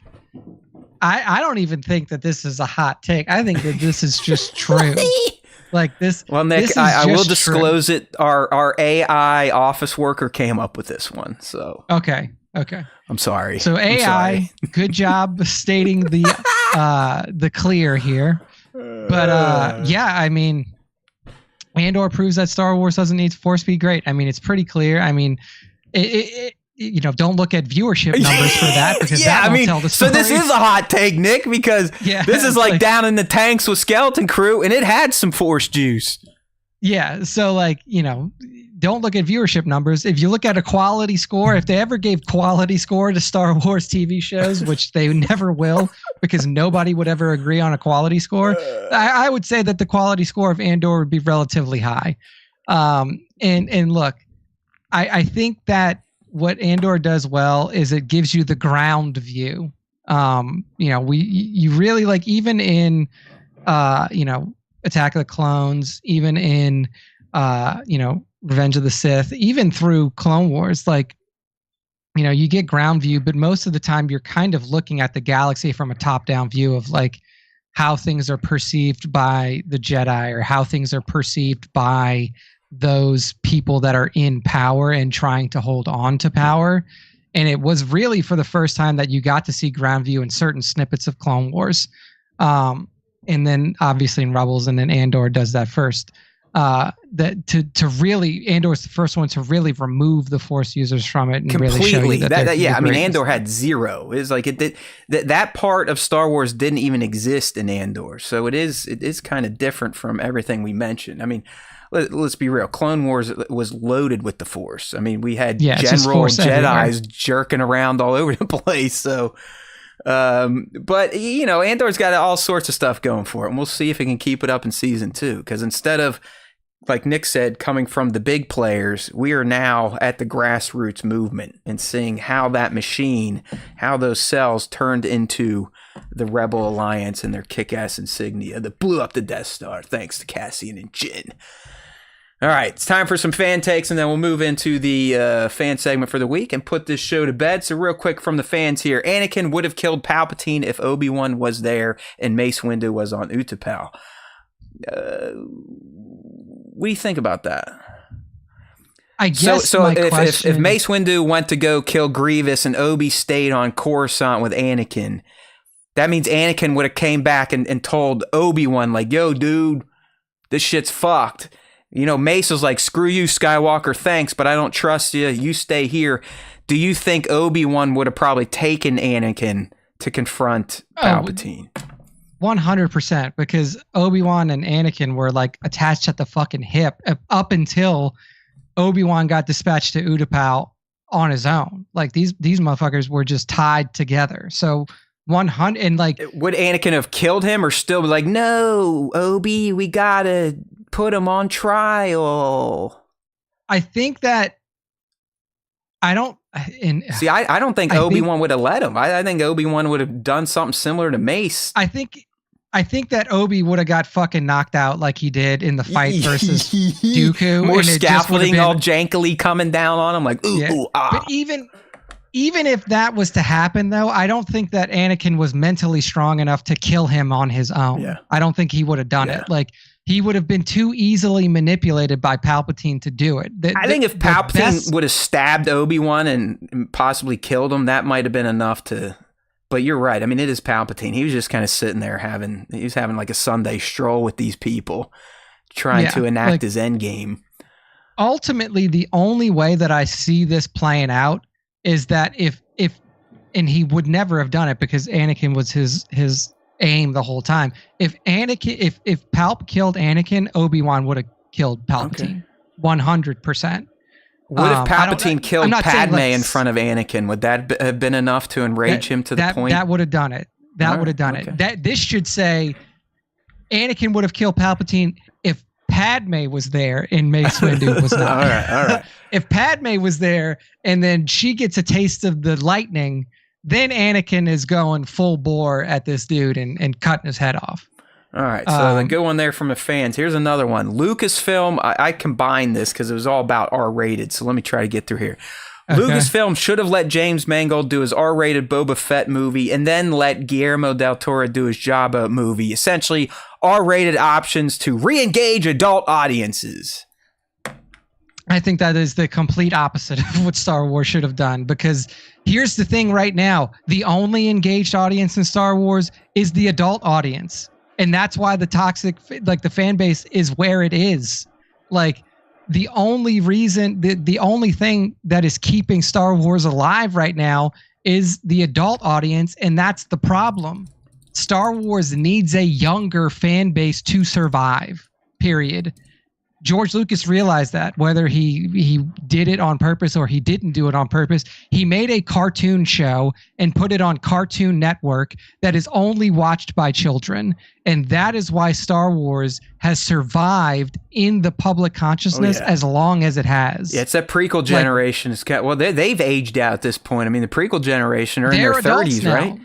Speaker 2: I don't even think that this is a hot take. I think that this is just true. Like this.
Speaker 1: Well, Nick,
Speaker 2: this
Speaker 1: I will disclose it. Our AI office worker came up with this one. So
Speaker 2: okay.
Speaker 1: I'm sorry.
Speaker 2: So AI, good job stating the clear here. But yeah, I mean, Andor proves that Star Wars doesn't need Force be great. I mean, it's pretty clear. I mean, you know, don't look at viewership numbers for that because that won't tell the story.
Speaker 1: So this is a hot take, Nick, because this is like down in the tanks with Skeleton Crew, and it had some Force juice.
Speaker 2: Yeah, so like, you know, don't look at viewership numbers. If you look at a quality score, if they ever gave quality score to Star Wars TV shows, which they never will, because nobody would ever agree on a quality score, I would say that the quality score of Andor would be relatively high. And look, I think that what Andor does well is it gives you the ground view. You know, you really like, even in you know, Attack of the Clones, even in you know, Revenge of the Sith, even through Clone Wars, like, you know, you get ground view, but most of the time you're kind of looking at the galaxy from a top-down view of like how things are perceived by the Jedi, or how things are perceived by those people that are in power and trying to hold on to power. And it was really for the first time that you got to see ground view in certain snippets of Clone Wars. And then obviously in Rebels, and then Andor does that first. That to really, Andor's the first one to really remove the Force users from it and
Speaker 1: completely.
Speaker 2: Really show you that
Speaker 1: yeah, I mean, Andor had 0. It's like it did that part of Star Wars didn't even exist in Andor, so it is kind of different from everything we mentioned. I mean, let's be real. Clone Wars was loaded with the Force. I mean, we had general Jedis jerking around all over the place. So, but you know, Andor's got all sorts of stuff going for it, and we'll see if it can keep it up in season 2. Because instead of, like Nick said, coming from the big players, we are now at the grassroots movement and seeing how that machine, how those cells turned into the Rebel Alliance and their kick-ass insignia that blew up the Death Star, thanks to Cassian and Jyn. All right, it's time for some fan takes, and then we'll move into the fan segment for the week and put this show to bed. So real quick from the fans here. Anakin would have killed Palpatine if Obi-Wan was there and Mace Windu was on Utapau. What do you think about that?
Speaker 2: I guess so
Speaker 1: if Mace Windu went to go kill Grievous and Obi stayed on Coruscant with Anakin, that means Anakin would have came back and told Obi-Wan, like, yo, dude, this shit's fucked. You know, Mace was like, screw you, Skywalker, thanks, but I don't trust you. You stay here. Do you think Obi-Wan would have probably taken Anakin to confront Palpatine?
Speaker 2: 100%, because Obi-Wan and Anakin were like attached at the fucking hip up until Obi-Wan got dispatched to Utapau on his own. Like these motherfuckers were just tied together. So 100 and like,
Speaker 1: would Anakin have killed him or still be like, no, Obi, we gotta put him on trial?
Speaker 2: I think that I don't
Speaker 1: think Obi-Wan would have let him. I think Obi-Wan would have done something similar to Mace.
Speaker 2: I think that Obi would have got fucking knocked out like he did in the fight versus Dooku.
Speaker 1: More scaffolding all jankily coming down on him, like ooh.
Speaker 2: But even if that was to happen, though, I don't think that Anakin was mentally strong enough to kill him on his own. Yeah. I don't think he would have done it. Like, he would have been too easily manipulated by Palpatine to do it.
Speaker 1: I think if Palpatine would have stabbed Obi-Wan and possibly killed him, that might have been enough to... But you're right. I mean, it is Palpatine. He was just kind of sitting there having like a Sunday stroll with these people, trying to enact his end game.
Speaker 2: Ultimately, the only way that I see this playing out is that if and he would never have done it because Anakin was his aim the whole time. If Palp killed Anakin, Obi-Wan would have killed Palpatine. 100%.
Speaker 1: What if Palpatine killed Padme in front of Anakin? Would that have been enough to enrage him to the point?
Speaker 2: That would have done it. That would have done it. This should say Anakin would have killed Palpatine if Padme was there and Mace Windu was not.
Speaker 1: All right.
Speaker 2: If Padme was there and then she gets a taste of the lightning, then Anakin is going full bore at this dude and cutting his head off.
Speaker 1: All right, so the good one there from the fans. Here's another one. Lucasfilm, I combined this because it was all about R-rated, so let me try to get through here. Okay. Lucasfilm should have let James Mangold do his R-rated Boba Fett movie and then let Guillermo del Toro do his Jabba movie. Essentially, R-rated options to re-engage adult audiences.
Speaker 2: I think that is the complete opposite of what Star Wars should have done, because here's the thing right now. The only engaged audience in Star Wars is the adult audience. And that's why the toxic, like the fan base is where it is. Like the only reason, the only thing that is keeping Star Wars alive right now is the adult audience. And that's the problem. Star Wars needs a younger fan base to survive, period. George Lucas realized that, whether he did it on purpose or he didn't do it on purpose. He made a cartoon show and put it on Cartoon Network that is only watched by children. And that is why Star Wars has survived in the public consciousness as long as it has.
Speaker 1: Yeah, it's that prequel generation. They've aged out at this point. I mean, the prequel generation are in their 30s, right?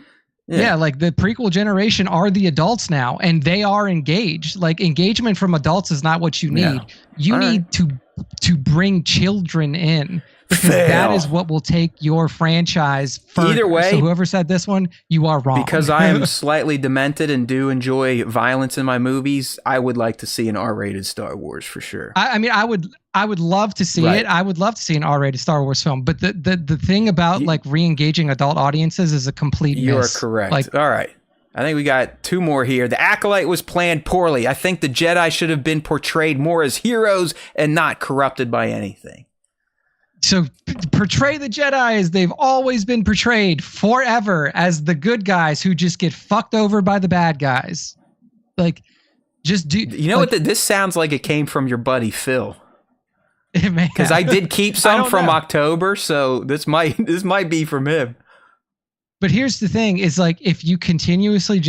Speaker 2: Yeah, like the prequel generation are the adults now, and they are engaged. Like engagement from adults is not what you need. Yeah. You need to bring children in, because that is what will take your franchise further.
Speaker 1: Either way,
Speaker 2: so whoever said this one, you are wrong.
Speaker 1: Because I am slightly demented and do enjoy violence in my movies, I would like to see an R-rated Star Wars for sure.
Speaker 2: I mean, I would love to see it. I would love to see an R-rated Star Wars film. But the thing about like re-engaging adult audiences is a complete miss.
Speaker 1: You are correct. Like, all right. I think we got two more here. The Acolyte was planned poorly. I think the Jedi should have been portrayed more as heroes and not corrupted by anything.
Speaker 2: So portray the Jedi as they've always been portrayed forever, as the good guys who just get fucked over by the bad guys. Like, just do.
Speaker 1: You know what? This sounds like it came from your buddy Phil. Because I did keep some from October, so this might be from him.
Speaker 2: But here's the thing: is like if you continuously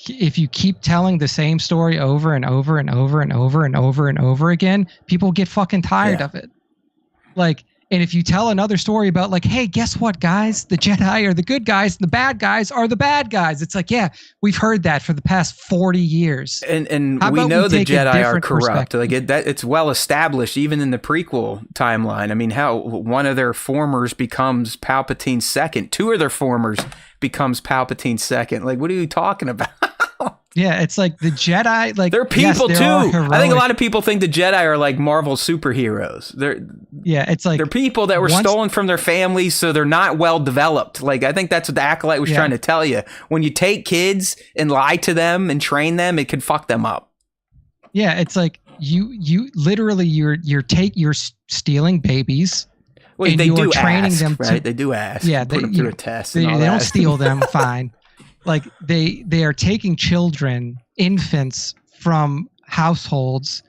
Speaker 2: if you keep telling the same story over and over and over and over and over and over again, people get fucking tired of it. Like, And if you tell another story about like, hey, guess what, guys? The Jedi are the good guys, and the bad guys are the bad guys. It's like, yeah, we've heard that for the past 40 years.
Speaker 1: And we know the Jedi are corrupt. Like it's well established, even in the prequel timeline. I mean, how one of their formers becomes Palpatine's second. Two of their formers becomes Palpatine's second. Like, what are you talking about?
Speaker 2: Yeah, it's like the Jedi, like
Speaker 1: they're people too. I think a lot of people think the Jedi are like Marvel superheroes.
Speaker 2: It's like
Speaker 1: they're people that were stolen from their families, so they're not well developed. Like I think that's what the Acolyte was trying to tell you. When you take kids and lie to them and train them, it can fuck them up. Yeah,
Speaker 2: it's like you literally you're stealing babies.
Speaker 1: Well,
Speaker 2: and
Speaker 1: they do
Speaker 2: training
Speaker 1: ask,
Speaker 2: them
Speaker 1: right? They do ask.
Speaker 2: Yeah,
Speaker 1: put them through a test.
Speaker 2: They don't steal them. Fine. Like they are taking children, infants from households.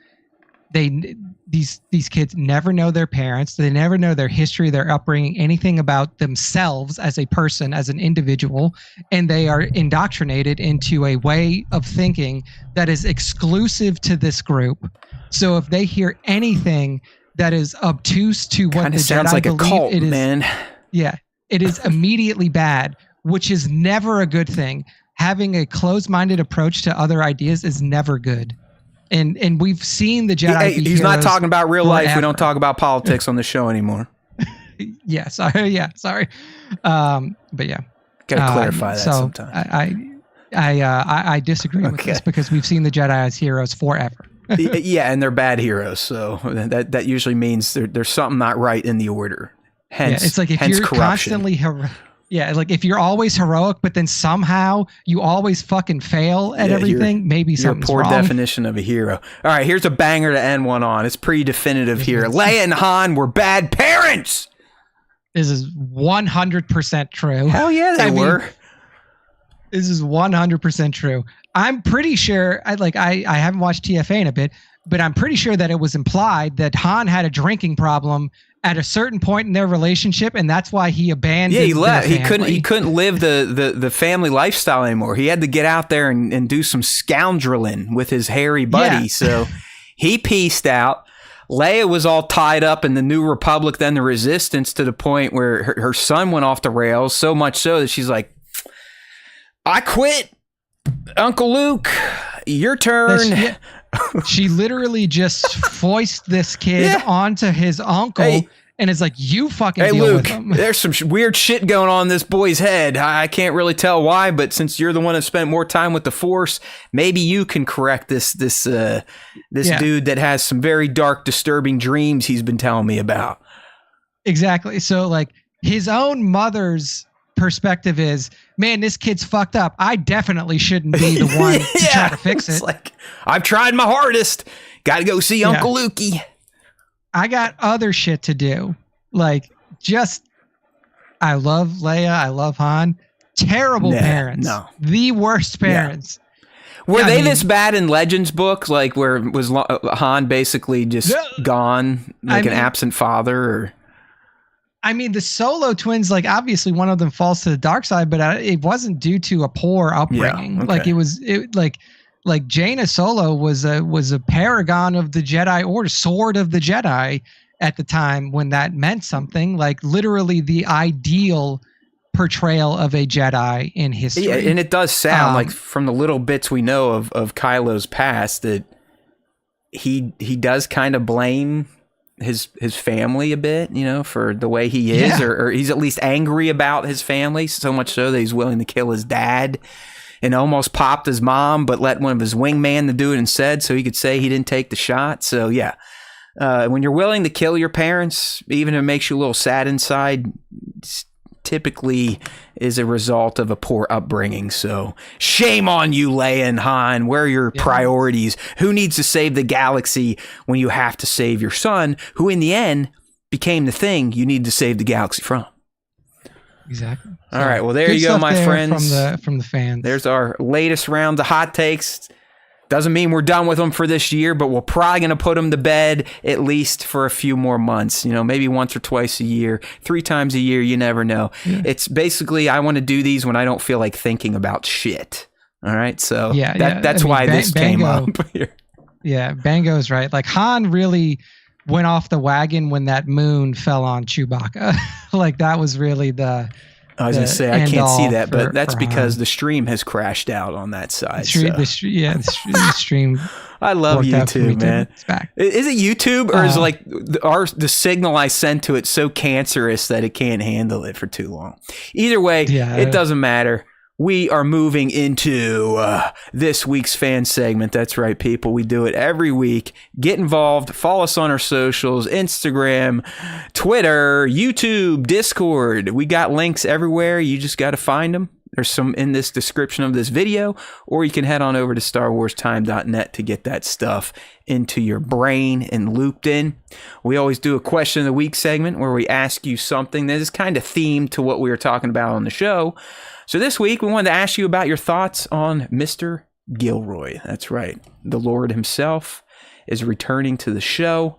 Speaker 2: These kids never know their parents. They never know their history, their upbringing, anything about themselves as a person, as an individual, and they are indoctrinated into a way of thinking that is exclusive to this group. So if they hear anything that is obtuse to what the
Speaker 1: sounds
Speaker 2: Jedi
Speaker 1: like
Speaker 2: believe,
Speaker 1: a cult,
Speaker 2: it is,
Speaker 1: man.
Speaker 2: Yeah, it is immediately bad. Which is never a good thing. Having a closed-minded approach to other ideas is never good. And we've seen the Jedi.
Speaker 1: He's not talking about real life.
Speaker 2: Forever.
Speaker 1: We don't talk about politics on the show anymore.
Speaker 2: Yeah, sorry. But yeah.
Speaker 1: Gotta clarify that sometime.
Speaker 2: I disagree with this because we've seen the Jedi as heroes forever.
Speaker 1: Yeah, and they're bad heroes. So that usually means there's something not right in the order. Hence,
Speaker 2: it's like if you're
Speaker 1: corruption.
Speaker 2: Constantly yeah, like if you're always heroic, but then somehow you always fucking fail at everything, maybe something's wrong.
Speaker 1: You're a poor definition of a hero. All right, here's a banger to end one on. It's pretty definitive here. Leia and Han were bad parents.
Speaker 2: This is 100% true.
Speaker 1: Hell yeah, they were.
Speaker 2: This is 100% true. I'm pretty sure, I haven't watched TFA in a bit, but I'm pretty sure that it was implied that Han had a drinking problem at a certain point in their relationship, and that's why he abandoned. Yeah,
Speaker 1: he left. He couldn't live the family lifestyle anymore. He had to get out there and do some scoundreling with his hairy buddy. Yeah. So he pieced out. Leia was all tied up in the New Republic, then the Resistance, to the point where her son went off the rails. So much so that she's like, "I quit, Uncle Luke. Your turn."
Speaker 2: She literally just foisted this kid onto his uncle and is like, you fucking deal
Speaker 1: Luke,
Speaker 2: with him.
Speaker 1: There's some weird shit going on in this boy's head. I can't really tell why, but since you're the one that spent more time with the Force, maybe you can correct this dude that has some very dark, disturbing dreams he's been telling me about. Exactly.
Speaker 2: So like his own mother's perspective is, man, this kid's fucked up. I definitely shouldn't be the one to try to fix it.
Speaker 1: It's like, I've tried my hardest. Got to go see Uncle Lukey.
Speaker 2: I got other shit to do. Like, I love Leia. I love Han. Terrible parents. No. The worst parents.
Speaker 1: Yeah. Were they this bad in Legends books? Like, where was Han basically just gone, like an absent father? Or?
Speaker 2: I mean, the Solo twins, like, obviously one of them falls to the dark side, but it wasn't due to a poor upbringing. Yeah, okay. Like Jaina Solo was a paragon of the Jedi Order, sword of the Jedi at the time when that meant something. Like, literally the ideal portrayal of a Jedi in history.
Speaker 1: Yeah, and it does sound like, from the little bits we know of Kylo's past, that he does kind of blame his family a bit, for the way he is, or he's at least angry about his family, so much so that he's willing to kill his dad and almost popped his mom, but let one of his wingman to do it instead so he could say he didn't take the shot. So yeah, when you're willing to kill your parents, even if it makes you a little sad inside, typically is a result of a poor upbringing. So shame on you, Leia and Han. Where are your priorities? Who needs to save the galaxy when you have to save your son, who in the end became the thing you need to save the galaxy from?
Speaker 2: Exactly.
Speaker 1: All right. Well, there you go, my friends.
Speaker 2: From the fans.
Speaker 1: There's our latest round of hot takes. Doesn't mean we're done with them for this year, but we're probably going to put them to bed at least for a few more months. Maybe once or twice a year, 3 times a year. You never know. Yeah. It's basically, I want to do these when I don't feel like thinking about shit. All right. So that's why this came up.
Speaker 2: Yeah. Bango's right. Like, Han really went off the wagon when that moon fell on Chewbacca. Like that was really the.
Speaker 1: I was going to say, I can't see that, but that's because the stream has crashed out on that side. The
Speaker 2: stream.
Speaker 1: I love YouTube, man.
Speaker 2: It's back.
Speaker 1: Is it YouTube or is like the signal I send to it so cancerous that it can't handle it for too long? Either way, it doesn't matter. We are moving into this week's fan segment. That's right, people. We do it every week. Get involved. Follow us on our socials, Instagram, Twitter, YouTube, Discord. We got links everywhere. You just got to find them. There's some in this description of this video, or you can head on over to StarWarsTime.net to get that stuff into your brain and looped in. We always do a question of the week segment where we ask you something that is kind of themed to what we were talking about on the show. So this week, we wanted to ask you about your thoughts on Mr. Gilroy. That's right. The Lord himself is returning to the show.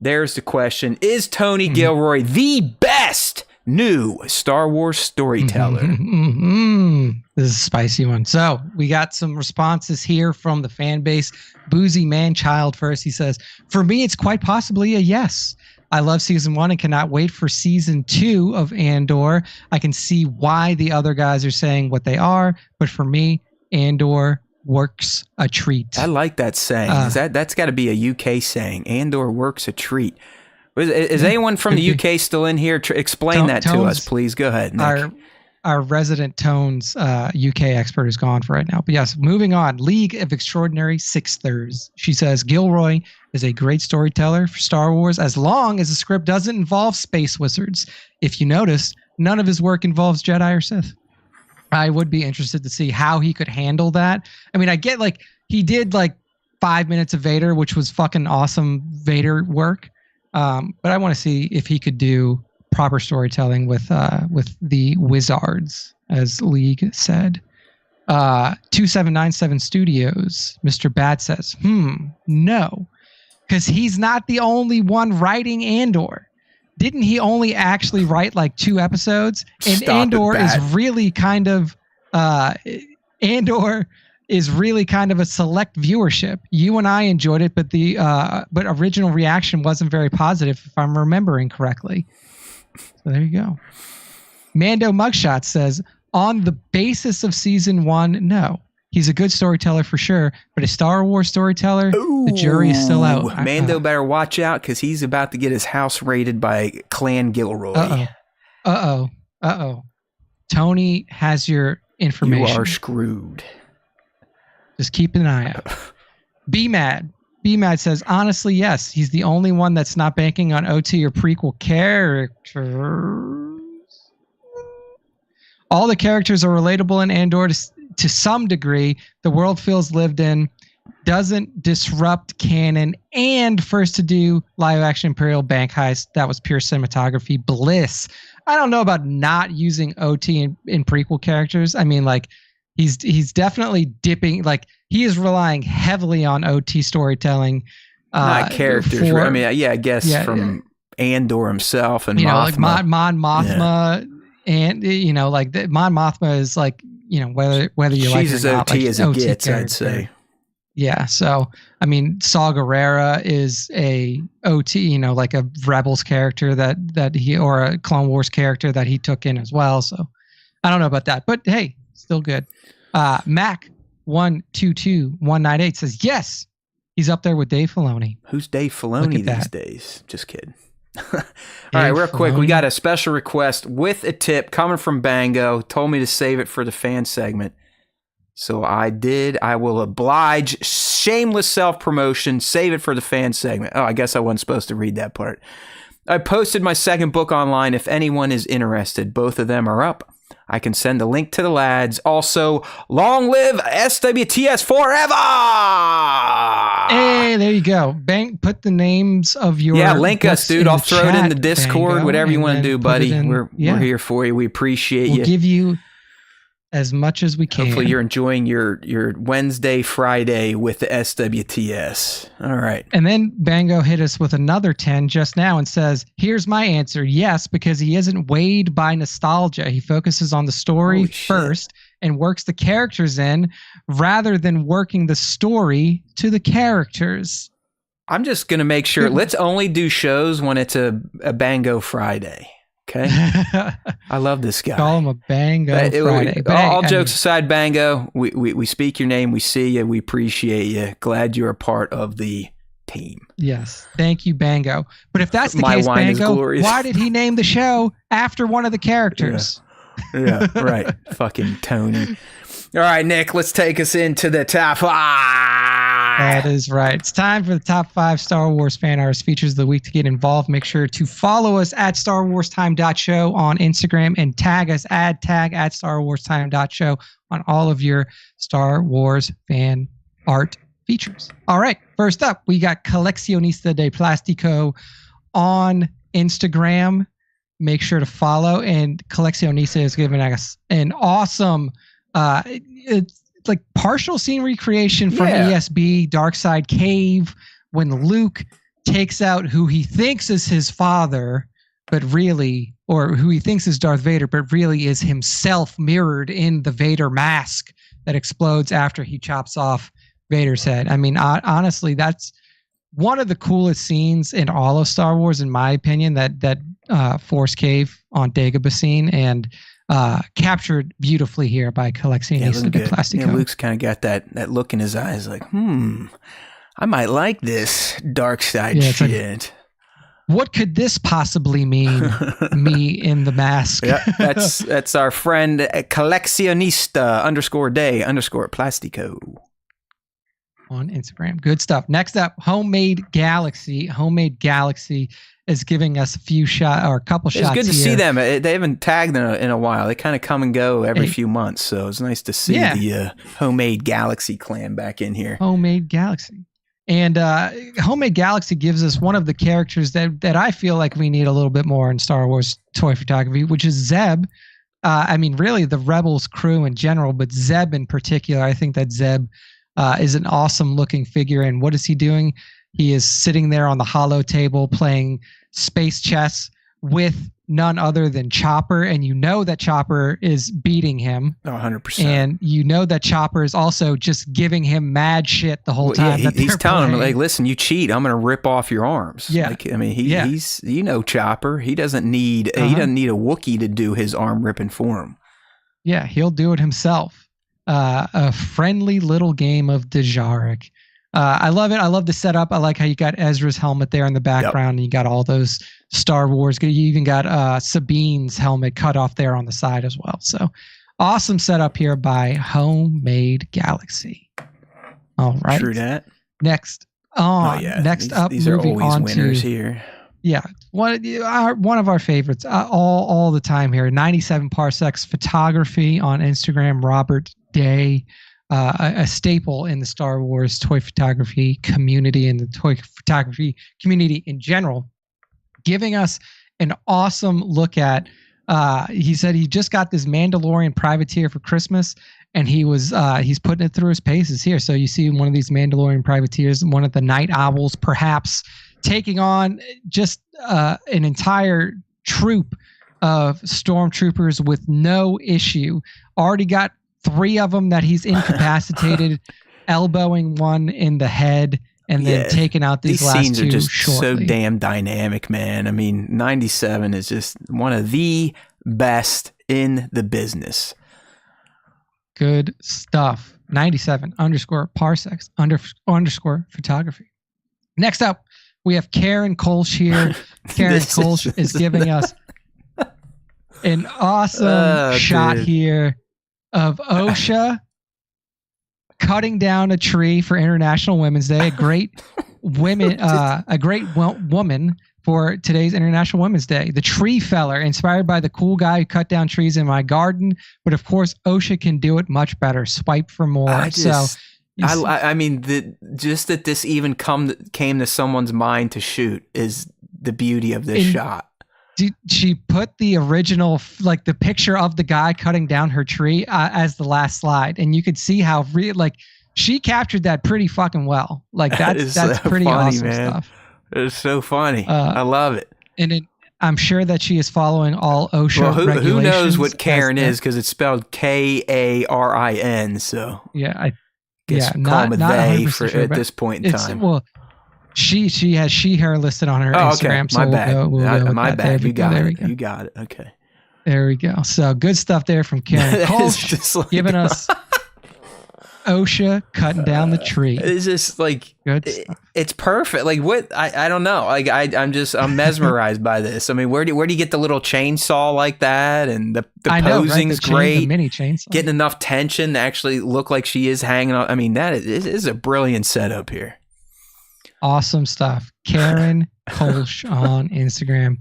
Speaker 1: There's the question. Is Tony Gilroy the best new Star Wars storyteller?
Speaker 2: This is a spicy one. So we got some responses here from the fan base. Boozy Man Child first. He says, for me, it's quite possibly a yes. I love season 1 and cannot wait for season 2 of Andor. I can see why the other guys are saying what they are, but for me, Andor works a treat.
Speaker 1: I like that saying. That's got to be a UK saying. Andor works a treat. Is anyone from the UK still in here? Explain that to us, please. Go ahead, Nick.
Speaker 2: Our resident Tones UK expert is gone for right now. But yes, moving on. League of Extraordinary Sixthers. She says, Gilroy is a great storyteller for Star Wars as long as the script doesn't involve space wizards. If you notice, none of his work involves Jedi or Sith. I would be interested to see how he could handle that. I mean, I get like he did like 5 minutes of Vader, which was fucking awesome Vader work. But I want to see if he could do proper storytelling with the wizards, as League said. 2797 Studios, Mr. Bad says, no, because he's not the only one writing Andor. Didn't he only actually write like 2 episodes? And Andor is really kind of a select viewership. You and I enjoyed it, but the original reaction wasn't very positive, if I'm remembering correctly. So there you go. Mando Mugshot says, on the basis of season 1, no. He's a good storyteller for sure, but a Star Wars storyteller, the jury is still out.
Speaker 1: Mando better watch out because he's about to get his house raided by Clan Gilroy.
Speaker 2: Uh-oh. Tony has your information.
Speaker 1: You are screwed.
Speaker 2: Just keep an eye out. Be Mad says, honestly, yes. He's the only one that's not banking on OT or prequel characters. All the characters are relatable in Andor to some degree. The world feels lived in, doesn't disrupt canon, and first to do live-action Imperial bank heist. That was pure cinematography bliss. I don't know about not using OT in prequel characters. I mean, like, he's definitely dipping, like, he is relying heavily on OT storytelling.
Speaker 1: Not characters. I guess from Andor himself and Mothma.
Speaker 2: Like Mon Mothma, and like Mon Mothma is like, whether you like
Speaker 1: she's
Speaker 2: it or not,
Speaker 1: OT
Speaker 2: like,
Speaker 1: as it gets, I'd say.
Speaker 2: Yeah, so I mean, Saw Gerrera is a OT, like a Rebels character that he, or a Clone Wars character that he took in as well. So I don't know about that, but hey, still good. Mac 122198 says yes, he's up there with Dave Filoni.
Speaker 1: Who's Dave Filoni these days? Just kidding. All right, real quick, we got a special request with a tip coming from Bango. Told me to save it for the fan segment. So I did. I will oblige. Shameless self-promotion. Save it for the fan segment. Oh, I guess I wasn't supposed to read that part. I posted my second book online if anyone is interested. Both of them are up. I can send a link to the lads. Also, long live SWTS forever!
Speaker 2: Hey, there you go. Put the names of your...
Speaker 1: Yeah, link us, dude. I'll throw it in the Discord. Bango, whatever you want to do, buddy. We're here for you. We appreciate you.
Speaker 2: We'll give you as much as we can.
Speaker 1: Hopefully you're enjoying your Wednesday, Friday with the SWTS. All right.
Speaker 2: And then Bango hit us with another 10 just now and says, here's my answer. Yes, because he isn't weighed by nostalgia. He focuses on the story first and works the characters in rather than working the story to the characters.
Speaker 1: I'm just going to make sure. Let's only do shows when it's a Bango Friday. Okay. I love this guy.
Speaker 2: Call him a Bango Friday.
Speaker 1: But all jokes aside, Bango, we speak your name. We see you. We appreciate you. Glad you're a part of the team.
Speaker 2: Yes. Thank you, Bango. But if that's the case, Bango, why did he name the show after one of the characters?
Speaker 1: Yeah, right. Fucking Tony. All right, Nick, let's take us into the top 5.
Speaker 2: That is right. It's time for the top 5 Star Wars fan arts features of the week. To get involved, make sure to follow us at StarWarsTime.show on Instagram and tag us at StarWarsTime.show on all of your Star Wars fan art features. All right, first up, we got Coleccionista de Plastico on Instagram. Make sure to follow, and Coleccionista is giving us an awesome it's like partial scene recreation from ESB Dark Side Cave when Luke takes out who he thinks is his father, but really, or who he thinks is Darth Vader, but really is himself mirrored in the Vader mask that explodes after he chops off Vader's head. I mean, honestly, that's one of the coolest scenes in all of Star Wars, in my opinion, that Force Cave on Dagobah scene, and captured beautifully here by Coleccionista de Plastico.
Speaker 1: Yeah, Luke's kind of got that look in his eyes like, I might like this dark side shit. Like,
Speaker 2: what could this possibly mean? Me in the mask.
Speaker 1: Yeah, that's our friend Coleccionista _de _Plastico
Speaker 2: on Instagram. Good stuff. Next up, Homemade Galaxy. Homemade Galaxy is giving us a couple shots.
Speaker 1: It's good to see them. They haven't tagged in a while. They kind of come and go every few months, so it's nice to see the Homemade Galaxy clan back in here.
Speaker 2: Homemade Galaxy. And Homemade Galaxy gives us one of the characters that I feel like we need a little bit more in Star Wars toy photography, which is Zeb. I mean, really the Rebels crew in general, but Zeb in particular. I think that Zeb is an awesome looking figure. And what is he doing? He is sitting there on the hollow table playing space chess with none other than Chopper. And you know that Chopper is beating him.
Speaker 1: 100%.
Speaker 2: And you know that Chopper is also just giving him mad shit the whole time.
Speaker 1: Yeah, he's telling him, like, listen, you cheat, I'm going to rip off your arms.
Speaker 2: Yeah.
Speaker 1: Like, I mean, he's, Chopper. He doesn't need a Wookiee to do his arm ripping for him.
Speaker 2: Yeah, he'll do it himself. A friendly little game of Dejarik. I love it. I love the setup. I like how you got Ezra's helmet there in the background, and you got all those Star Wars. You even got Sabine's helmet cut off there on the side as well. So awesome setup here by Homemade Galaxy. All right.
Speaker 1: True that.
Speaker 2: Next up,
Speaker 1: these are always winners here.
Speaker 2: Yeah, one of our favorites all the time here. 97 Parsecs Photography on Instagram. Robert Day. A staple in the Star Wars toy photography community and the toy photography community in general, giving us an awesome look at, he said he just got this Mandalorian privateer for Christmas, and he's putting it through his paces here. So you see one of these Mandalorian privateers, one of the Night Owls, perhaps taking on just an entire troop of stormtroopers with no issue. Already got 3 of them that he's incapacitated, elbowing one in the head, and then taking out these last
Speaker 1: scenes
Speaker 2: 2
Speaker 1: are just
Speaker 2: shortly.
Speaker 1: So damn dynamic, man. I mean, 97 is just one of the best in the business.
Speaker 2: Good stuff. 97 _Parsecs _ photography. Next up, we have Karen Kolsch here. Karen Kolsch is giving us an awesome shot here of OSHA cutting down a tree for International Women's Day. A great woman for today's International Women's Day. The Tree Feller, inspired by the cool guy who cut down trees in my garden. But of course, OSHA can do it much better. Swipe for more.
Speaker 1: I mean, that this even came to someone's mind to shoot is the beauty of this shot.
Speaker 2: She put the original, like the picture of the guy cutting down her tree as the last slide, and you could see how she captured that pretty fucking well. Like that's
Speaker 1: so
Speaker 2: pretty
Speaker 1: funny,
Speaker 2: awesome
Speaker 1: man.
Speaker 2: stuff.
Speaker 1: It's so funny. I love it.
Speaker 2: And I'm sure that she is following all OSHA regulations.
Speaker 1: Who knows what Karen is, because it's spelled Karin. So
Speaker 2: yeah,
Speaker 1: call him a they at this point in time.
Speaker 2: Well, She has her listed on her Instagram.
Speaker 1: Okay. My bad.
Speaker 2: We'll go with
Speaker 1: my
Speaker 2: that.
Speaker 1: bad. You got
Speaker 2: there
Speaker 1: it.
Speaker 2: we go.
Speaker 1: You got it. Okay.
Speaker 2: There we go. So good stuff there from Karen Kolsch,
Speaker 1: like,
Speaker 2: giving us OSHA cutting down the tree.
Speaker 1: It's just like
Speaker 2: good stuff.
Speaker 1: It's perfect. Like what? I don't know. Like I'm mesmerized by this. I mean, where do you get the little chainsaw like that? And the posing's great.
Speaker 2: The mini chainsaw.
Speaker 1: Getting enough tension to actually look like she is hanging on. I mean, that is a brilliant setup here.
Speaker 2: Awesome stuff. Karen Kolsch on Instagram.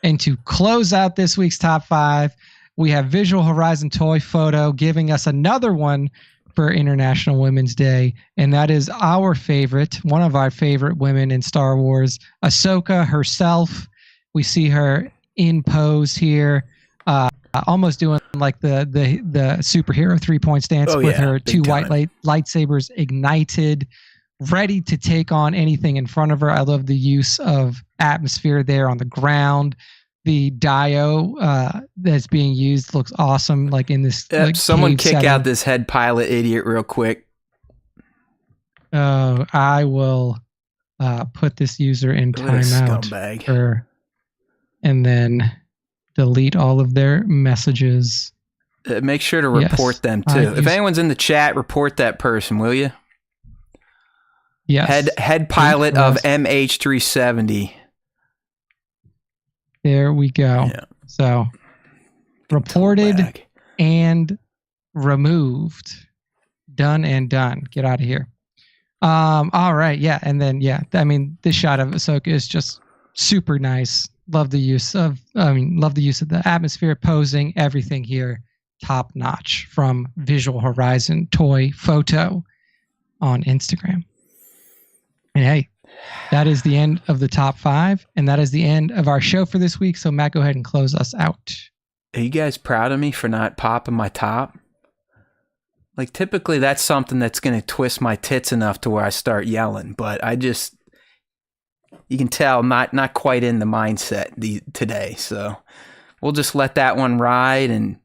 Speaker 2: And to close out this week's top 5, we have Visual Horizon Toy Photo giving us another one for International Women's Day. And that is one of our favorite women in Star Wars, Ahsoka herself. We see her in pose here, almost doing like the superhero 3-point stance with her 2 white lightsabers ignited, ready to take on anything in front of her. I love the use of atmosphere there on the ground. The dio that's being used looks awesome. Like in this,
Speaker 1: someone kick out this head pilot idiot real quick.
Speaker 2: I will put this user in timeout and then delete all of their messages.
Speaker 1: Make sure to report them too. If anyone's in the chat, report that person, will you?
Speaker 2: Yes.
Speaker 1: Head pilot of MH370.
Speaker 2: There we go. Yeah. So reported and removed. Done and done. Get out of here. All right. Yeah. And then, I mean, this shot of Ahsoka is just super nice. Love the use of the atmosphere, posing, everything here. Top notch from Visual Horizon Toy Photo on Instagram. And hey, that is the end of the top 5, and that is the end of our show for this week. So Matt, go ahead and close us out.
Speaker 1: Are you guys proud of me for not popping my top? Like typically that's something that's going to twist my tits enough to where I start yelling, but you can tell not quite in the mindset today. So we'll just let that one ride and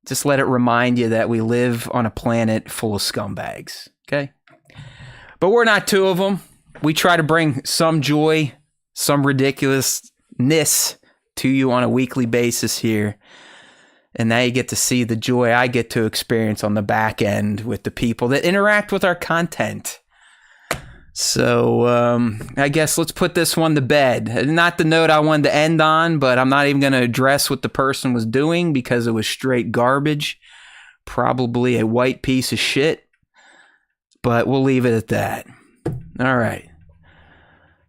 Speaker 1: just let it remind you that we live on a planet full of scumbags. Okay. But we're not 2 of them. We try to bring some joy, some ridiculousness to you on a weekly basis here. And now you get to see the joy I get to experience on the back end with the people that interact with our content. So I guess let's put this one to bed. Not the note I wanted to end on, but I'm not even going to address what the person was doing because it was straight garbage. Probably a white piece of shit. But we'll leave it at that. All right.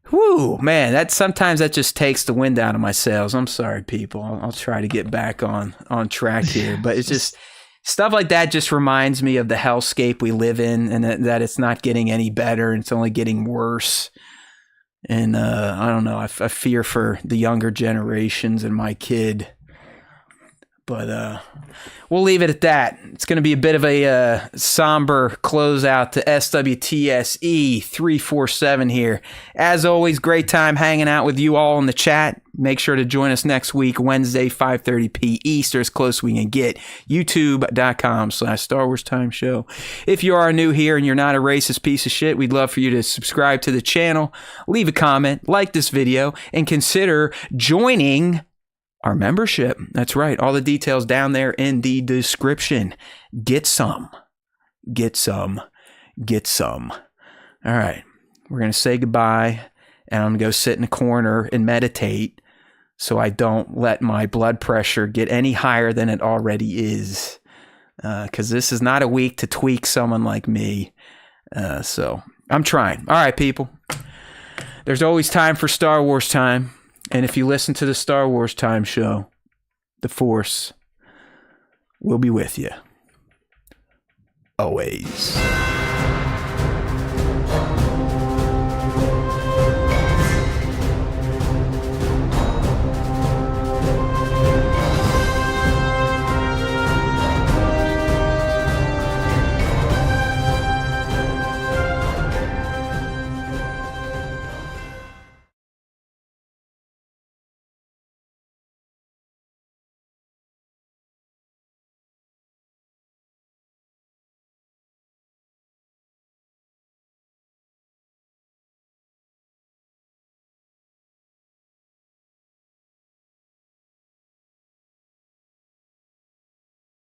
Speaker 1: Whew, man, sometimes that just takes the wind out of my sails. I'm sorry, people. I'll try to get back on track here. But it's just stuff like that just reminds me of the hellscape we live in and that it's not getting any better. It's only getting worse. And I don't know. I fear for the younger generations and my kid. But we'll leave it at that. It's going to be a bit of a somber closeout to SWTS E347 here. As always, great time hanging out with you all in the chat. Make sure to join us next week, Wednesday, 5:30 Eastern, as close as we can get. YouTube.com/Star Wars Time Show. If you are new here and you're not a racist piece of shit, we'd love for you to subscribe to the channel, leave a comment, like this video, and consider joining our membership. That's right. All the details down there in the description. Get some. Get some. Get some. All right. We're going to say goodbye, and I'm going to go sit in a corner and meditate so I don't let my blood pressure get any higher than it already is. Because this is not a week to tweak someone like me. So I'm trying. All right, people. There's always time for Star Wars time. And if you listen to the Star Wars Time Show, the Force will be with you. Always.